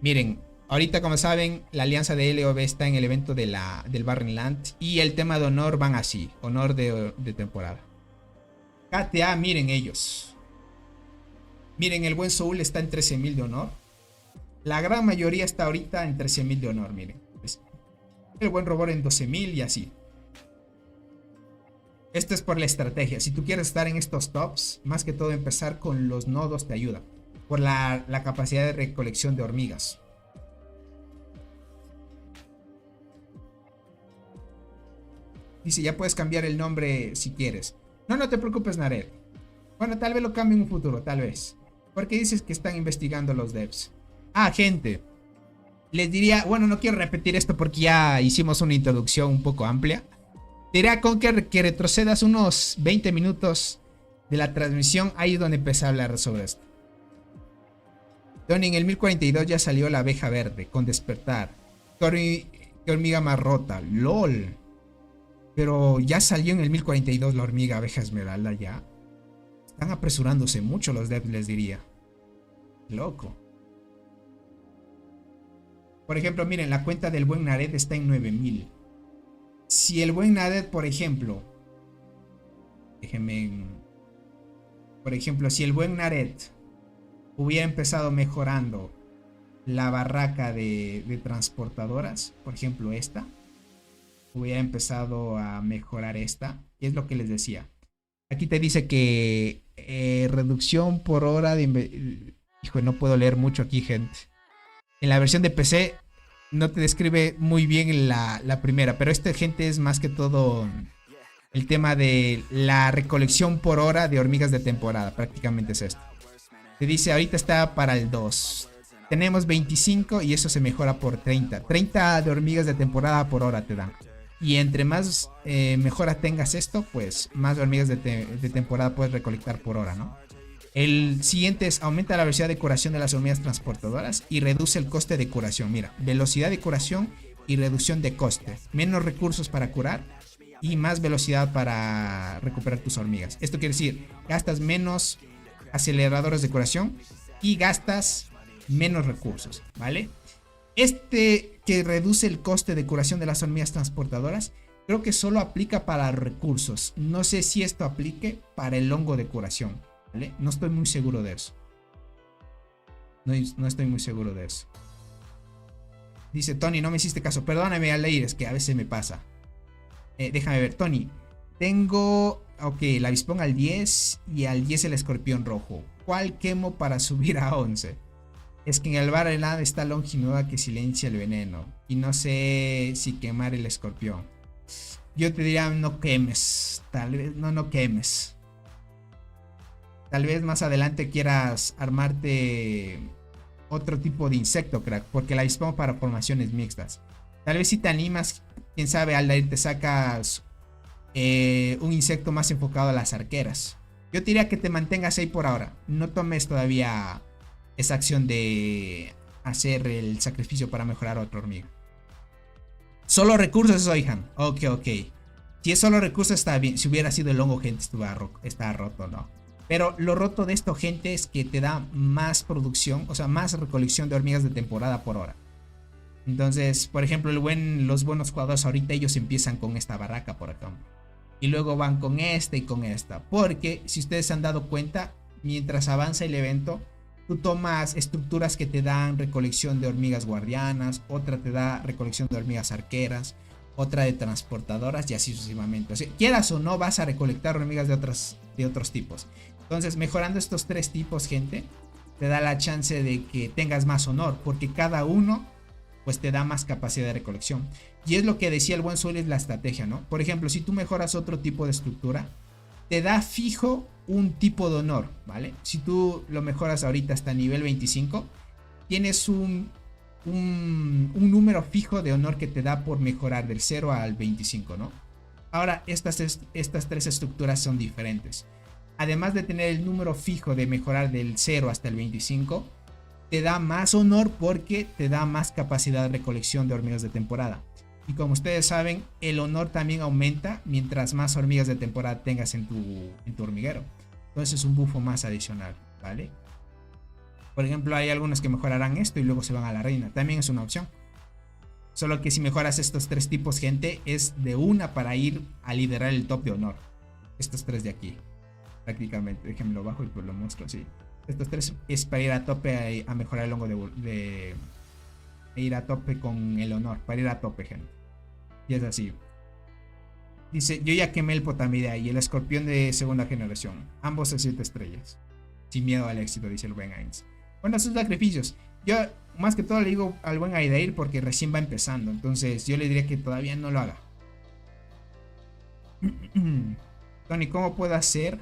Miren. Ahorita, como saben, la alianza de LOB está en el evento del Barrenland. Y el tema de honor van así. Honor de temporada. KTA, miren ellos. Miren, el buen Soul está en 13.000 de honor. La gran mayoría está ahorita en 13.000 de honor, miren. El buen Robor en 12.000 y así. Esto es por la estrategia. Si tú quieres estar en estos tops, más que todo empezar con los nodos te ayuda. Por la capacidad de recolección de hormigas. Dice, ya puedes cambiar el nombre si quieres. No te preocupes, Nared. Bueno, tal vez lo cambie en un futuro, tal vez. Porque dices que están investigando los devs. Ah, gente. Les diría, bueno, no quiero repetir esto porque ya hicimos una introducción un poco amplia. Te diría con que retrocedas unos 20 minutos de la transmisión. Ahí es donde empecé a hablar sobre esto. Tony, en el 1042 ya salió la abeja verde con despertar. Qué hormiga más rota. LOL. Pero ya salió en el 1042 la hormiga abeja esmeralda ya. Están apresurándose mucho los devs, les diría. Loco. Por ejemplo, miren, la cuenta del buen Nared está en 9000. Si el buen Nared, por ejemplo... Déjenme... Por ejemplo, si el buen Nared hubiera empezado mejorando la barraca de transportadoras, por ejemplo esta, hubiera empezado a mejorar esta, y es lo que les decía. Aquí te dice que reducción por hora de... Hijo, no puedo leer mucho aquí, gente. En la versión de PC no te describe muy bien la primera, pero esta, gente, es más que todo el tema de la recolección por hora de hormigas de temporada. Prácticamente es esto. Te dice, ahorita está para el 2. Tenemos 25 y eso se mejora por 30. 30 de hormigas de temporada por hora te dan. Y entre más mejora tengas esto, pues más hormigas de temporada puedes recolectar por hora, ¿no? El siguiente es aumenta la velocidad de curación de las hormigas transportadoras y reduce el coste de curación. Mira, velocidad de curación y reducción de coste. Menos recursos para curar y más velocidad para recuperar tus hormigas. Esto quiere decir, gastas menos aceleradores de curación y gastas menos recursos, ¿vale? Este que reduce el coste de curación de las hormigas transportadoras, creo que solo aplica para recursos. No sé si esto aplique para el hongo de curación, ¿vale? No estoy muy seguro de eso. No estoy muy seguro de eso. Dice Tony, no me hiciste caso. Perdóname, Aldair, es que a veces me pasa. Déjame ver, Tony. Tengo, ok, el avispón al 10 y al 10 el escorpión rojo. ¿Cuál quemo para subir a 11? Es que en el Barrenland está Longinuda que silencia el veneno. Y no sé si quemar el escorpión. Yo te diría no quemes. Tal vez no quemes. Tal vez más adelante quieras armarte otro tipo de insecto, crack. Porque el avispón para formaciones mixtas. Tal vez si te animas, quién sabe, Aldair, te sacas un insecto más enfocado a las arqueras. Yo te diría que te mantengas ahí por ahora. No tomes todavía esa acción de hacer el sacrificio para mejorar a otra hormiga. Solo recursos, oigan. Ok. Si es solo recursos está bien. Si hubiera sido el hongo, gente, está roto, ¿no? Pero lo roto de esto, gente, es que te da más producción, o sea, más recolección de hormigas de temporada por hora. Entonces, por ejemplo, los buenos jugadores ahorita ellos empiezan con esta barraca, por ejemplo. Y luego van con esta y con esta. Porque, si ustedes se han dado cuenta, mientras avanza el evento, tú tomas estructuras que te dan recolección de hormigas guardianas, otra te da recolección de hormigas arqueras, otra de transportadoras y así sucesivamente. O sea, quieras o no, vas a recolectar hormigas de otros tipos. Entonces, mejorando estos tres tipos, gente, te da la chance de que tengas más honor, porque cada uno pues te da más capacidad de recolección. Y es lo que decía el buen Sol, es la estrategia, ¿no? Por ejemplo, si tú mejoras otro tipo de estructura, te da fijo un tipo de honor, ¿vale? Si tú lo mejoras ahorita hasta nivel 25, tienes un número fijo de honor que te da por mejorar del 0 al 25, ¿no? Ahora, estas tres estructuras son diferentes. Además de tener el número fijo de mejorar del 0 hasta el 25, te da más honor porque te da más capacidad de recolección de hormigas de temporada. Y como ustedes saben, el honor también aumenta mientras más hormigas de temporada tengas en tu hormiguero. Entonces es un bufo más adicional, ¿vale? Por ejemplo, hay algunos que mejorarán esto y luego se van a la reina. También es una opción. Solo que si mejoras estos tres tipos, gente, es de una para ir a liderar el top de honor. Estos tres de aquí, prácticamente. Déjenme lo bajo y pues lo muestro así. Estos tres es para ir a tope a mejorar el hongo de ir a tope con el honor. Para ir a tope, gente. Y es así. Dice, yo ya quemé el Potamidea y el escorpión de segunda generación. Ambos a 7 estrellas. Sin miedo al éxito, dice el buen Ainz. Bueno, sus sacrificios. Yo más que todo le digo al buen Aidair porque recién va empezando. Entonces yo le diría que todavía no lo haga. Tony, ¿cómo puedo hacer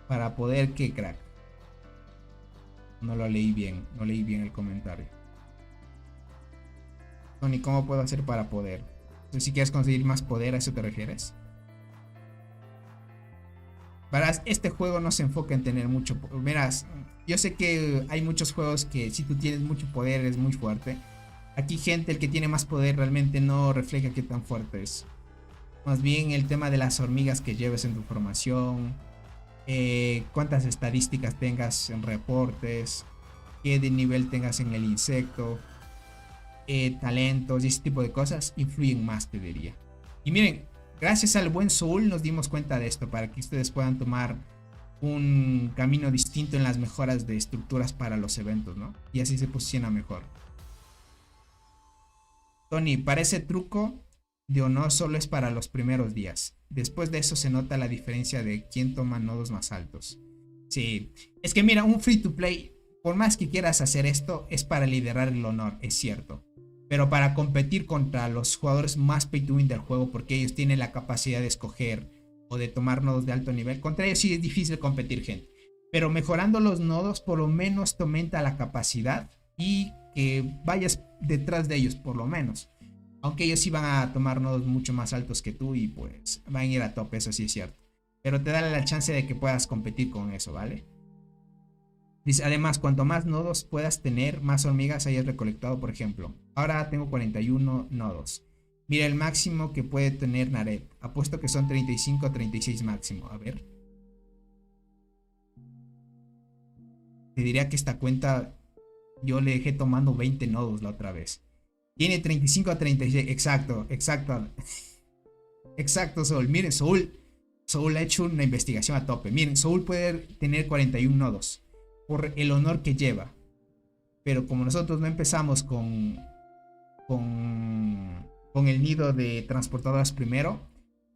para poder qué, crack? No lo leí bien. No leí bien el comentario. Tony, ¿cómo puedo hacer para poder? Entonces, si quieres conseguir más poder, ¿a eso te refieres? Verás, este juego no se enfoca en tener mucho poder. Verás, yo sé que hay muchos juegos que si tú tienes mucho poder es muy fuerte. Aquí, gente, el que tiene más poder realmente no refleja qué tan fuerte es. Más bien el tema de las hormigas que lleves en tu formación, cuántas estadísticas tengas en reportes, qué de nivel tengas en el insecto, talentos y ese tipo de cosas influyen más, te diría. Y miren, gracias al buen Soul nos dimos cuenta de esto para que ustedes puedan tomar un camino distinto en las mejoras de estructuras para los eventos, ¿no? Y así se posiciona mejor. Tony, para ese truco de honor solo es para los primeros días. Después de eso se nota la diferencia de quién toma nodos más altos. Sí, es que mira, un free to play, por más que quieras hacer esto, es para liderar el honor, es cierto. Pero para competir contra los jugadores más pay to win del juego, porque ellos tienen la capacidad de escoger o de tomar nodos de alto nivel, contra ellos sí es difícil competir, gente. Pero mejorando los nodos, por lo menos te aumenta la capacidad y que vayas detrás de ellos, por lo menos. Aunque ellos sí van a tomar nodos mucho más altos que tú y pues van a ir a tope, eso sí es cierto. Pero te da la chance de que puedas competir con eso, ¿vale? Dice, además, cuanto más nodos puedas tener, más hormigas hayas recolectado, por ejemplo. Ahora tengo 41 nodos. Mira el máximo que puede tener Naret. Apuesto que son 35 o 36 máximo. A ver. Te diría que esta cuenta yo le dejé tomando 20 nodos la otra vez. Tiene 35 a 36. Exacto, exacto. Exacto, Soul. Miren, Soul ha hecho una investigación a tope. Miren, Soul puede tener 41 nodos por el honor que lleva. Pero como nosotros no empezamos con el nido de transportadoras primero,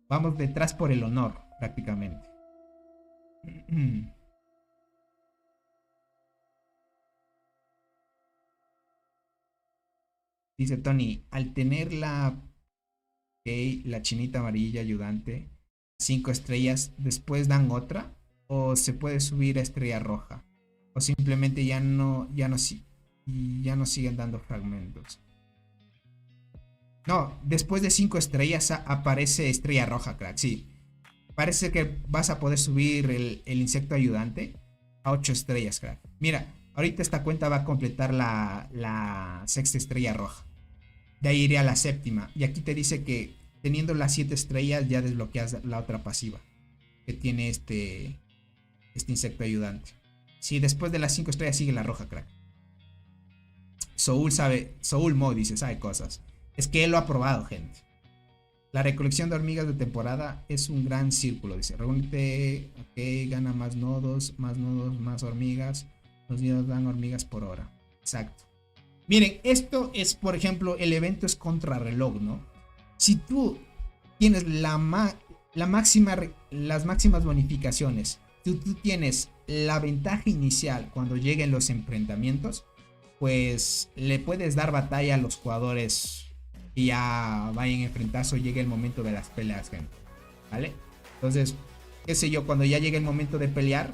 vamos detrás por el honor, prácticamente. Dice Tony, al tener la chinita amarilla ayudante, 5 estrellas, ¿después dan otra? ¿O se puede subir a estrella roja? ¿O simplemente ya no siguen dando fragmentos? No, después de 5 estrellas aparece estrella roja, crack, sí. Parece que vas a poder subir el insecto ayudante a 8 estrellas, crack. Mira, ahorita esta cuenta va a completar la sexta estrella roja. De ahí iré a la séptima. Y aquí te dice que teniendo las 7 estrellas ya desbloqueas la otra pasiva que tiene este insecto ayudante. Sí, después de las 5 estrellas sigue la roja, crack. Soul Mo dice, sabe cosas. Es que él lo ha probado, gente. La recolección de hormigas de temporada es un gran círculo, dice. Reúnete, ok, gana más nodos, más hormigas. Los nidos dan hormigas por hora. Exacto. Miren, esto es, por ejemplo, el evento es contrarreloj, ¿no? Si tú tienes las máximas bonificaciones, tú tienes la ventaja inicial cuando lleguen los enfrentamientos, pues le puedes dar batalla a los jugadores que ya vayan a enfrentarse o llegue el momento de las peleas, gente, ¿vale? Entonces, qué sé yo, cuando ya llegue el momento de pelear,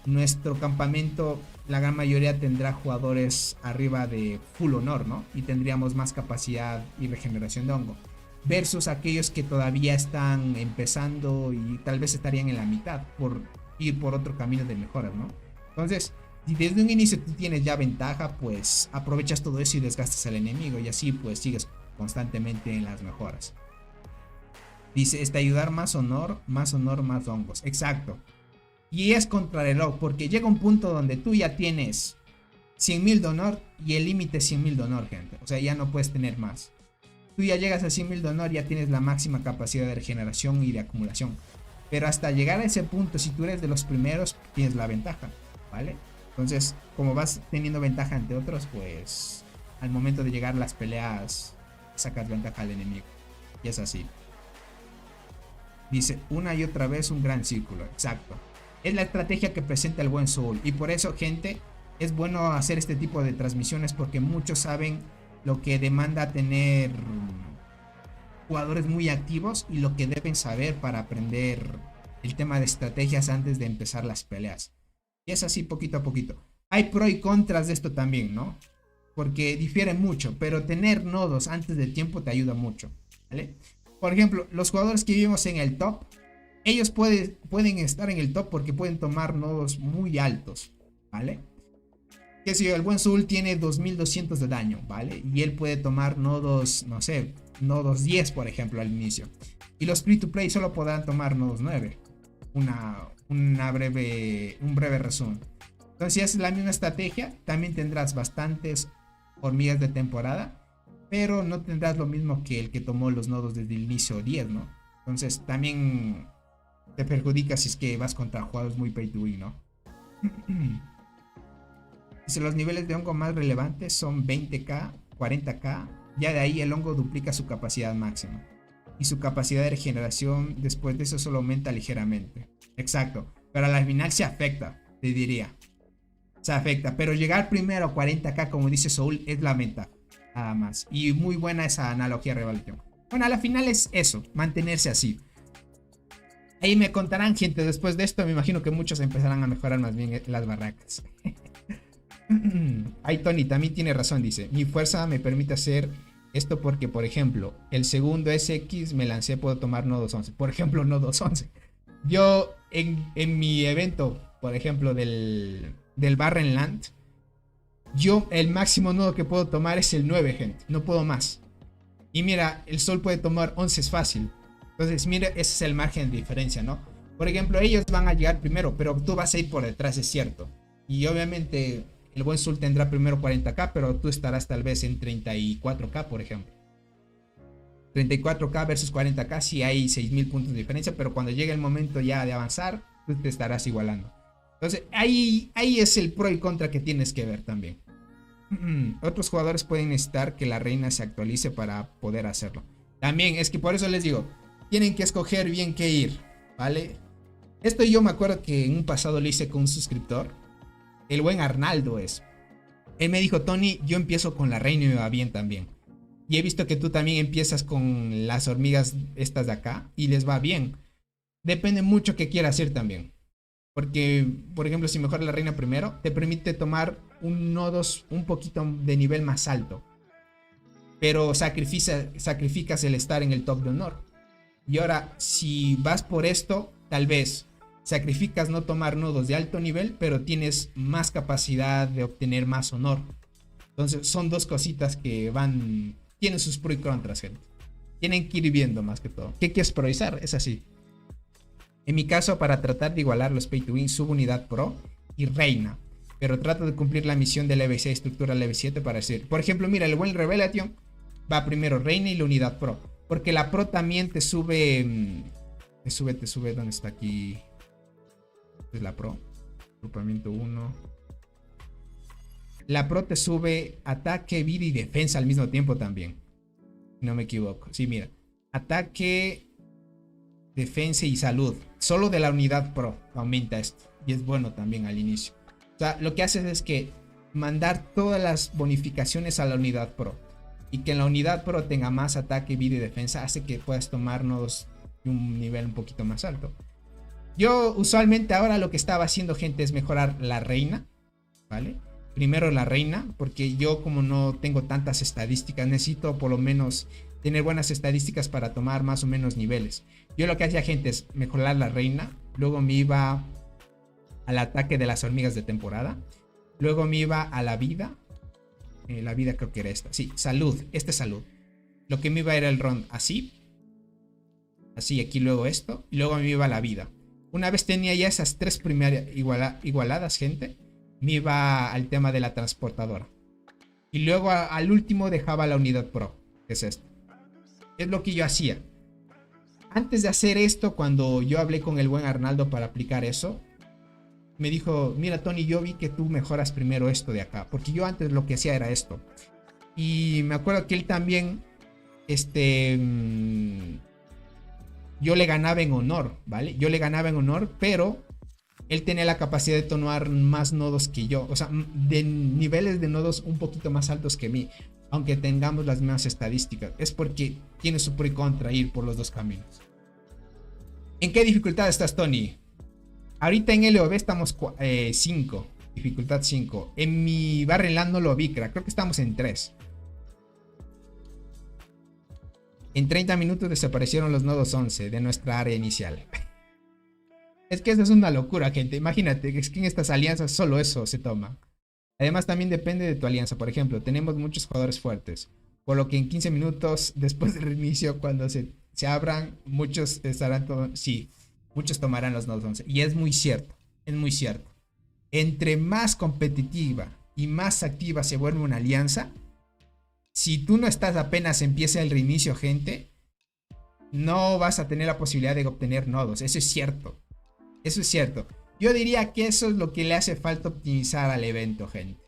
nuestro campamento, la gran mayoría tendrá jugadores arriba de full honor, ¿no? Y tendríamos más capacidad y regeneración de hongo. Versus aquellos que todavía están empezando y tal vez estarían en la mitad por ir por otro camino de mejoras, ¿no? Entonces, si desde un inicio tú tienes ya ventaja, pues aprovechas todo eso y desgastas al enemigo y así pues sigues constantemente en las mejoras. Dice, ayudar más honor, más hongos. Exacto. Y es contrarreloj, porque llega un punto donde tú ya tienes 100.000 de honor y el límite es 100.000 de honor, gente. O sea, ya no puedes tener más. Tú ya llegas a 100.000 de honor, ya tienes la máxima capacidad de regeneración y de acumulación. Pero hasta llegar a ese punto, si tú eres de los primeros, tienes la ventaja, ¿vale? Entonces, como vas teniendo ventaja ante otros, pues al momento de llegar a las peleas, sacas ventaja al enemigo. Y es así. Dice, una y otra vez un gran círculo. Exacto. Es la estrategia que presenta el buen Soul. Y por eso, gente, es bueno hacer este tipo de transmisiones porque muchos saben lo que demanda tener jugadores muy activos y lo que deben saber para aprender el tema de estrategias antes de empezar las peleas. Y es así poquito a poquito. Hay pro y contras de esto también, ¿no? Porque difiere mucho, pero tener nodos antes del tiempo te ayuda mucho, ¿vale? Por ejemplo, los jugadores que vivimos en el top, ellos pueden estar en el top porque pueden tomar nodos muy altos, ¿vale? Que si el buen Soul tiene 2200 de daño, ¿vale? Y él puede tomar nodos, no sé, nodos 10 por ejemplo al inicio. Y los free to play solo podrán tomar nodos 9. Un breve resumen. Entonces si haces la misma estrategia, también tendrás bastantes hormigas de temporada, pero no tendrás lo mismo que el que tomó los nodos desde el inicio 10, ¿no? Entonces también te perjudica si es que vas contra jugadores muy pay to win, ¿no? Dice, los niveles de hongo más relevantes son 20k, 40k. Ya de ahí el hongo duplica su capacidad máxima. Y su capacidad de regeneración después de eso solo aumenta ligeramente. Exacto. Pero a la final se afecta, te diría. Se afecta. Pero llegar primero a 40k, como dice Soul, es la meta. Nada más. Y muy buena esa analogía de Revolution. Bueno, a la final es eso. Mantenerse así. Ahí me contarán, gente, después de esto me imagino que muchos empezarán a mejorar más bien las barracas. Ay, Tony también tiene razón, dice. Mi fuerza me permite hacer esto porque, por ejemplo, el segundo SX me lancé, puedo tomar nodos 11. Por ejemplo, nodos 11. Yo en mi evento, por ejemplo, del Barrenland, yo el máximo nodo que puedo tomar es el 9, gente. No puedo más. Y mira, el Sol puede tomar 11, es fácil. Entonces, mira, ese es el margen de diferencia, ¿no? Por ejemplo, ellos van a llegar primero, pero tú vas a ir por detrás, es cierto. Y obviamente el buen Soul tendrá primero 40k, pero tú estarás tal vez en 34k, por ejemplo. 34k versus 40k, sí hay 6000 puntos de diferencia, pero cuando llegue el momento ya de avanzar, tú te estarás igualando. Entonces, ahí es el pro y contra que tienes que ver también. Otros jugadores pueden necesitar que la reina se actualice para poder hacerlo. También es que por eso les digo, tienen que escoger bien qué ir, ¿vale? Esto yo me acuerdo que en un pasado lo hice con un suscriptor. El buen Arnaldo es. Él me dijo, Tony, yo empiezo con la reina y me va bien también. Y he visto que tú también empiezas con las hormigas estas de acá y les va bien. Depende mucho qué quieras hacer también. Porque, por ejemplo, si mejoras la reina primero, te permite tomar un nodos un poquito de nivel más alto. Pero sacrificas el estar en el top de honor. Y ahora, si vas por esto, tal vez sacrificas no tomar nodos de alto nivel, pero tienes más capacidad de obtener más honor. Entonces son dos cositas que tienen sus pros y contras, gente. Tienen que ir viendo más que todo. ¿Qué quieres priorizar? Es así. En mi caso, para tratar de igualar los pay to win, subo unidad pro y reina. Pero trato de cumplir la misión del EV6 estructura level 7 para decir. Por ejemplo, mira, el buen Revelation va primero reina y la unidad pro. Porque la pro también te sube. Te sube. ¿Dónde está aquí? Es la pro. Agrupamiento 1. La pro te sube ataque, vida y defensa al mismo tiempo también. No me equivoco. Sí, mira. Ataque, defensa y salud. Solo de la unidad pro aumenta esto. Y es bueno también al inicio. O sea, lo que haces es que mandar todas las bonificaciones a la unidad pro. Y que en la unidad pro tenga más ataque, vida y defensa hace que puedas tomar nodos de un nivel un poquito más alto. Yo usualmente ahora lo que estaba haciendo, gente, es mejorar la reina, ¿vale? Primero la reina, porque yo como no tengo tantas estadísticas, necesito por lo menos tener buenas estadísticas para tomar más o menos niveles. Yo lo que hacía, gente, es mejorar la reina, luego me iba al ataque de las hormigas de temporada, luego me iba a la vida, la vida creo que era esta, sí, salud, este es salud. Lo que me iba era el round así, así, aquí luego esto, y luego me iba a la vida. Una vez tenía ya esas tres primeras igualadas, gente, me iba al tema de la transportadora. Y luego al último dejaba la unidad pro, que es esto. Es lo que yo hacía. Antes de hacer esto, cuando yo hablé con el buen Arnaldo para aplicar eso, me dijo, mira Tony, yo vi que tú mejoras primero esto de acá. Porque yo antes lo que hacía era esto. Y me acuerdo que él también, yo le ganaba en honor, ¿vale? Yo le ganaba en honor, pero él tenía la capacidad de tomar más nodos que yo. O sea, de niveles de nodos un poquito más altos que mí. Aunque tengamos las mismas estadísticas. Es porque tiene su pro y contra ir por los dos caminos. ¿En qué dificultad estás, Tony? Ahorita en LOB estamos 5. Dificultad 5. En mi Barrenland no lo vi, creo que estamos en 3. En 30 minutos desaparecieron los nodos 11 de nuestra área inicial. Es que eso es una locura, gente. Imagínate, es que en estas alianzas solo eso se toma. Además también depende de tu alianza. Por ejemplo, tenemos muchos jugadores fuertes. Por lo que en 15 minutos después del reinicio, cuando se abran, muchos estarán... Sí, muchos tomarán los nodos 11. Y es muy cierto. Es muy cierto. Entre más competitiva y más activa se vuelve una alianza, si tú no estás apenas empieza el reinicio, gente, no vas a tener la posibilidad de obtener nodos. Eso es cierto. Eso es cierto. Yo diría que eso es lo que le hace falta optimizar al evento, gente.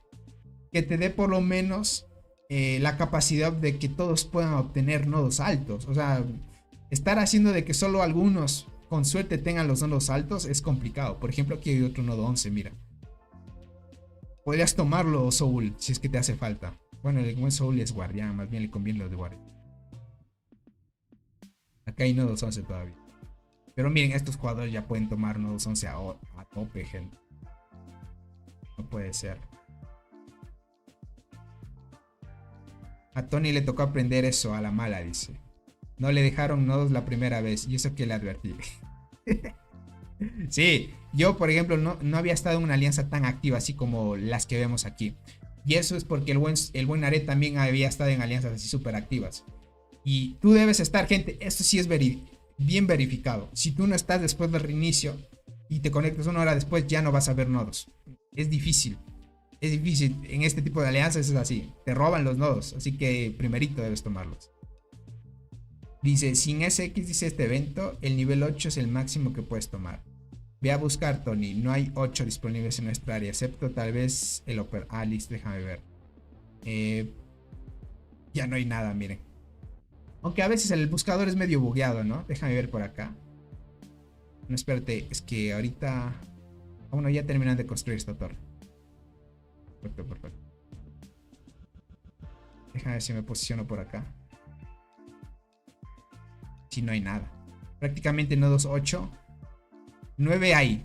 Que te dé por lo menos la capacidad de que todos puedan obtener nodos altos. O sea, estar haciendo de que solo algunos con suerte tengan los nodos altos es complicado. Por ejemplo, aquí hay otro nodo 11, mira. Podrías tomarlo, Soul, si es que te hace falta. Bueno, el buen Soul es guardián, más bien le conviene lo de guardián. Acá hay nodos 11 todavía. Pero miren, estos jugadores ya pueden tomar nodos 11 a tope, gente. No puede ser. A Tony le tocó aprender eso a la mala, dice. No le dejaron nodos la primera vez. Y eso que le advertí. Sí, yo por ejemplo no había estado en una alianza tan activa así como las que vemos aquí. Y eso es porque el buen Aret también había estado en alianzas así súper activas. Y tú debes estar, gente, esto sí es bien verificado. Si tú no estás después del reinicio y te conectas una hora después, ya no vas a ver nodos. Es difícil. Es difícil. En este tipo de alianzas es así. Te roban los nodos. Así que primerito debes tomarlos. Dice, sin SX, dice este evento, el nivel 8 es el máximo que puedes tomar. Ve a buscar, Tony. No hay 8 disponibles en nuestra área, excepto tal vez el Oper. Ah, listo, déjame ver. Ya no hay nada, miren. Aunque a veces el buscador es medio bugueado, ¿no? Déjame ver por acá. No, espérate, es que ahorita... Aún no, ya terminan de construir esta torre. Perfecto. Déjame ver si me posiciono por acá. Si no hay nada. Prácticamente nodos 8. 9 hay.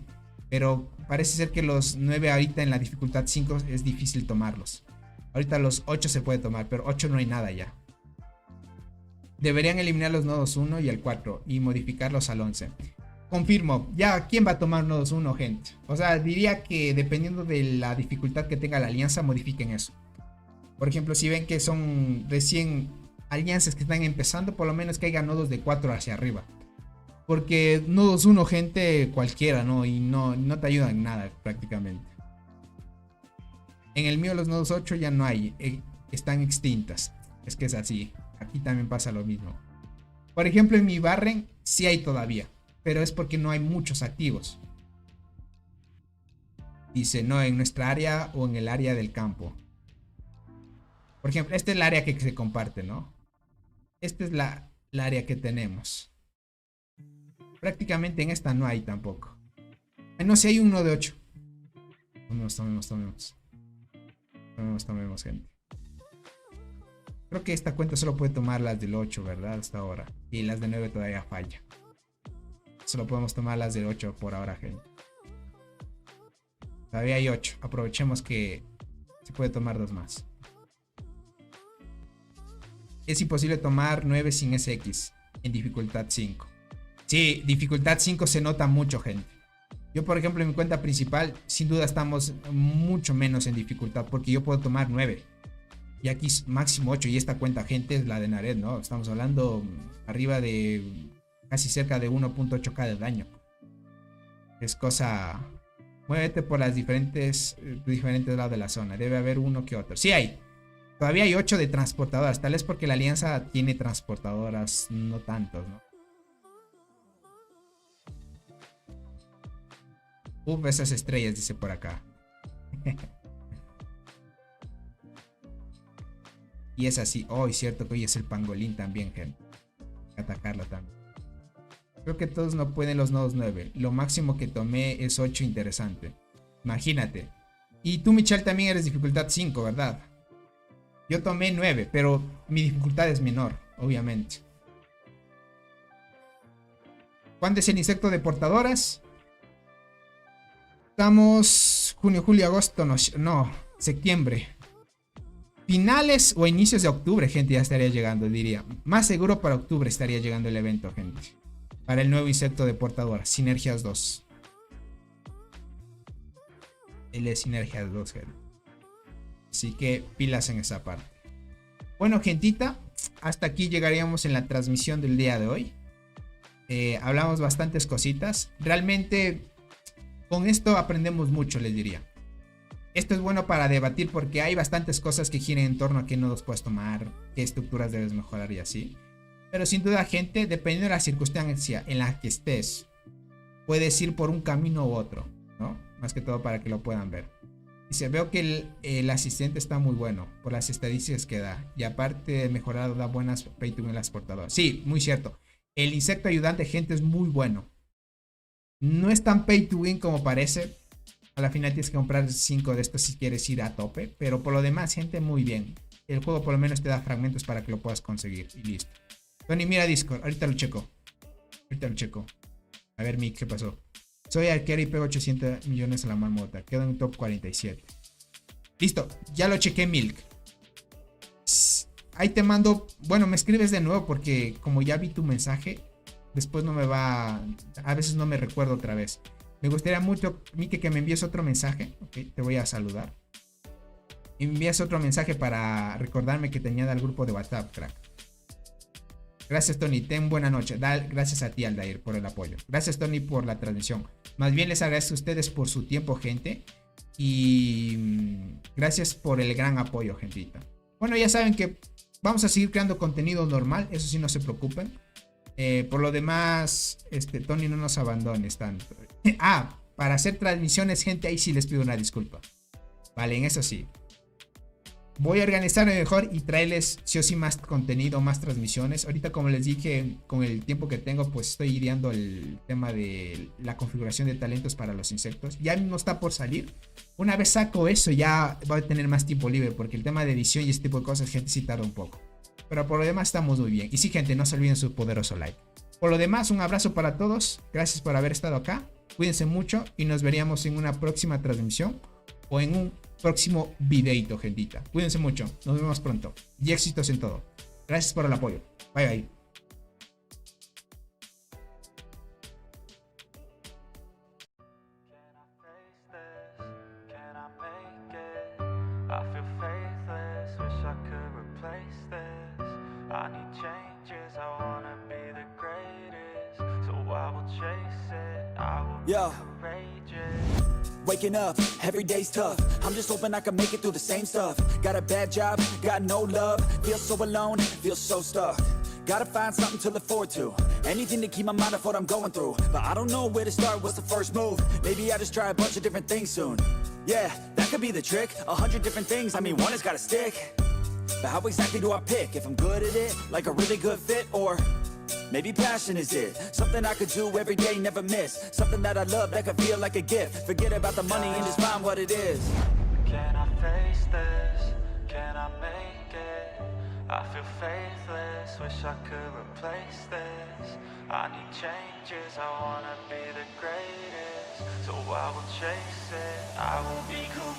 Pero parece ser que los 9 ahorita en la dificultad 5 es difícil tomarlos. Ahorita los 8 se puede tomar, pero 8 no hay nada ya. Deberían eliminar los nodos 1 y el 4 y modificarlos al 11. Confirmo. Ya, ¿quién va a tomar nodos 1, gente? O sea, diría que dependiendo de la dificultad que tenga la alianza, modifiquen eso. Por ejemplo, si ven que son recién alianzas que están empezando, por lo menos que haya nodos de 4 hacia arriba. Porque nodos 1, gente, cualquiera, ¿no? Y no te ayudan en nada prácticamente. En el mío los nodos 8 ya no hay. Están extintas. Es que es así. Aquí también pasa lo mismo. Por ejemplo, en mi Barren sí hay todavía. Pero es porque no hay muchos activos. Dice, no, en nuestra área o en el área del campo. Por ejemplo, este es el área que se comparte, ¿no? Esta es la área que tenemos. Prácticamente en esta no hay tampoco. No sé, hay uno de 8. Tomemos, gente. Creo que esta cuenta solo puede tomar las del 8, ¿verdad? Hasta ahora. Y las de 9 todavía falla. Solo podemos tomar las del 8 por ahora, gente. Todavía hay 8. Aprovechemos que se puede tomar 2 más. Es imposible tomar 9 sin SX en dificultad 5. Sí, dificultad 5 se nota mucho, gente. Yo, por ejemplo, en mi cuenta principal, sin duda estamos mucho menos en dificultad, porque yo puedo tomar 9. Y aquí es máximo 8. Y esta cuenta, gente, es la de Nared, ¿no? Estamos hablando arriba de casi cerca de 1.8k de daño. Es cosa... Muévete por las diferentes lados de la zona. Debe haber uno que otro. Sí hay. Todavía hay 8 de transportadoras. Tal vez porque la alianza tiene transportadoras, no tantos, ¿no? Uf, esas estrellas, dice por acá. Y es así. Oh, es cierto que hoy es el pangolín también, gente. Hay que atacarlo también. Creo que todos no pueden los nodos 9. Lo máximo que tomé es 8, interesante. Imagínate. Y tú, Michelle, también eres dificultad 5, ¿verdad? Yo tomé 9, pero mi dificultad es menor, obviamente. ¿Cuándo es el insecto de portadoras? Estamos junio, julio, agosto, no, septiembre. Finales o inicios de octubre, gente, ya estaría llegando, diría. Más seguro para octubre estaría llegando el evento, gente. Para el nuevo insecto de portadora, Sinergias 2. Él es Sinergias 2, gente. Así que pilas en esa parte. Bueno, gentita, hasta aquí llegaríamos en la transmisión del día de hoy. Hablamos bastantes cositas. Realmente... Con esto aprendemos mucho, les diría. Esto es bueno para debatir porque hay bastantes cosas que giran en torno a qué nodos puedes tomar, qué estructuras debes mejorar y así. Pero sin duda, gente, dependiendo de la circunstancia en la que estés, puedes ir por un camino u otro, ¿no? Más que todo para que lo puedan ver. Dice, veo que el asistente está muy bueno por las estadísticas que da. Y aparte de mejorar, da buenas pay to win las portadoras. Sí, muy cierto. El insecto ayudante, gente, es muy bueno. No es tan pay to win como parece. A la final tienes que comprar 5 de estos si quieres ir a tope. Pero por lo demás, gente, muy bien. El juego por lo menos te da fragmentos para que lo puedas conseguir. Y listo. Tony, mira Discord. Ahorita lo checo. A ver, Mick, ¿qué pasó? Soy arquero y pego 800 millones a la marmota. Quedo en un top 47. Listo. Ya lo chequé, Milk. Ahí te mando... Bueno, me escribes de nuevo porque como ya vi tu mensaje... Después no me va... A veces no me recuerdo otra vez. Me gustaría mucho, Mike, que me envíes otro mensaje. Ok, te voy a saludar. Y me envías otro mensaje para recordarme que te añada al grupo de WhatsApp, crack. Gracias, Tony. Ten buena noche. Gracias a ti, Aldair, por el apoyo. Gracias, Tony, por la transmisión. Más bien les agradezco a ustedes por su tiempo, gente. Y gracias por el gran apoyo, gentita. Bueno, ya saben que vamos a seguir creando contenido normal. Eso sí, no se preocupen. Por lo demás, Tony, no nos abandones tanto. Para hacer transmisiones, gente, ahí sí les pido una disculpa. Vale, en eso sí. Voy a organizarme mejor y traerles sí o sí más contenido, más transmisiones. Ahorita, como les dije, con el tiempo que tengo, pues estoy ideando el tema de la configuración de talentos para los insectos. Ya no está por salir. Una vez saco eso, ya voy a tener más tiempo libre, porque el tema de edición y este tipo de cosas, gente, sí tarda un poco. Pero por lo demás estamos muy bien. Y sí, gente, no se olviden su poderoso like. Por lo demás, un abrazo para todos. Gracias por haber estado acá. Cuídense mucho y nos veríamos en una próxima transmisión o en un próximo videito, gentita. Cuídense mucho. Nos vemos pronto. Y éxitos en todo. Gracias por el apoyo. Bye, bye. I need changes, I wanna be the greatest. So I will chase it, I will be courageous. Waking up, every day's tough. I'm just hoping I can make it through the same stuff. Got a bad job, got no love. Feel so alone, feel so stuck. Gotta find something to look forward to. Anything to keep my mind off what I'm going through. But I don't know where to start, what's the first move? Maybe I just try a bunch of different things soon. Yeah, that could be the trick. 100 different things, I mean one has gotta stick. But how exactly do I pick? If I'm good at it, like a really good fit, or maybe passion is it? Something I could do every day, never miss. Something that I love that could feel like a gift. Forget about the money and just find what it is. Can I face this? Can I make it? I feel faithless, wish I could replace this. I need changes, I wanna be the greatest, so I will chase it. I will be cool.